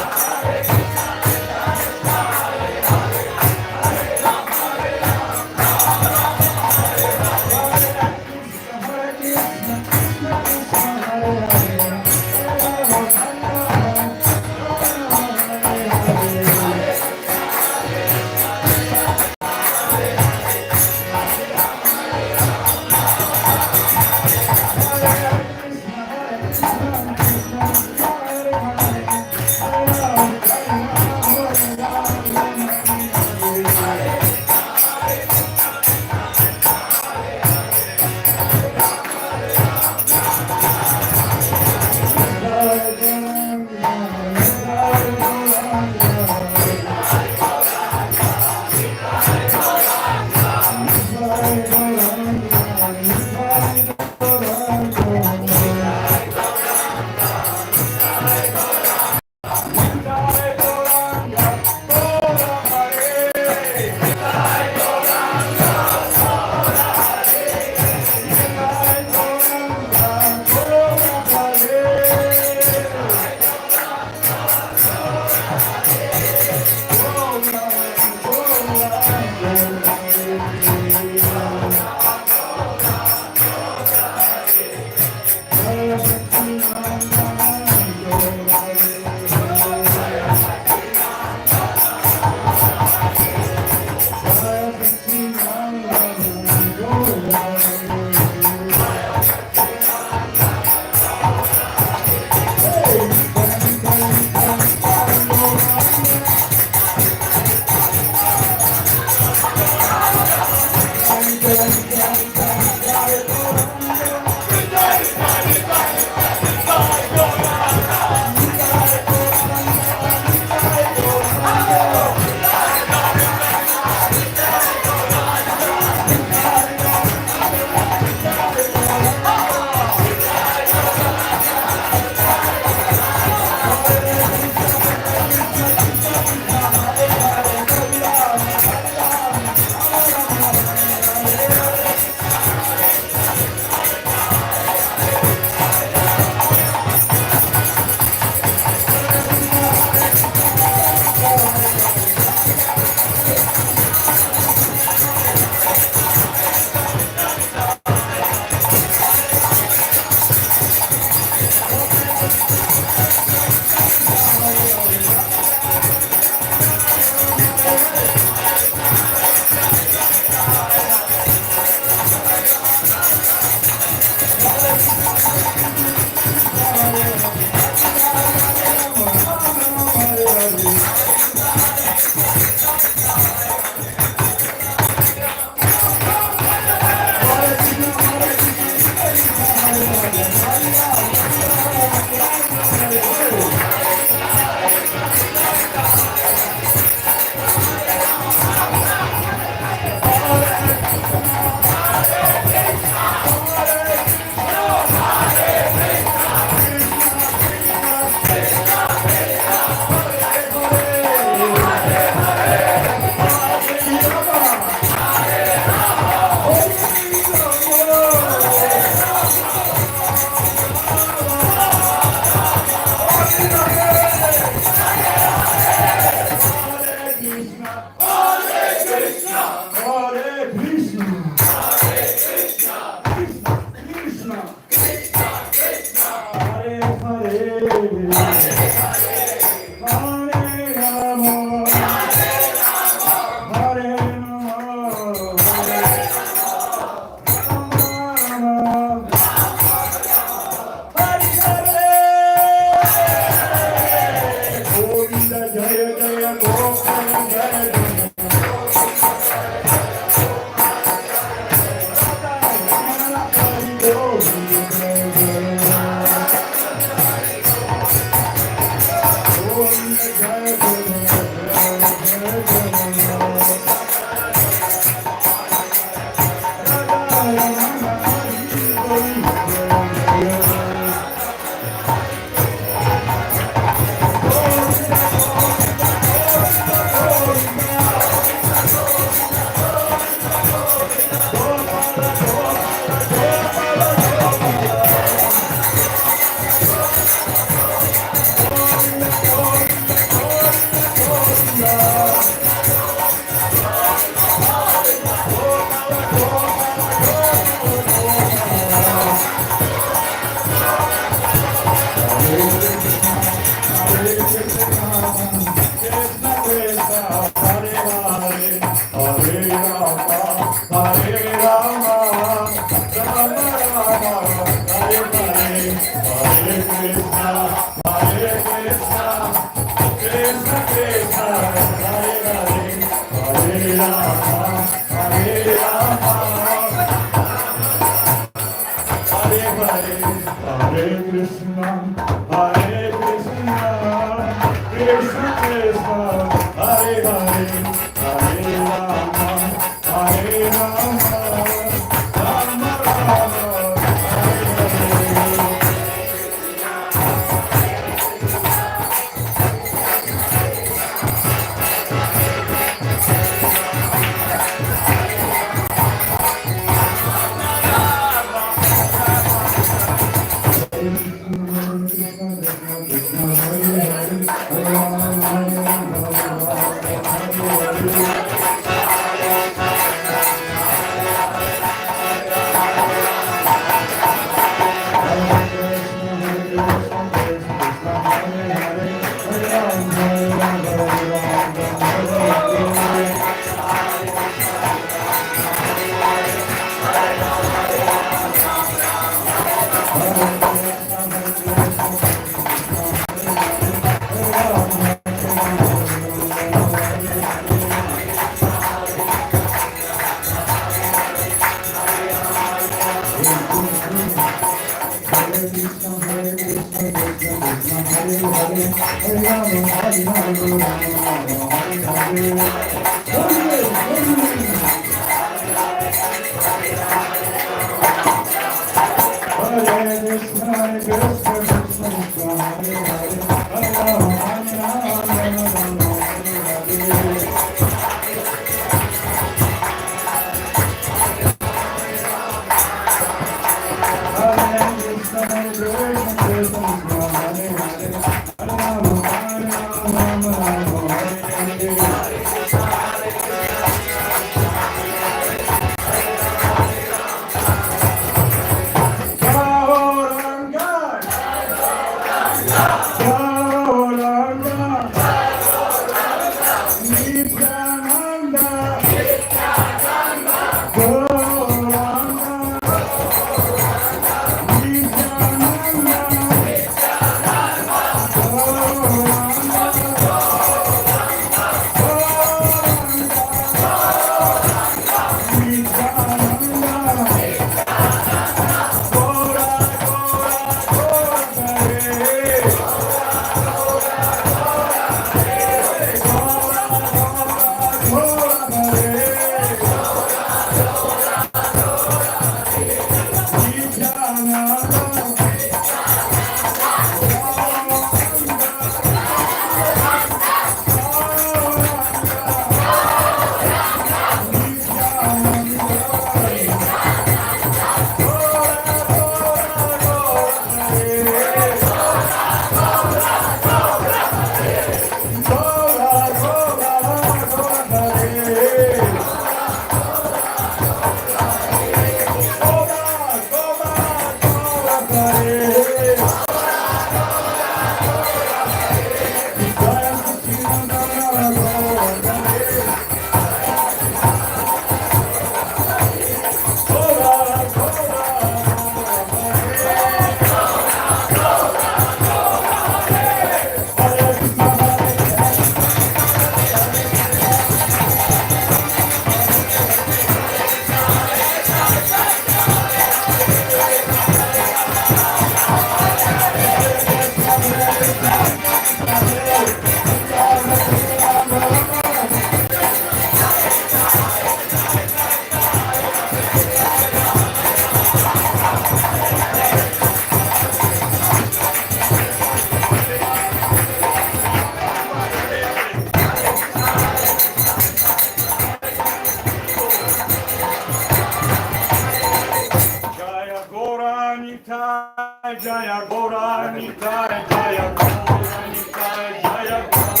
Nitai Jaya Gora Nitai Jaya Gora Nitai Jaya Gora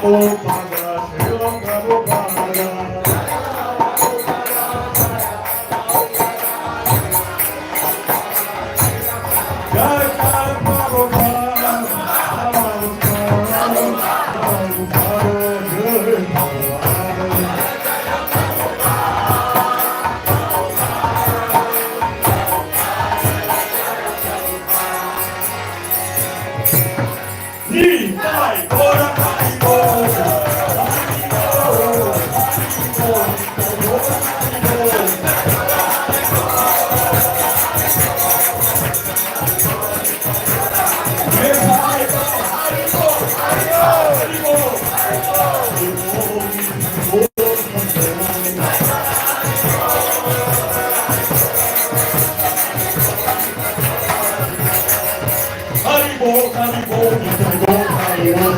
Prabhupada, Srila Prabhupada. Jai Jai Prabhupada, Nitai Gora Haribo.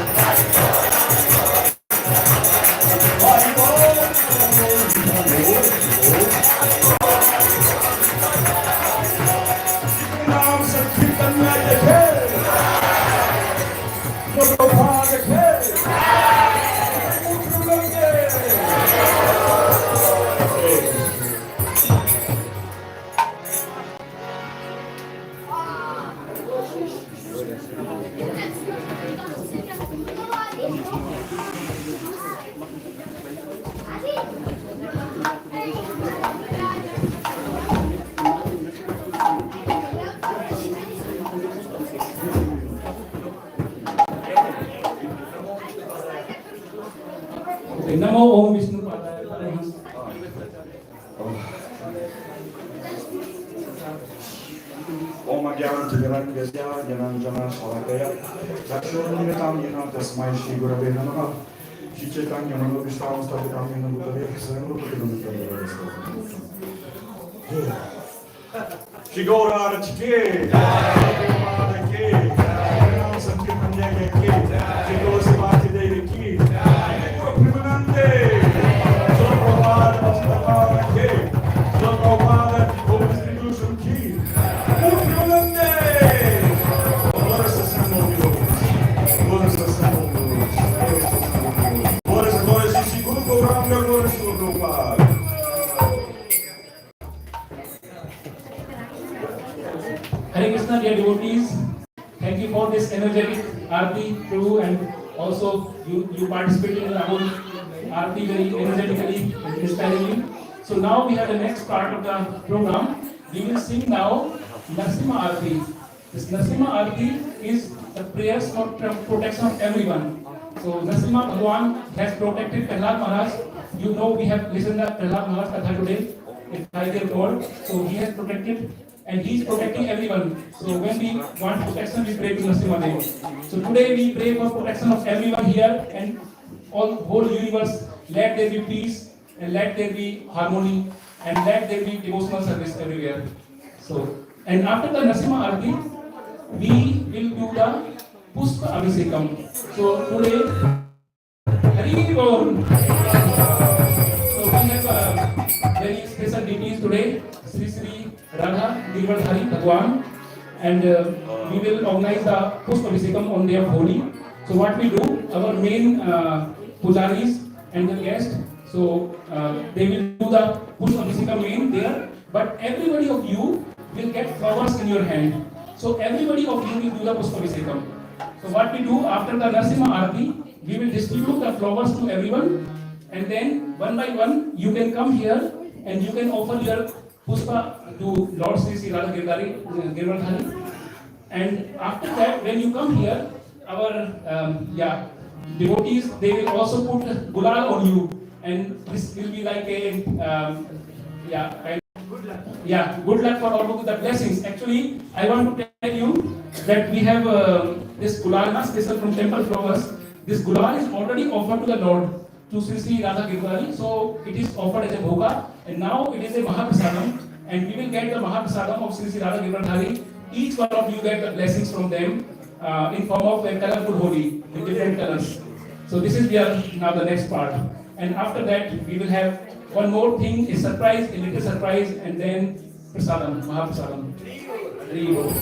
Namo Om Vishnu Padaya Namaha. Om Agyan Tigaran Gasya Jananjana Salakaya Sakshuraniratam Yana Tasmai Shri Gurave Namaha Shri Chaitanya Manobishtam Stavitam Yana Bhutale Sarangupatinamita Shri Gaura Chike Mata Ke Ram Sankirtanya Ke Shri Gosivati Devi Ki Guru Primanande Jai Prabhupada Namaskar Ke Jai Prabhupada Om Distribution Ki Hare Krishna, dear devotees, thank you for this energetic Aarti too, and also you participated in the whole Aarti very energetically and inspiringly. So now we have the next part of the program. We will sing now Narsimha Aarti. This Narsimha Aarti is the prayers for protection of everyone. So Narsimha Bhagwan has protected Prahlad Maharaj. You know we have listened to Prahlad Maharaj Katha today in 5-year-old. So he has protected and he is protecting everyone. So when we want protection, we pray to Narsimha Dev. So today we pray for protection of everyone here and all whole universe. Let there be peace and let there be harmony and let there be devotional service everywhere. So and after the Narsimha Aarti, we will do the Pushpa Abhishekam. So today, Hari Bol. So we have very special deities today, Sri Radha Girvardhari Bhagwan, and we will organize the Pushpa Abhishekam on day of Holi. So what we do, our main pujaris and the guests, so they will do the Pushpa Abhishekam main there, but everybody of you will get flowers in your hand. So everybody of you will do the Pushpa Abhishekam. So what we do after the Narsimha Aarti, we will distribute the flowers to everyone, and then one by one you can come here and you can offer your Pushpa to Lord Sri Radha Girvardhari. And after that, when you come here, our devotees, they will also put gulal on you, and this will be like a good luck for all of you, the blessings. Actually, I want to tell you that we have this gulal, not special from temple flowers. This gulal is already offered to the Lord, to Sri Radha Girvardhari. So it is offered as a bhoga, and now it is a Mahaprasadam, and we will get the Mahaprasadam of Sri Radha Girvardhari each one of you get the blessings from them in form of a colorful Holi with different colors. So this is now the next part. And after that, we will have one more thing, a surprise, a little surprise, and then Prasadam, Mahaprasadam. Haribo.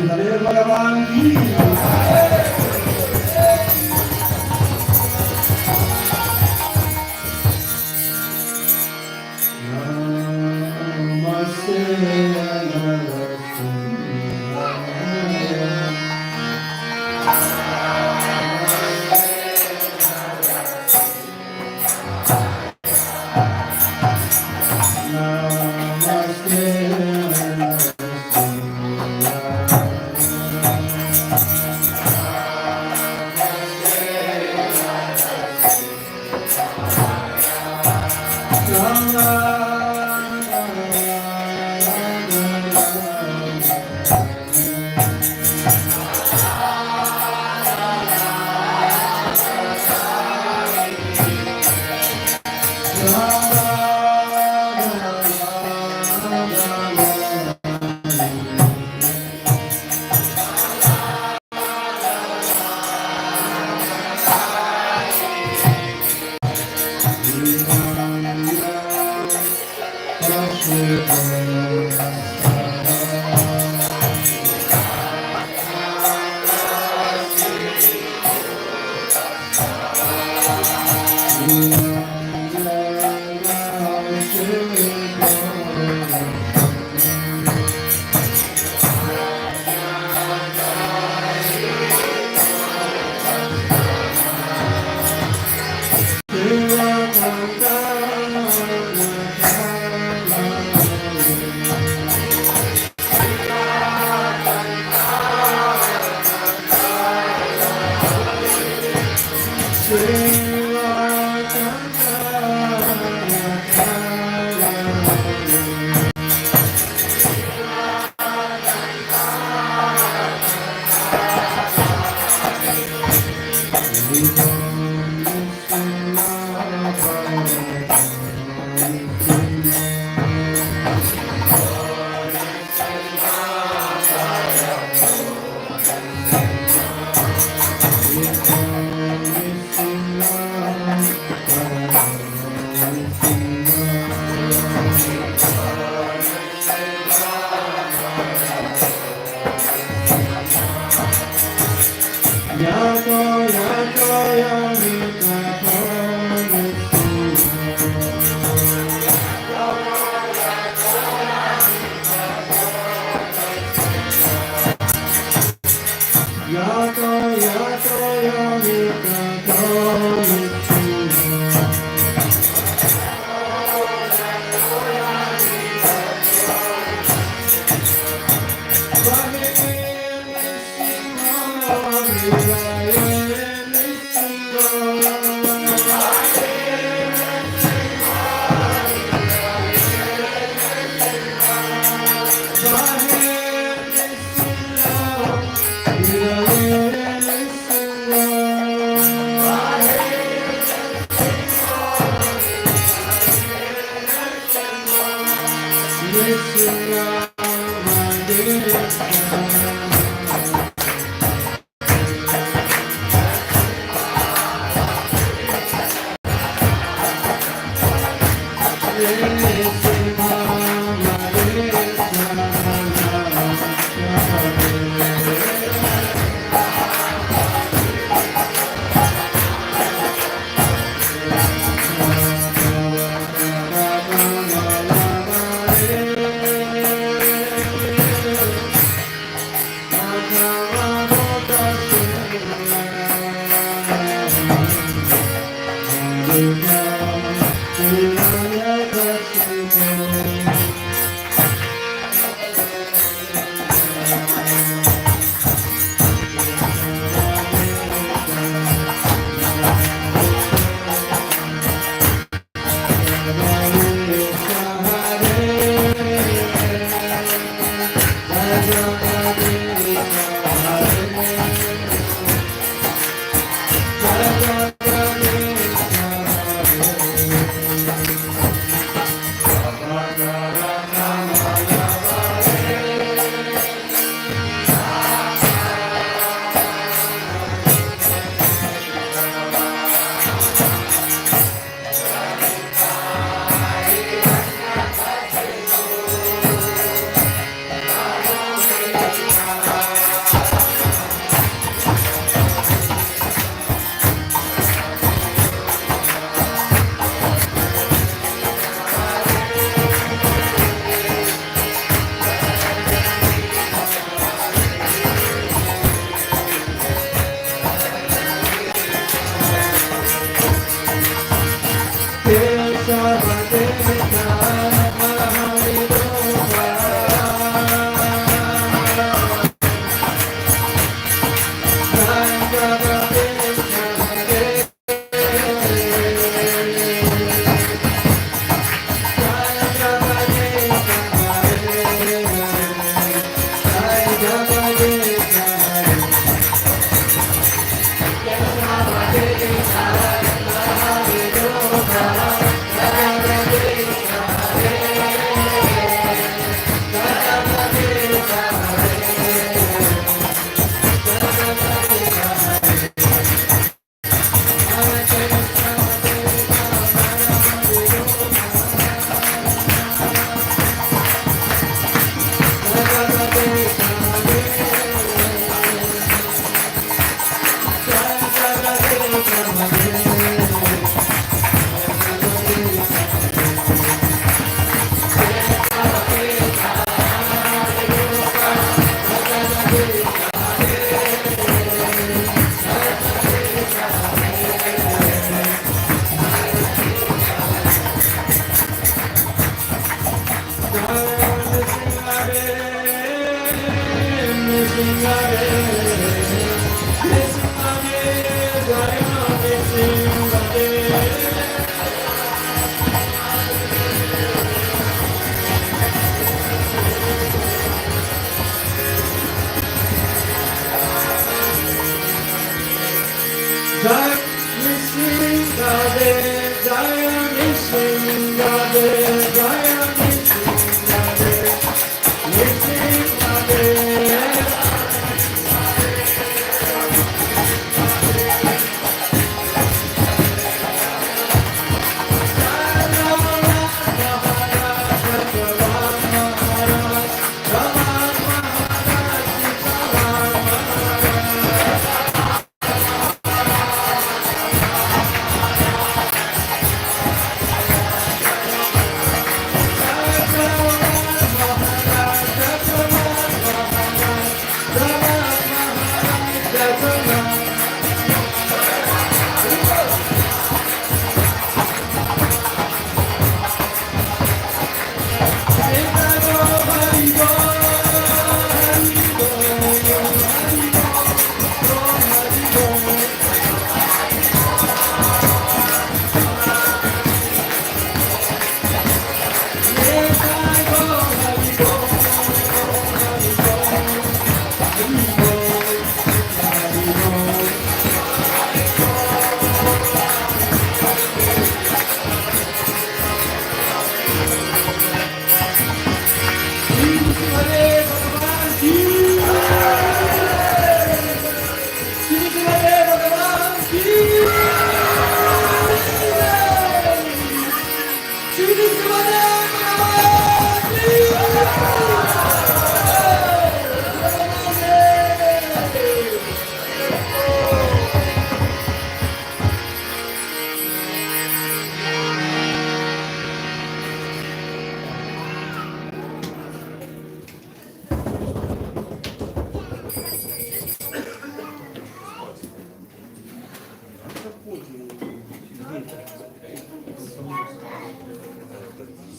Hare Bhagavan ki Bye.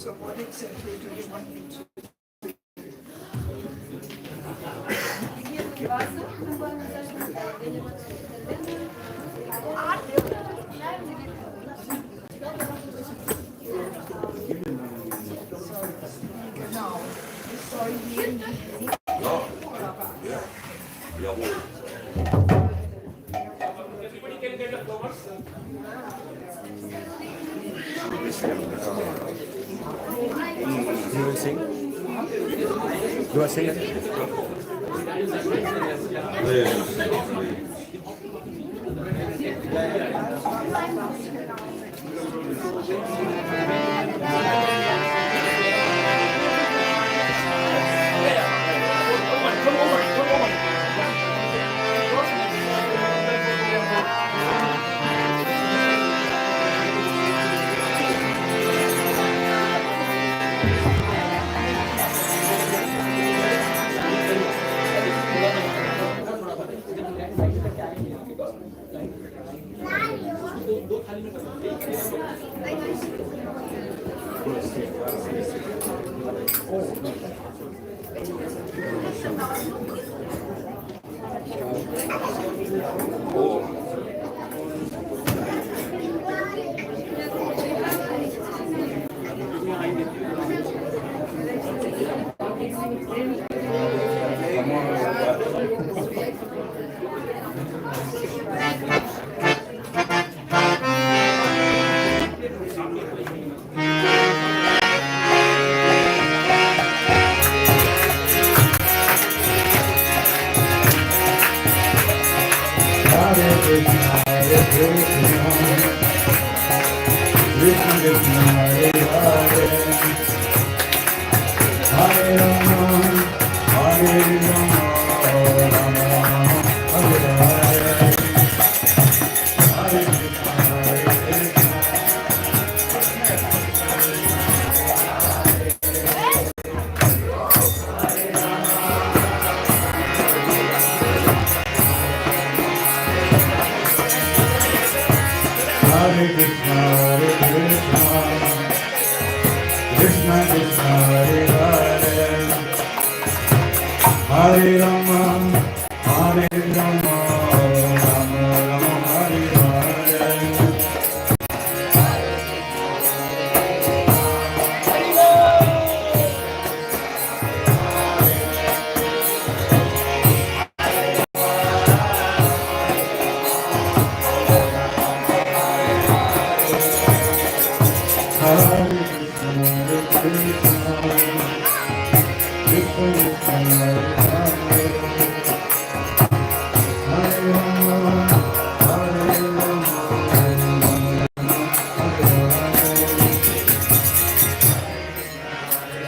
So what exactly do you want me to do? Genau. Ich soll hier Everybody can get the flowers. You will sing? You are singing? Hare Krishna, Hare Krishna, Krishna Krishna,